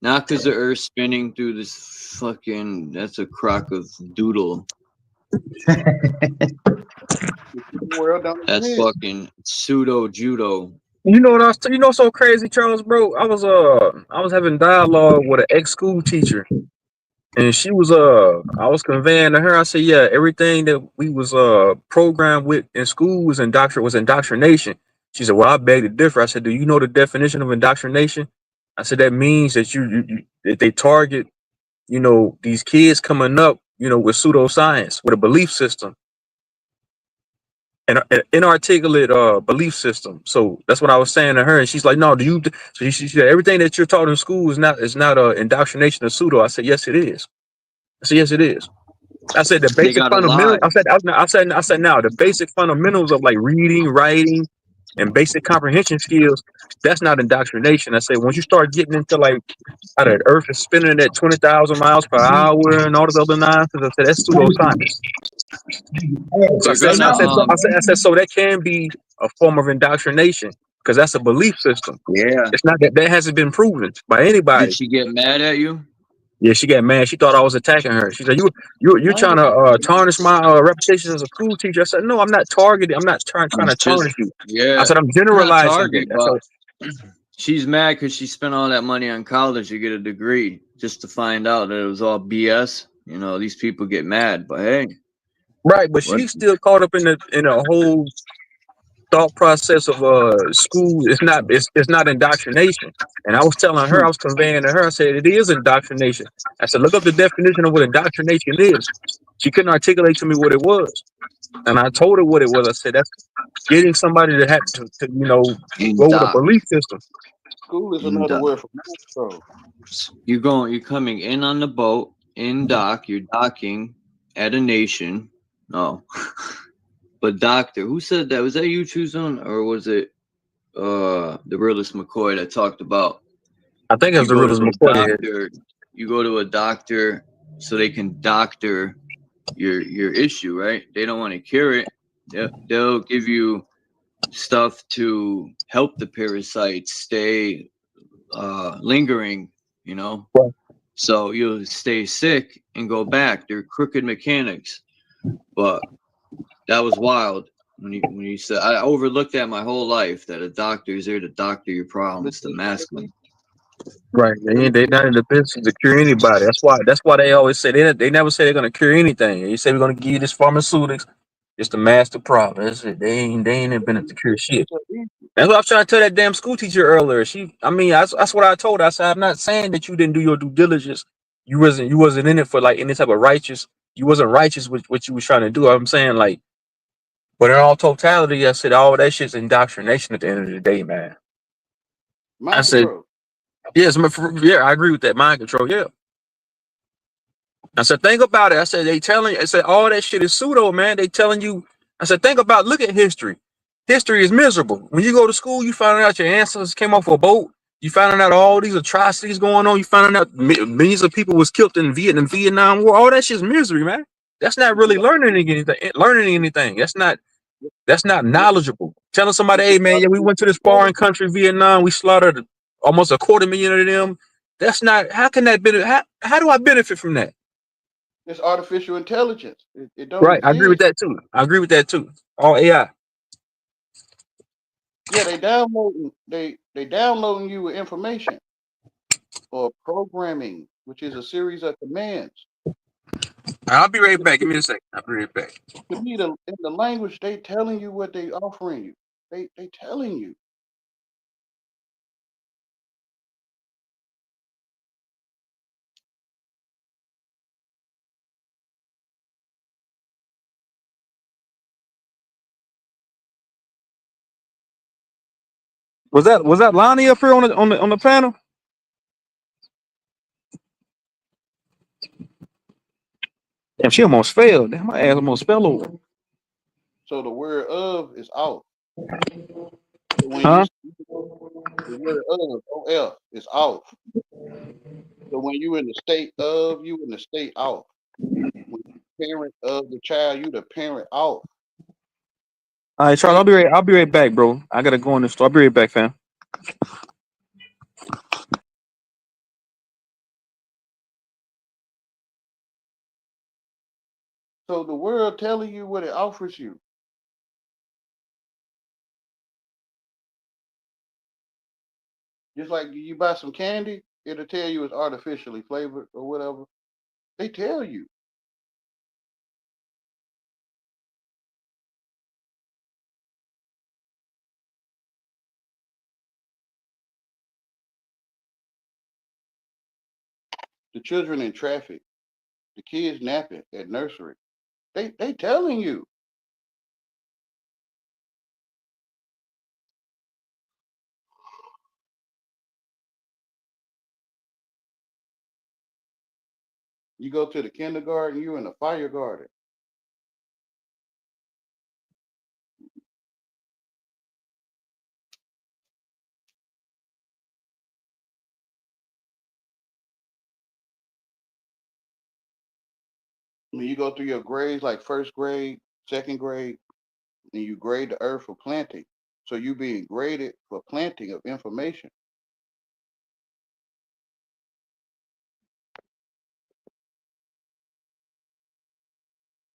Not because the earth's spinning through this fucking, that's a crock of doodle. That's fucking pseudo judo. You know what you know so crazy, Charles, bro? I was having dialogue with an ex-school teacher, and she was I was conveying to her, I said, yeah, everything that we was programmed with in school was indoctrination. She said, well, I beg to differ. I said, do you know the definition of indoctrination? I said, that means that that they target, you know, these kids coming up, you know, with pseudoscience, with a belief system. An inarticulate belief system. So that's what I was saying to her, and she's like, "No, do you?" So she said, "Everything that you're taught in school is not indoctrination of pseudo." I said, "Yes, it is." I said, "Yes, it is." I said, "The basic fundamentals." I said, "Now the basic fundamentals of like reading, writing, and basic comprehension skills. That's not indoctrination." I said, "Once you start getting into like how the Earth is spinning at 20,000 miles per hour and all this other nonsense," I said, "That's pseudoscience." So I said, so that can be a form of indoctrination because that's a belief system. Yeah, it's not that hasn't been proven by anybody. Did she get mad at you? Yeah, she got mad. She thought I was attacking her. She said, "You're trying to tarnish my reputation as a school teacher." I said, "No, I'm not targeting. I'm not trying to tarnish you." Yeah, I said, "I'm generalizing it." She's mad because she spent all that money on college to get a degree just to find out that it was all BS. You know, these people get mad, but hey. Right, but she's still caught up in a whole thought process of school. It's not indoctrination. And I was telling her, I was conveying to her, I said, it is indoctrination. I said, look up the definition of what indoctrination is. She couldn't articulate to me what it was. And I told her what it was. I said, that's getting somebody to have to you know, go with a belief system. School is another word for control. You're coming in on the boat, in dock, you're docking at a nation. No. But doctor, who said that? Was that you, Chuzon, or was it the realist McCoy that talked about? I think it was the realist McCoy. You go to a doctor so they can doctor your issue, right? They don't want to cure it. They'll give you stuff to help the parasites stay lingering, you know. Right. So you'll stay sick and go back. They're crooked mechanics. But That was wild when you said I overlooked that my whole life that a doctor is there to doctor your problems, to mask them. Right. They not in the business to cure anybody. That's why they always say they never say they're gonna cure anything. They say we're gonna give you this pharmaceutics just to mask the problem. That's it. They ain't invented to cure shit. That's what I was trying to tell that damn school teacher earlier. That's what I told her. I said, I'm not saying that you didn't do your due diligence. You wasn't in it for like any type of righteous. You wasn't righteous with what you was trying to do. I'm saying like, but in all totality, I said all that shit's indoctrination at the end of the day, man. I Mind said, control. yes, yeah, I agree with that. Mind control, yeah. I said, think about it. I said, I said, all that shit is pseudo, man. They telling you, I said, look at history. History is miserable. When you go to school, you find out your ancestors came off a boat. You finding out all these atrocities going on. You finding out millions of people was killed in Vietnam War. All that shit's misery, man. That's not really learning anything. That's not knowledgeable. Telling somebody, hey man, yeah, we went to this foreign country, Vietnam. We slaughtered almost 250,000 of them. That's not. How can that benefit? How do I benefit from that? It's artificial intelligence. It don't Right. I agree with exist. that too. All AI. Yeah, they downloading you with information or programming, which is a series of commands. I'll be right back. Give me a second. I'll be right back. To me, in the language, they telling you what they offering you. They telling you. Was that Lonnie up here on the panel? Damn, she almost failed. Damn, my ass almost fell over. So the word of is off. So when you Huh? the word of is off. So when you in the state of, you in the state off. When you parent of the child, you the parent off. All right, Charles. They I'll be right back, bro. I gotta go in the store. I'll be right back, fam. so the world telling you what it offers you. Just like you buy some candy, it'll tell you it's artificially flavored or whatever. They tell you. The children in traffic, the kids napping at nursery. They telling you. You go to the kindergarten, you in the fire garden. When you go through your grades like first grade, second grade, and you grade the earth for planting. So you being graded for planting of information.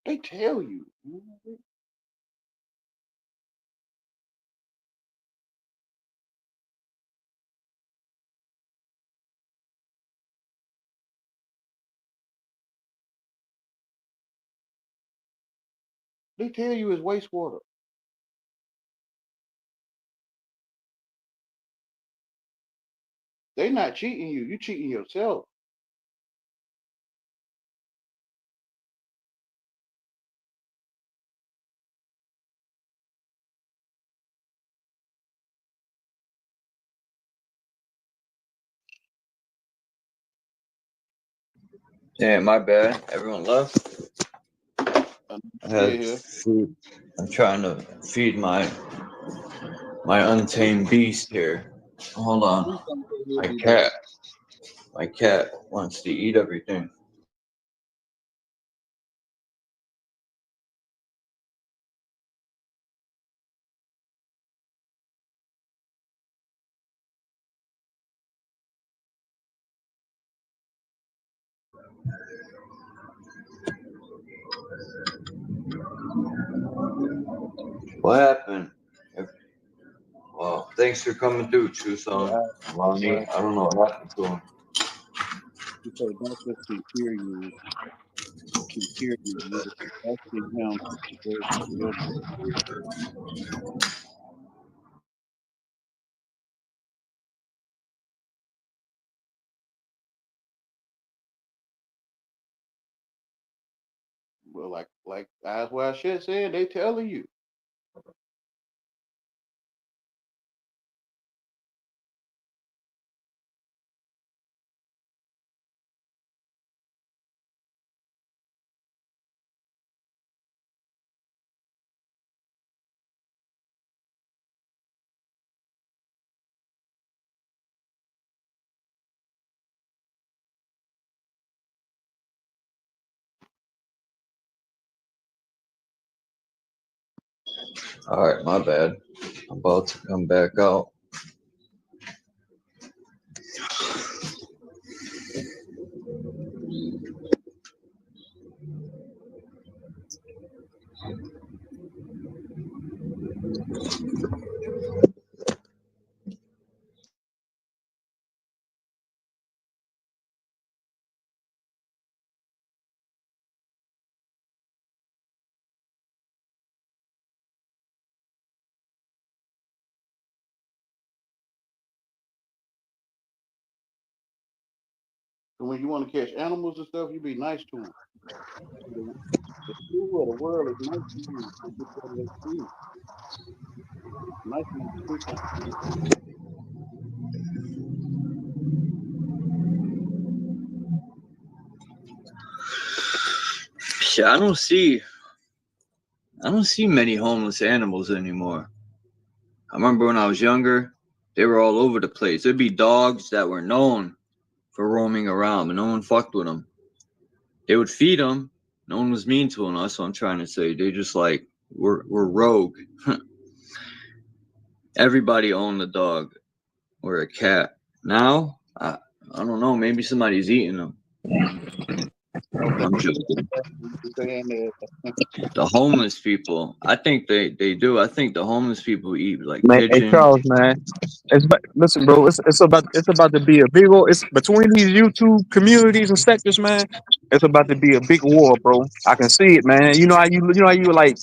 They tell you. They tell you it's wastewater. They not cheating you. You cheating yourself. Yeah, my bad. Everyone left. I Yeah, had here. food. I'm trying to feed my untamed beast here. Hold on. Please come over here My be bad. cat. My cat wants to eat everything. What happened? Well, thanks for coming through, Tucson. Lonnie, I don't know what happened to him. You say don't just can hear you, you're asking him where's the filter. Well, like that's what I should say. They telling you. All right, my bad. I'm about to come back out. So when you want to catch animals and stuff, you be nice to them. The food of the world is nice to you. It's just what they see. Nice to you. Shit, I don't see many homeless animals anymore. I remember when I was younger, they were all over the place. There'd be dogs that were known for roaming around, but no one fucked with them. They would feed them. No one was mean to them. That's what I'm trying to say. They just like were rogue. Everybody owned a dog or a cat. Now, I don't know. Maybe somebody's eating them. I'm joking. The homeless people, I think they do. I think the homeless people eat like Man, hey pigeons. Charles, man. Listen, bro. It's about to be a big war. It's between these YouTube communities and sectors, man. It's about to be a big war, bro. I can see it, man. You know how you like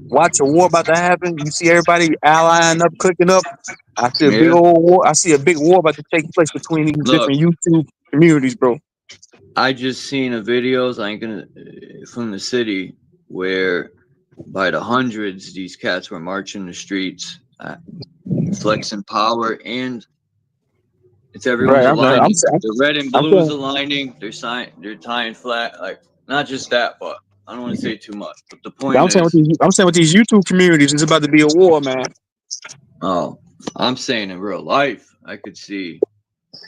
watch a war about to happen. You see everybody allying up, clicking up. I see a big Yeah. old war. I see a big war about to take place between these Look, different YouTube communities, bro. I just seen a videos. I ain't gonna from the city where by the hundreds these cats were marching the streets, flexing power, and it's everyone's Right. aligning. The red and I'm blue is saying. aligning. They're tying flat. Like not just that, but I don't want to say too much. But the Yeah, point is, I'm saying with these YouTube communities, it's about to be a war, man. oh, I'm saying in real life, I could see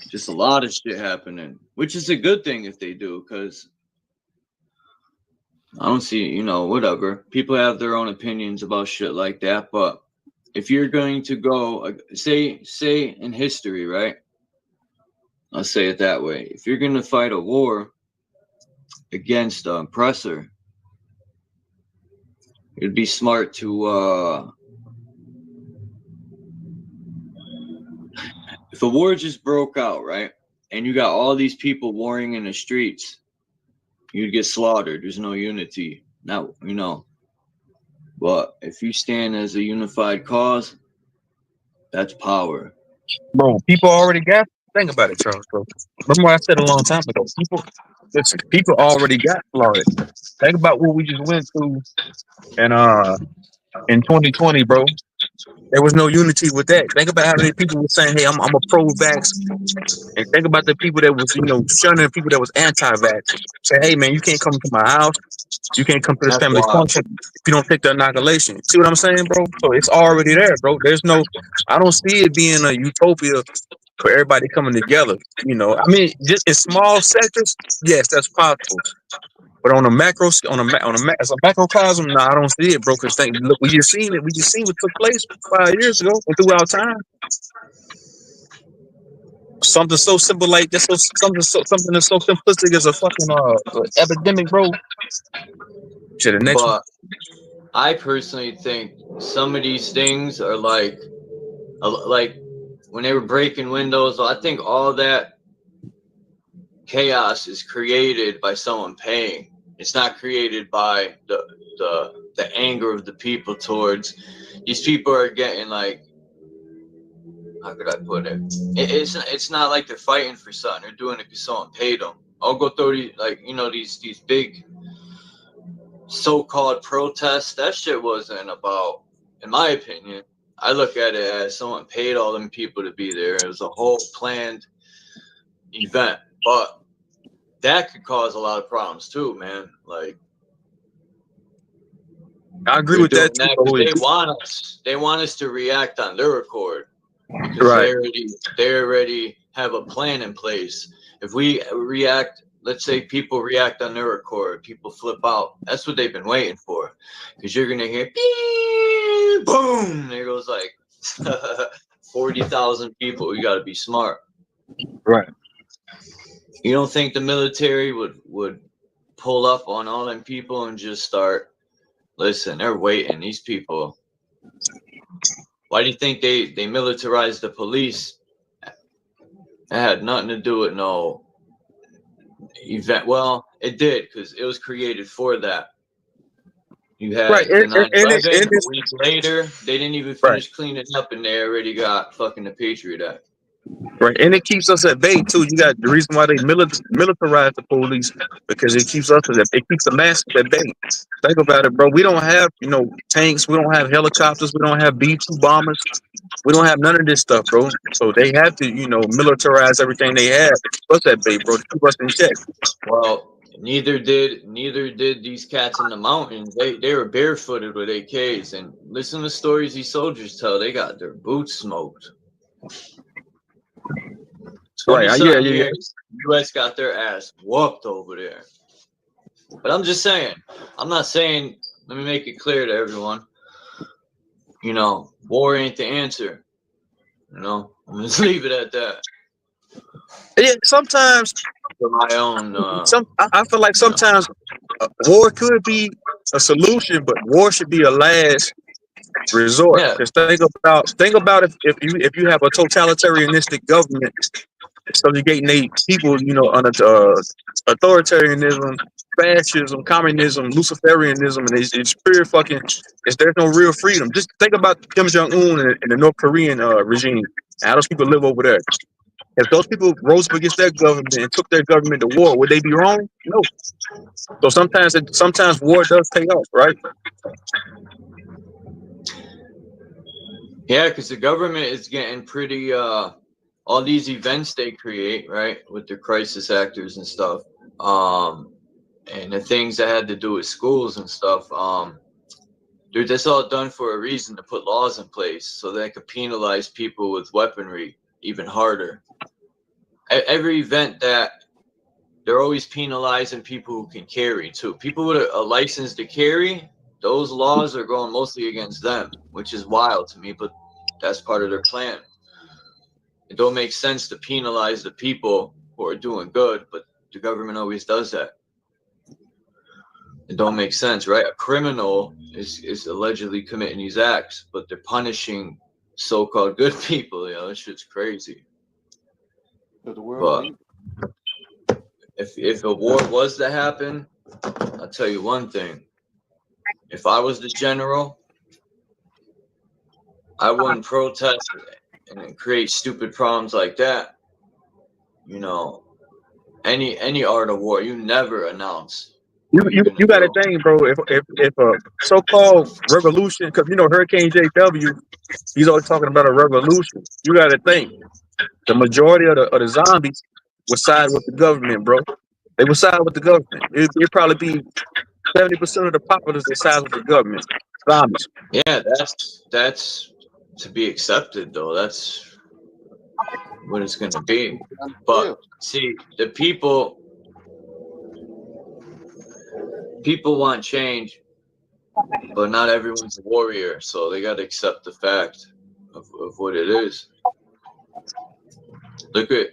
just a lot of shit happening, which is a good thing if they do, because I don't see, whatever. People have their own opinions about shit like that, but if you're going to go, say in history, right? I'll say it that way. If you're going to fight a war against the oppressor, it'd be smart to, if a war just broke out, right? And you got all these people warring in the streets, you'd get slaughtered. There's no unity. Now, but if you stand as a unified cause, that's power. Bro, people already got. Think about it, Charles. Bro, remember what I said a long time ago. People already got slaughtered. Think about what we just went through, and in 2020, bro. There was no unity with that. Think about how many people were saying, "Hey, I'm a pro-vax," and think about the people that was, shunning people that was anti-vax. Say, "Hey, man, you can't come to my house. You can't come to this That's family wild. function if you don't take the inoculation." See what I'm saying, bro? So it's already there, bro. I don't see it being a utopia for everybody coming together. I mean, just in small sectors, yes, that's possible. But on a macro, as a macrocosm, no, I don't see it, bro. Because look, we just seen it. We just seen what took place 5 years ago and throughout time. Something so simple like this, something that's so simplistic as a fucking epidemic, bro. Shit, the next one. But I personally think some of these things are like when they were breaking windows. I think all that chaos is created by someone paying. It's not created by the anger of the people towards these people. Are getting like, how could I put it? It's not like they're fighting for something. They're doing it because someone paid them. I'll go through these big so-called protests. That shit wasn't about, in my opinion, I look at it as someone paid all them people to be there. It was a whole planned event, but that could cause a lot of problems too, man. Like, I agree with that too. They want us to react on their accord because Right. they already have a plan in place. If we react, let's say people react on their accord, people flip out. That's what they've been waiting for, because you're gonna hear beep, boom. There goes like 40,000 people. You got to be smart. Right. You don't think the military would pull up on all them people and just start? Listen, they're waiting. These people. Why do you think they militarized the police? It had nothing to do with no event. Well, it did, because it was created for that. You had Right. the 9/11. A week later, they didn't even finish cleaning up, and they already got fucking the Patriot Act. Right, and it keeps us at bay too. You got the reason why they militarize the police, because it keeps the masses at bay. Think about it, bro. We don't have tanks. We don't have helicopters. We don't have B-2 bombers. We don't have none of this stuff, bro. So they have to militarize everything they have to keep us at bay, bro. To keep us in check. Well, neither did these cats in the mountains. They were barefooted with AKs, and listen to stories these soldiers tell. They got their boots smoked. Right, yeah. Years, U.S. got their ass whooped over there. But I'm just saying, I'm not saying, let me make it clear to everyone, war ain't the answer. I'm going to just leave it at that. Yeah, sometimes for my own. I feel like sometimes war could be a solution, but war should be a last resort. Because think about if you have a totalitarianistic government subjugating they people, under authoritarianism, fascism, communism, Luciferianism, and it's pure fucking. There's no real freedom. Just think about Kim Jong-un and the North Korean regime. How those people live over there. If those people rose up against their government and took their government to war, would they be wrong? No. So sometimes war does pay off, right? Yeah, because the government is getting pretty. All these events they create, right, with the crisis actors and stuff, and the things that had to do with schools and stuff. That's all done for a reason, to put laws in place so they could penalize people with weaponry even harder. Every event that they're always penalizing people who can carry too. People with a license to carry, those laws are going mostly against them, which is wild to me, but that's part of their plan. It don't make sense to penalize the people who are doing good, but the government always does that. It don't make sense, right? A criminal is allegedly committing these acts, but they're punishing so-called good people. That shit's crazy. But if a war was to happen, I'll tell you one thing. If I was the general, I wouldn't protest and create stupid problems like that. Any art of war, you never announce. You got to think, bro. If a so-called revolution, because Hurricane JW, he's always talking about a revolution. You got to think the majority of the zombies would side with the government, bro. They would side with the government. It'd probably be 70% of the populace that side with the government. Zombies. Yeah, that's to be accepted, though. That's what it's going to be. But see, the people want change, but not everyone's a warrior, so they got to accept the fact of what it is. Look at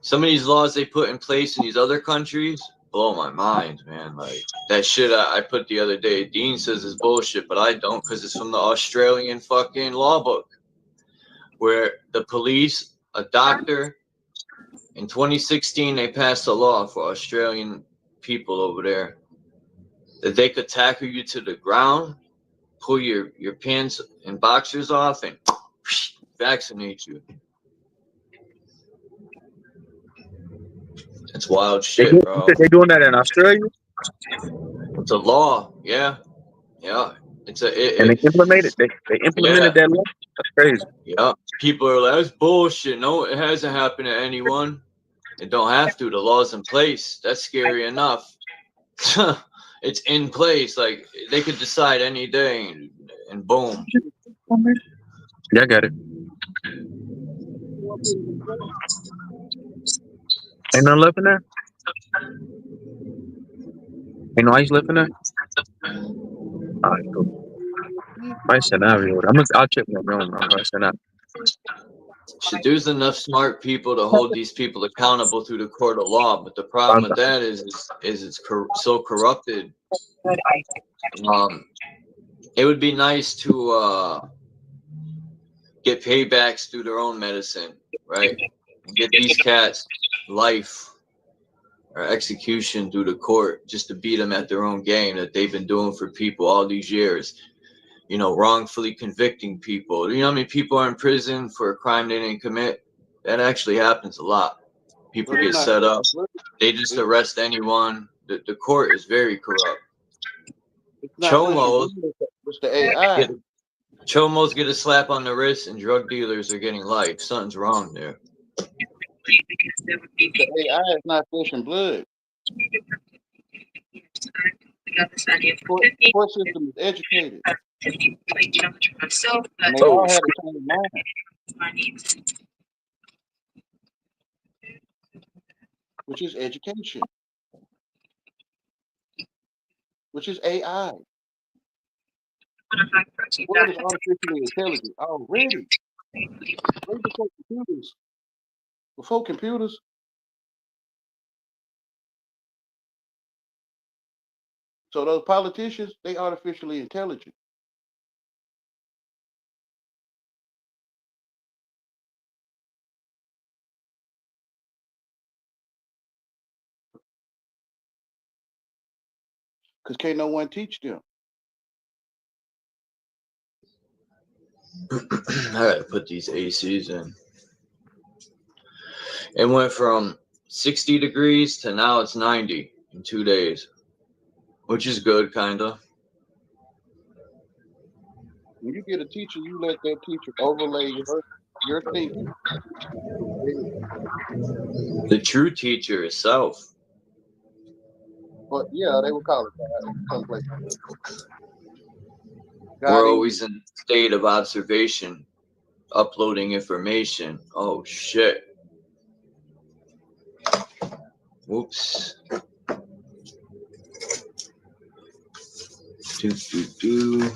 some of these laws they put in place in these other countries. blow my mind, man. Like that shit I put the other day. Dean says is bullshit, but I don't, because it's from the Australian fucking law book, where the police, a doctor, in 2016 they passed a law for Australian people over there that they could tackle you to the ground, pull your pants and boxers off, and vaccinate you. It's wild shit, bro. They're doing that in Australia? It's a law, yeah. It's and they implemented that law? That's crazy. Yeah. People are like, that's bullshit. No, it hasn't happened to anyone. It don't have to. The law's in place. That's scary enough. It's in place. Like, they could decide any day, and boom. Yeah, I got it. Ain't nothing left in there? Ain't no ice left in there? All right, cool. Nice scenario. I'll check my room. There's enough smart people to hold these people accountable through the court of law, but the problem with that is it's so corrupted. It would be nice to get paybacks through their own medicine, right? Get these cats life or execution through the court just to beat them at their own game that they've been doing for people all these years. You know, wrongfully convicting people. You know how many people are in prison for a crime they didn't commit? That actually happens a lot. People get set up. They just arrest anyone. The court is very corrupt. Chomos get a slap on the wrist, and drug dealers are getting life. Something's wrong there. The AI is not flesh and blood. The court system is educated. And they all have the same mind, which is education, which is AI. What is artificially intelligent already? Way before computers. Before computers. So those politicians, they artificially intelligent. Because can't no one teach them. I gotta put these ACs in. It went from 60 degrees to now it's 90 in 2 days, which is good, kinda. When you get a teacher, you let that teacher overlay your thinking. The true teacher is self. But yeah, they would call it that someplace. We're always in a state of observation, uploading information. Oh shit. Whoops. Do.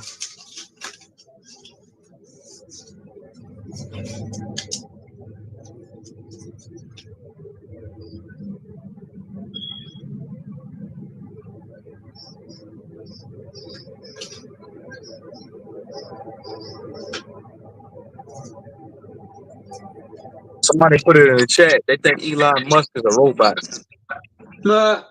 Somebody put it in the chat. They think Elon Musk is a robot. Nah.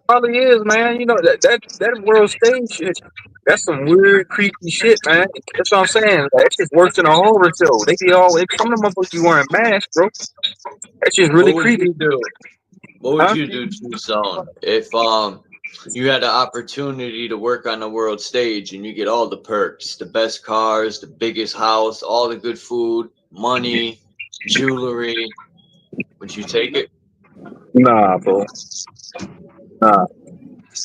Probably is, man. You know that world stage shit. That's some weird, creepy shit, man. That's what I'm saying. Like, that shit's worse than a horror show. They be all. Some of them motherfuckers be wearing masks, bro. That shit's really creepy. What would you do, Tucson, if you had the opportunity to work on the world stage and you get all the perks, the best cars, the biggest house, all the good food, money, jewelry? Would you take it? Nah, bro. Nah.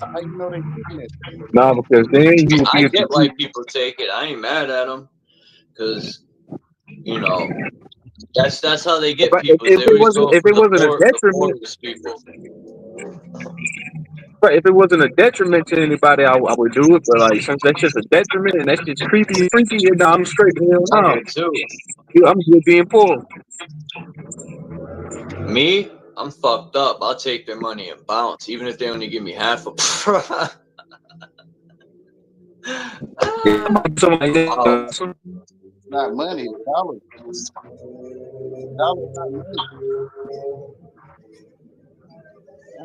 How you know they taking it? Nah, because then you. I get why people take it. I ain't mad at them, because you know that's how they get people. If it wasn't a detriment, right? If it wasn't a detriment to anybody, I would do it. But like, since that's just a detriment and that's just creepy and freaky, you know, I'm straight. I do too. I'm just being poor. Me? I'm fucked up. I'll take their money and bounce, even if they only give me half a. Wow. Not money, it's dollars. Dollars, not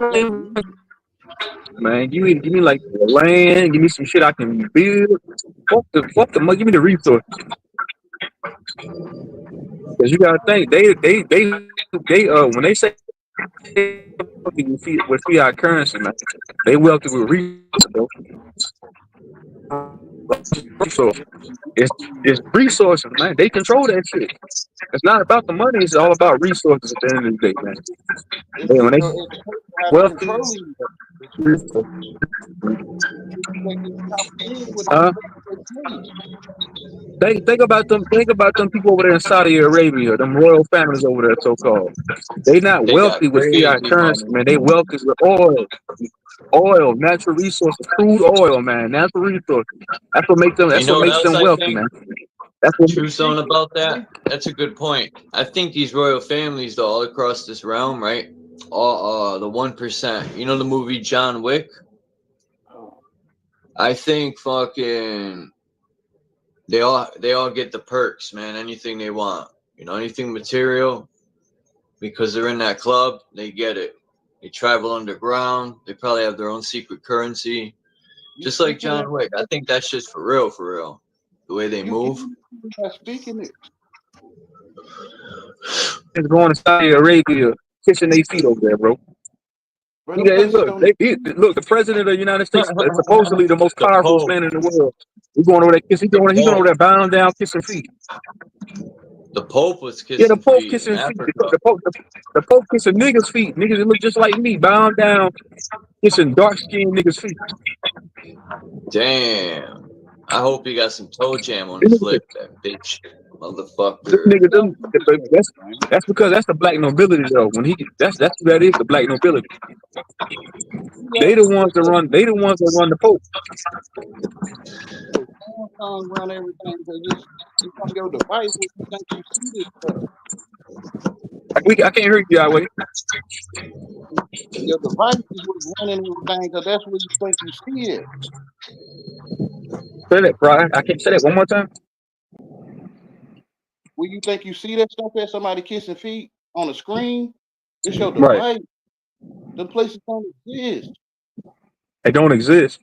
money. Man, give me like the land, give me some shit I can build. Fuck the money, give me the resources. Because you gotta think, they when they say with fiat currency, man, they wealthy with resources. It's resources, man. They control that shit. It's not about the money, it's all about resources at the end of the day, man. It's When they wealthy, controlling think about them people over there in Saudi Arabia, them royal families over there, so called. They not They got wealthy with fiat crazy currency, money. man. They wealthy with oil, natural resources, crude oil, man, natural resources. That's what makes them. That's You know what what makes else them I wealthy, think? man. That's what. True zone about that. That's a good point. I think these royal families, though, all across this realm, right? All the 1%. You know the movie John Wick? I think fucking they all get the perks, man. Anything they want, you know, anything material, because they're in that club, they get it. They travel underground. They probably have their own secret currency, just like John Wick. I think that's just for real, the way they move. Speaking it. It's going to Saudi Arabia, kissing their feet over there, bro. Look, the president of the United States, supposedly the most powerful man in the world. He's going over there kissing. He's going over there bowing down, kissing feet. The Pope was kissing the Pope feet kissing in feet. Africa. The Pope kissing niggas' feet. Niggas that look just like me, bowing down, kissing dark-skinned niggas' feet. Damn. I hope he got some toe jam on his lip, that bitch. Motherfucker. That's because that's the black nobility though. That's who that is, the black nobility. They the ones that run the Pope. Run everything because it's on your device when you think you see this stuff. I can't hear you, Yahweh. Your device is what's running everything because that's where you think you see it. Say that, Brian. I can't say that one more time. When you think you see that stuff at somebody kissing feet on a screen, it's your device. Right. The places don't exist. They don't exist.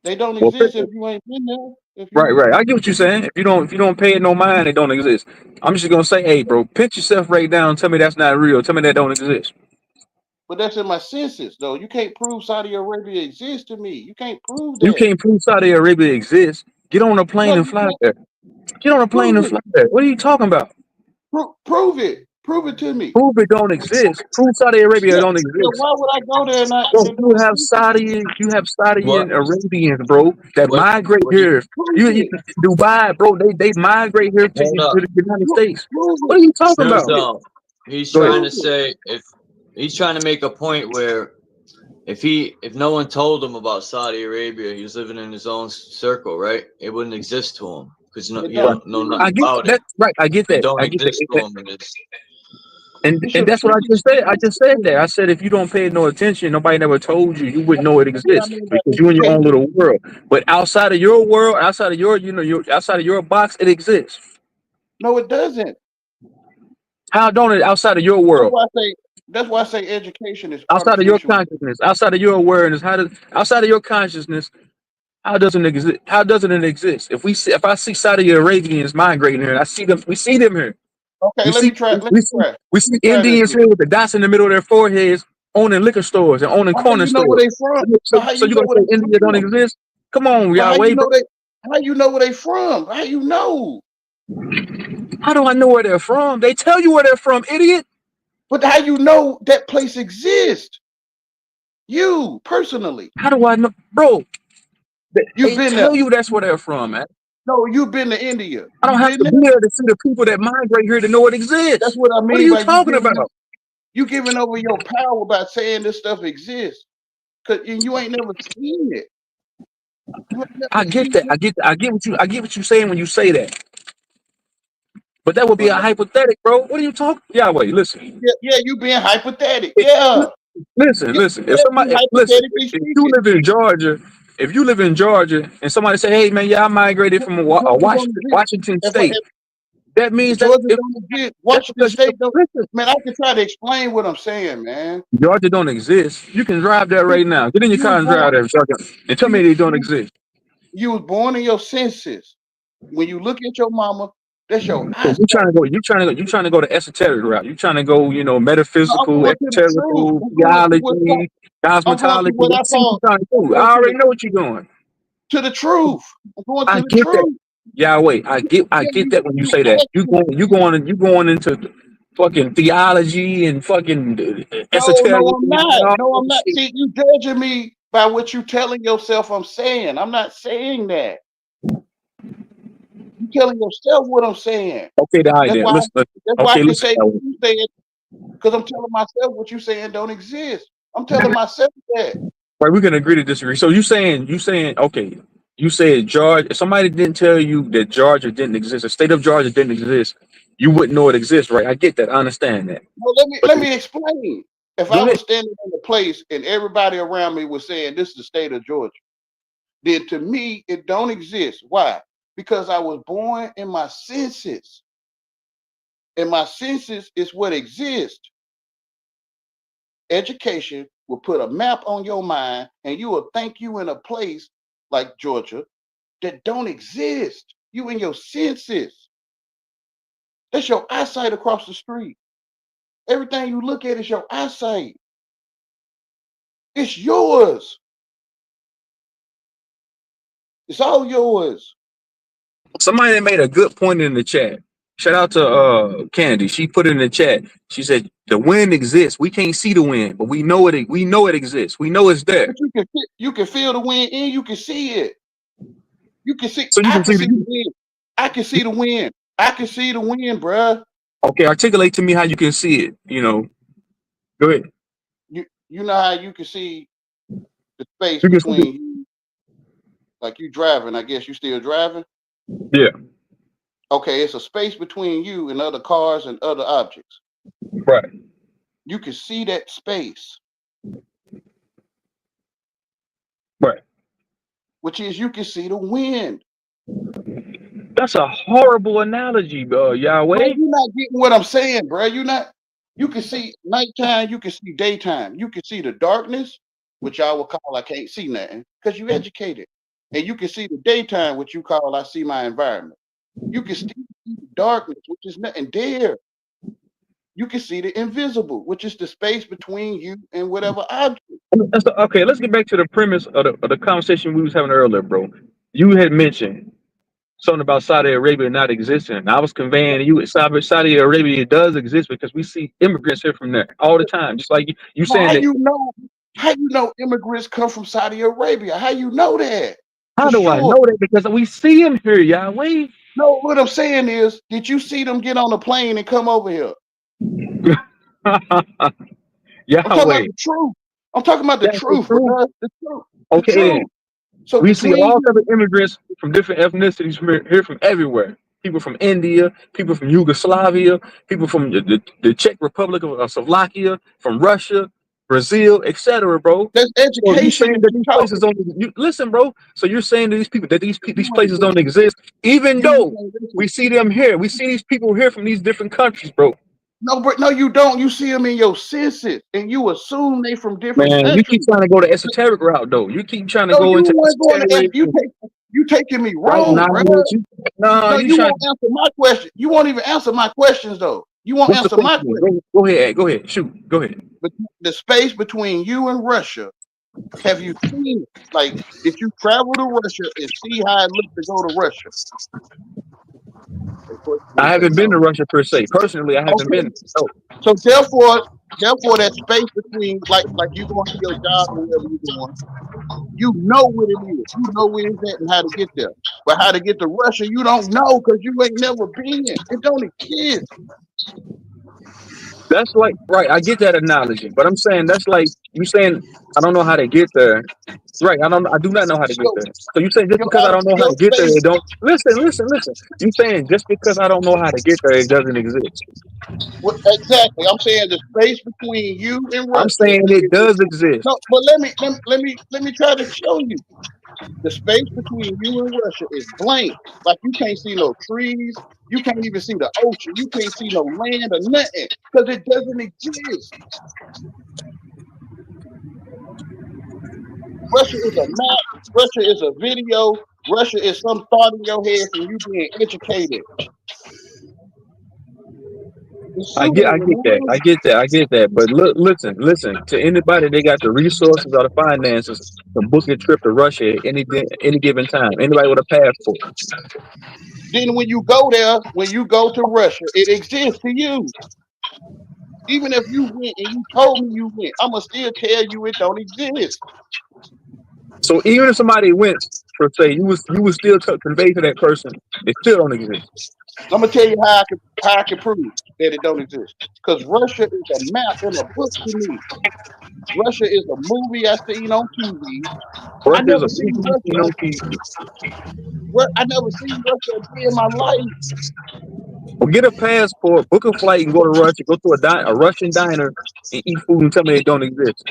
They don't exist if you ain't been there. Right. I get what you're saying. If you don't pay it no mind, they don't exist. I'm just gonna say, hey, bro, pinch yourself right down. Tell me that's not real. Tell me that don't exist. But that's in my senses, though. You can't prove Saudi Arabia exists to me. You can't prove that. You can't prove Saudi Arabia exists. Get on a plane and fly there. Get on a plane and fly there. What are you talking about? Prove it. Prove it to me. Prove it don't exist. Prove Saudi Arabia don't exist. Why would I go there and not? Bro, you have Saudi and Arabians, bro, that migrate here. You Dubai, bro, they migrate here to the United States. What are you talking about? He's trying to say, if he's trying to make a point where if no one told him about Saudi Arabia, he was living in his own circle, right? It wouldn't exist to him because you don't know nothing about it. Right, I get that. It don't I get exist that. to him in this. And that's what I just said. I just said that. I said if you don't pay no attention, nobody never told you, you wouldn't know it exists because you're in your own little world. But outside of your world, outside of your box, it exists. No, it doesn't. How don't it outside of your world? That's why I say education is outside of your consciousness, outside of your awareness. Outside of your consciousness? How doesn't it exist? How doesn't it exist? If I see Saudi Arabians migrating here, we see them here. Okay, let me try. We see Indians here with the dots in the middle of their foreheads, owning liquor stores and owning corner stores. Where they from? So you gonna say India don't exist? Come on, Yahweh. How you know where they from? How you know? How do I know where they're from? They tell you where they're from, idiot. But how you know that place exists? You personally. How do I know, bro? You've been there. Tell you that's where they're from, man. No, you've been to India. I don't have to be there to see the people that migrate here to know it exists. That's what I mean. What are you talking about? You giving over your power by saying this stuff exists, cause you ain't never seen it. I get that. I get what you're saying when you say that. But that would be Well, a hypothetical, bro. What are you talking? Yahweh, listen. yeah, you being hypothetical. Yeah. Listen. Yeah, If you somebody listen, hypothetically if you speaking. live in Georgia, if you live in Georgia and somebody say, "Hey, man, yeah, I migrated from Georgia don't exist. Washington If, State," that if means that Georgia if don't exist, that's Washington because State don't. listen, Man, I can try to explain what I'm saying, man. Georgia don't exist. You can drive there right now. Get in your You was car and born. drive there, and tell me You, they don't you, exist. you was born in your senses. When you look at your mama, that's your So eyesight. you trying to go the esoteric route. You trying to go, No, I'm metaphysical, going to the truth. esoterical, I'm going to what theology, I'm going to cosmetology. what I I see what call. you're trying to I'm do. I going already know what you're doing. to the truth. I'm going to I the get that. truth. Yahweh, I Yeah, get that when you say that. ask me. You going into fucking theology and fucking No, esoteric I'm and not. all No, I'm that not. shit. See, you judging me by what you telling yourself I'm saying. I'm not saying that. You telling yourself what I'm saying. Okay, all right That's then. why. Listen. That's why I Okay, can listen. say what you saying because I'm telling myself what you saying don't exist. I'm telling myself that. Right, we're gonna agree to disagree. So you saying okay. You said Georgia. If somebody didn't tell you that Georgia didn't exist, the state of Georgia didn't exist, you wouldn't know it exists, right? I get that. I understand that. Well, But let me explain. If go I ahead. was standing in a place and everybody around me was saying this is the state of Georgia, then to me it don't exist. Why? Because I was born in my senses, and my senses is what exists. Education will put a map on your mind, and you will think you in a place like Georgia that don't exist. You in your senses. That's your eyesight across the street. Everything you look at is your eyesight. It's yours. It's all yours. Somebody that made a good point in the chat. Shout out to Candy. She put it in the chat. She said the wind exists. We can't see the wind, but we know it. We know it exists. We know it's there. But you can feel the wind and you can see it. You can see. So you I can can see see the the. wind. I can see the wind. I can see the wind, bruh. Okay, articulate to me how you can see it. Go ahead. You know how you can see the space You can see between you, like you driving. I guess you still driving. yeah, Okay, it's a space between you and other cars and other objects. right. You can see that space, Right. which is you can see the wind. That's a horrible analogy, Bro, Yahweh. you're not getting what I'm saying, bro. You're not. You can see nighttime. You can see daytime. You can see the darkness, which I would call I can't see nothing, because you educated, and you can see the daytime, which you call I see my environment. You can still see the darkness, which is nothing there. You can see the invisible, which is the space between you and whatever object. Okay, let's get back to the premise of the conversation we was having earlier, bro. You had mentioned something about Saudi Arabia not existing. And I was conveying to you Saudi Arabia does exist because we see immigrants here from there all the time. Just like you saying How that. you know? How you know immigrants come from Saudi Arabia? How you know that? How For do I sure. know that? Because we see him here, Yahweh. No, what I'm saying is, did you see them get on a plane and come over here? I'm talking about Yahweh. the truth. I'm talking about the That's the truth, truth. bro. The truth. The Okay, then. truth. So We see between all type of you, immigrants from different ethnicities from here from everywhere. People from India, people from Yugoslavia, people from the Czech Republic of Slovakia, from Russia, Brazil, etc., bro. that's So you education saying that that you these places talking. don't listen, bro? So you're saying to these people that these You ain't places don't listening. exist, even You though ain't we listening. see them here. We see these people here from these different countries, bro. No, but no, you don't. You see them in your senses, and you assume they from different Man, you keep countries. trying to go the esoteric route, though. You keep trying to No, go you into weren't going to ask. esoteric You taking me right wrong, bro. knowledge. No, No, you you trying. won't answer my question. You won't even answer my questions though. You won't What's the answer my question? question. Go ahead. Go ahead. Shoot. Go ahead. But the space between you and Russia, have you seen it? Like, did you travel to Russia and see how it looked to go to Russia? Of course, you're I gonna say haven't been to no. Russia per se. Personally, I haven't Okay. been. No. So therefore, that space between like you going to your job or wherever you're going, you know what it is. You know where it's at and how to get there. But how to get to Russia, you don't know because you ain't never been. It don't exist. That's like right. I get that analogy, but I'm saying that's like You saying I don't know how to get there? Right. I do not know how to get there. So you saying just because I don't know how Your to get there, space, it don't listen. You saying just because I don't know how to get there, it doesn't exist. exactly. I'm saying the space between you and I'm Russia. saying it does exist. No, but let me try to show you. The space between you and Russia is blank. Like you can't see no trees. You can't even see the ocean. You can't see no land or nothing because it doesn't exist. Russia is a map. Russia is a video. Russia is some thought in your head from you being educated. I get that. But look, listen. To anybody, they got the resources or the finances to book a trip to Russia at any given time. Anybody with a passport. Then when you go there, when you go to Russia, it exists to you. Even if you went and you told me you went, I'ma still tell you it don't exist. So even if somebody went, per se, you would still convey to that person it still don't exist. I'm gonna tell you how I can prove that it don't exist. Because Russia is a map and a book to me. Russia is a movie I seen on TV. I Russia is never a seen movie you Russia. know, TV. I never seen Russia a day in my life. Well, get a passport, book a flight, and go to Russia. Go to a Russian diner and eat food and tell me it don't exist.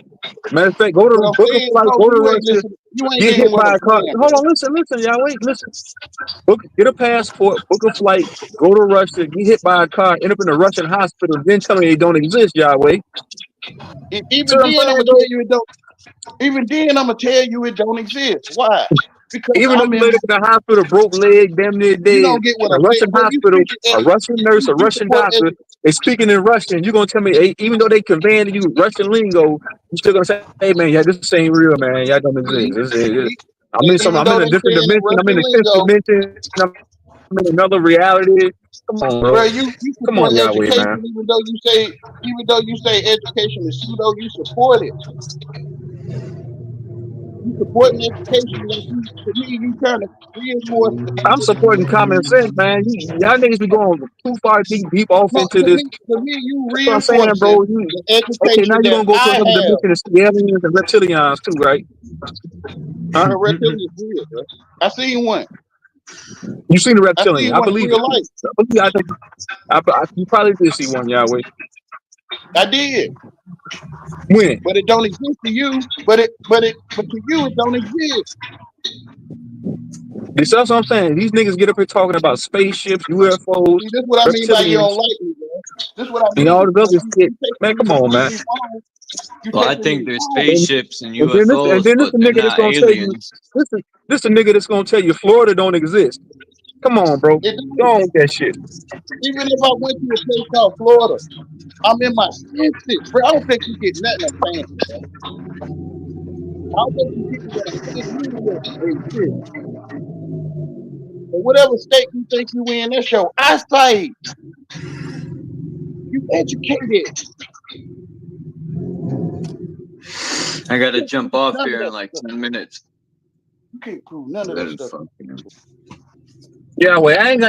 Matter of fact, What I'm book a saying, flight, bro, go to you ain't Russia, listening. You ain't get getting hit what by I'm a car. saying, Hold bro. on, listen, y'all. Wait, listen. Get a passport, book a flight, go to Russia, get hit by a car, end up in a Russian hospital, then tell me it don't exist, Yahweh. See Even what I'm then, I'm saying, gonna though? tell you it don't. Even then, I'm gonna tell you it don't exist. Why? Because Even though I'm you in. laid up in the hospital, broke leg, damn near You dead, don't get in what a I'm saying, Russian bro. You hospital, speaking. a Russian nurse, a You Russian support. doctor is speaking in Russian, you're gonna tell me, hey, even though they conveying to you Russian lingo, you still gonna say, hey man, yeah, this ain't real, man. Y'all don't exist. Even I'm though in a they different saying in dimension, I'm in Russian a fifth lingo, dimension, I'm in another reality. Come on, bro, bro. you Come support on, Yahweh, education, man. even though you say education is pseudo, you support it. You supporting education, like to me, you trying to reinforce the I'm supporting education. common sense, man. Y'all niggas be going too far deep off No, into this. to me, you That's what I'm saying, reinforcing bro. the Okay, now education you're that gonna go to I another have. dimension and see aliens and reptilians too, right? Huh? Bro, reptilian is real, bro. I seen one. You seen the I reptilian? seen I one in believe real it. life. I think you probably did see one, Yahweh. I did, When? but it don't exist to you. But to you, it don't exist. That's what I'm saying. These niggas get up here talking about spaceships, UFOs, See, this is what I mean by you don't reptilians, like me, bro. This is what I and all mean. this other shit. Man, You come on, taking man. me wrong. You Well, I taking think me there's wrong. spaceships and And UFOs, then this but a they're nigga that's not gonna tell you aliens. this a nigga that's gonna tell you Florida don't exist. Come on, bro. It Go don't. on with that shit. Even if I went to a place called Florida, I'm in my senses, bro. I don't think you get nothing I'm saying, bro. I don't think you get what I'm saying. You in your senses. But whatever state you think you in, that's your eyesight. You educated. I gotta jump off None of here in that like stuff. 10 minutes. You can't prove none I of that gotta stuff. fucking. Yahweh, I ain't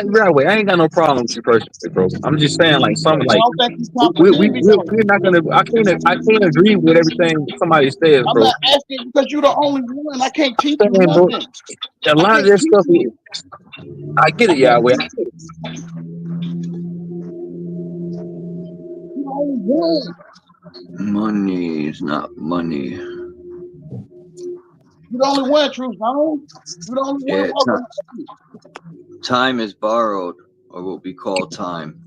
got no problem with you personally, bro. I'm just saying, like, I something like don't think you comprehend me though. we're not gonna. I can't agree with everything somebody says, I'm bro. not asking because you're the only one. I can't teach you Saying, bro, nothing. a I lot of can't that teach stuff. you. I get I it, can't Yahweh. teach you. You're the only one. Money is not money. You're the only one, Truth Zone. You're the only one Yeah, walking. time is borrowed, or what we call time.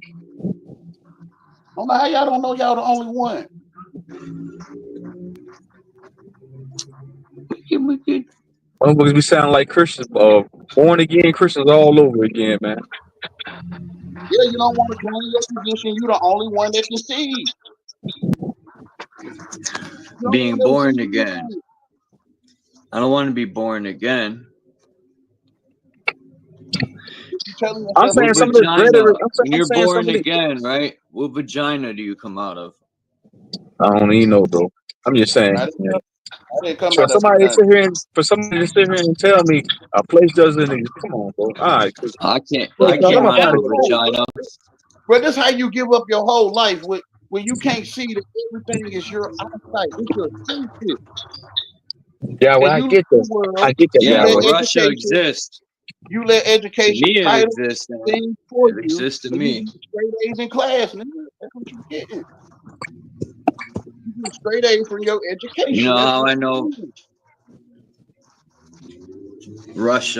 I don't know how y'all don't know y'all the only one. Motherfuckers be sounding like Christians, born again Christians all over again, man. Yeah, you don't want to claim your position. You're the only one that can see. Being born again. I don't want to be born again. I'm saying What some of this vagina? rhetoric. When I'm you're saying some born of the. again, right? What vagina do you come out of? I don't even know, bro. I'm just saying. I Yeah. didn't come For out of somebody to vagina. sit here and tell me a place doesn't exist, come on, bro. All right, I can't I'm come up out of out a of here. vagina. But this is how you give up your whole life with when you can't see that everything is your eyesight, it's your senses. Yeah, well, And I you live get in that. the world, I get that. you Yeah, let well, Russia education, exists. you let To education me, it title exists. things for It you, exists to and you me. get straight A's in class, nigga. That's what you getting. You get straight A's from your You education. know That's how what I you know do.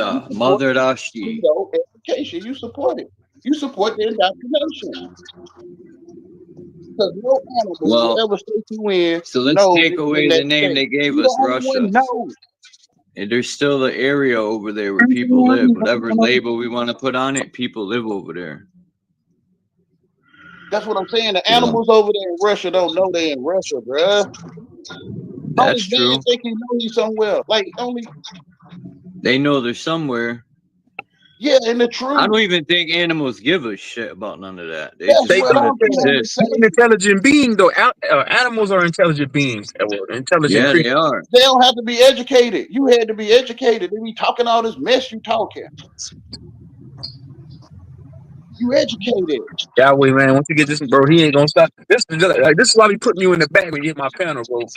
You Russia, support Mother Dashi. education. You support it. You support the indoctrination. Because no animal will Well, ever take you in so let's knows take it in away that the name state. they gave You the us, only one Russia. knows. And there's still an area over there where people live. Whatever label we want to put on it, people live over there. That's what I'm saying. The You know, animals over there in Russia don't know they in Russia, bruh. that's Only true. man think he know he's somewhere. Like only They know they're somewhere. yeah, and the I truth. don't even think animals give a shit about none of that. They That's just They what want I'm to trying to exist. say. You're an intelligent being, though. Animals are intelligent beings. Intelligent Yeah, creatures. they are. They don't have to be educated. You had to be educated. They be talking all this mess you talking. You educated. Yahweh, man, once you get this, bro, he ain't gonna stop. This is why we putting you in the back when you hit my panel, bro.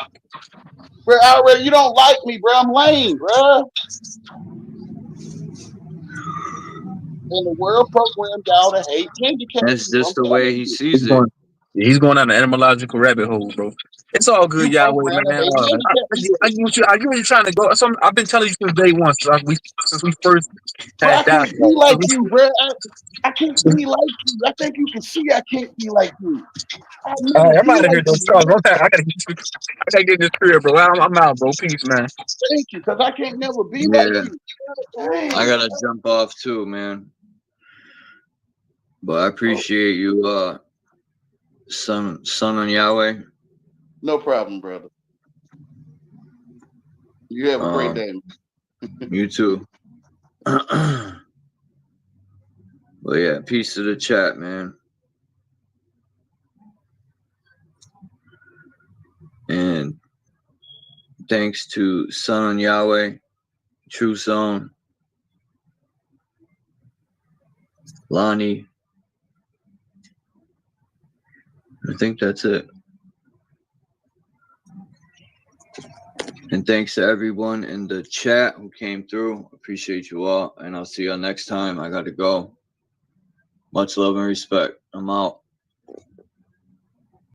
Bro, already you don't like me, bro. I'm lame, bro. And the world programmed y'all to hate handicapped That's people. I'm just the way telling he you. sees it. He's going down an etymological rabbit hole, bro. It's all good, You Yahweh, programmed to man. hate handicapped people. I get what you're trying to go. I've been telling you since day one, since we first Bro, had I can't be dialogue. like you, bro. I can't be like you. I think you can see I can't be like you. I'll All never right, I'm be out of like here, though. you, Charles, bro. I gotta get in this career, bro. I'm out, bro. Peace, man. Thank you, because I can't never be like Yeah, you. Dang. I gotta jump off too, man. But I appreciate you, son on Yahweh. No problem, brother. You have a great day. You too. Well, yeah, peace to the chat, man. And thanks to Son on Yahweh, True Song, Lonnie. I think that's it. And thanks to everyone in the chat who came through. Appreciate you all. And I'll see y'all next time. I got to go. Much love and respect. I'm out.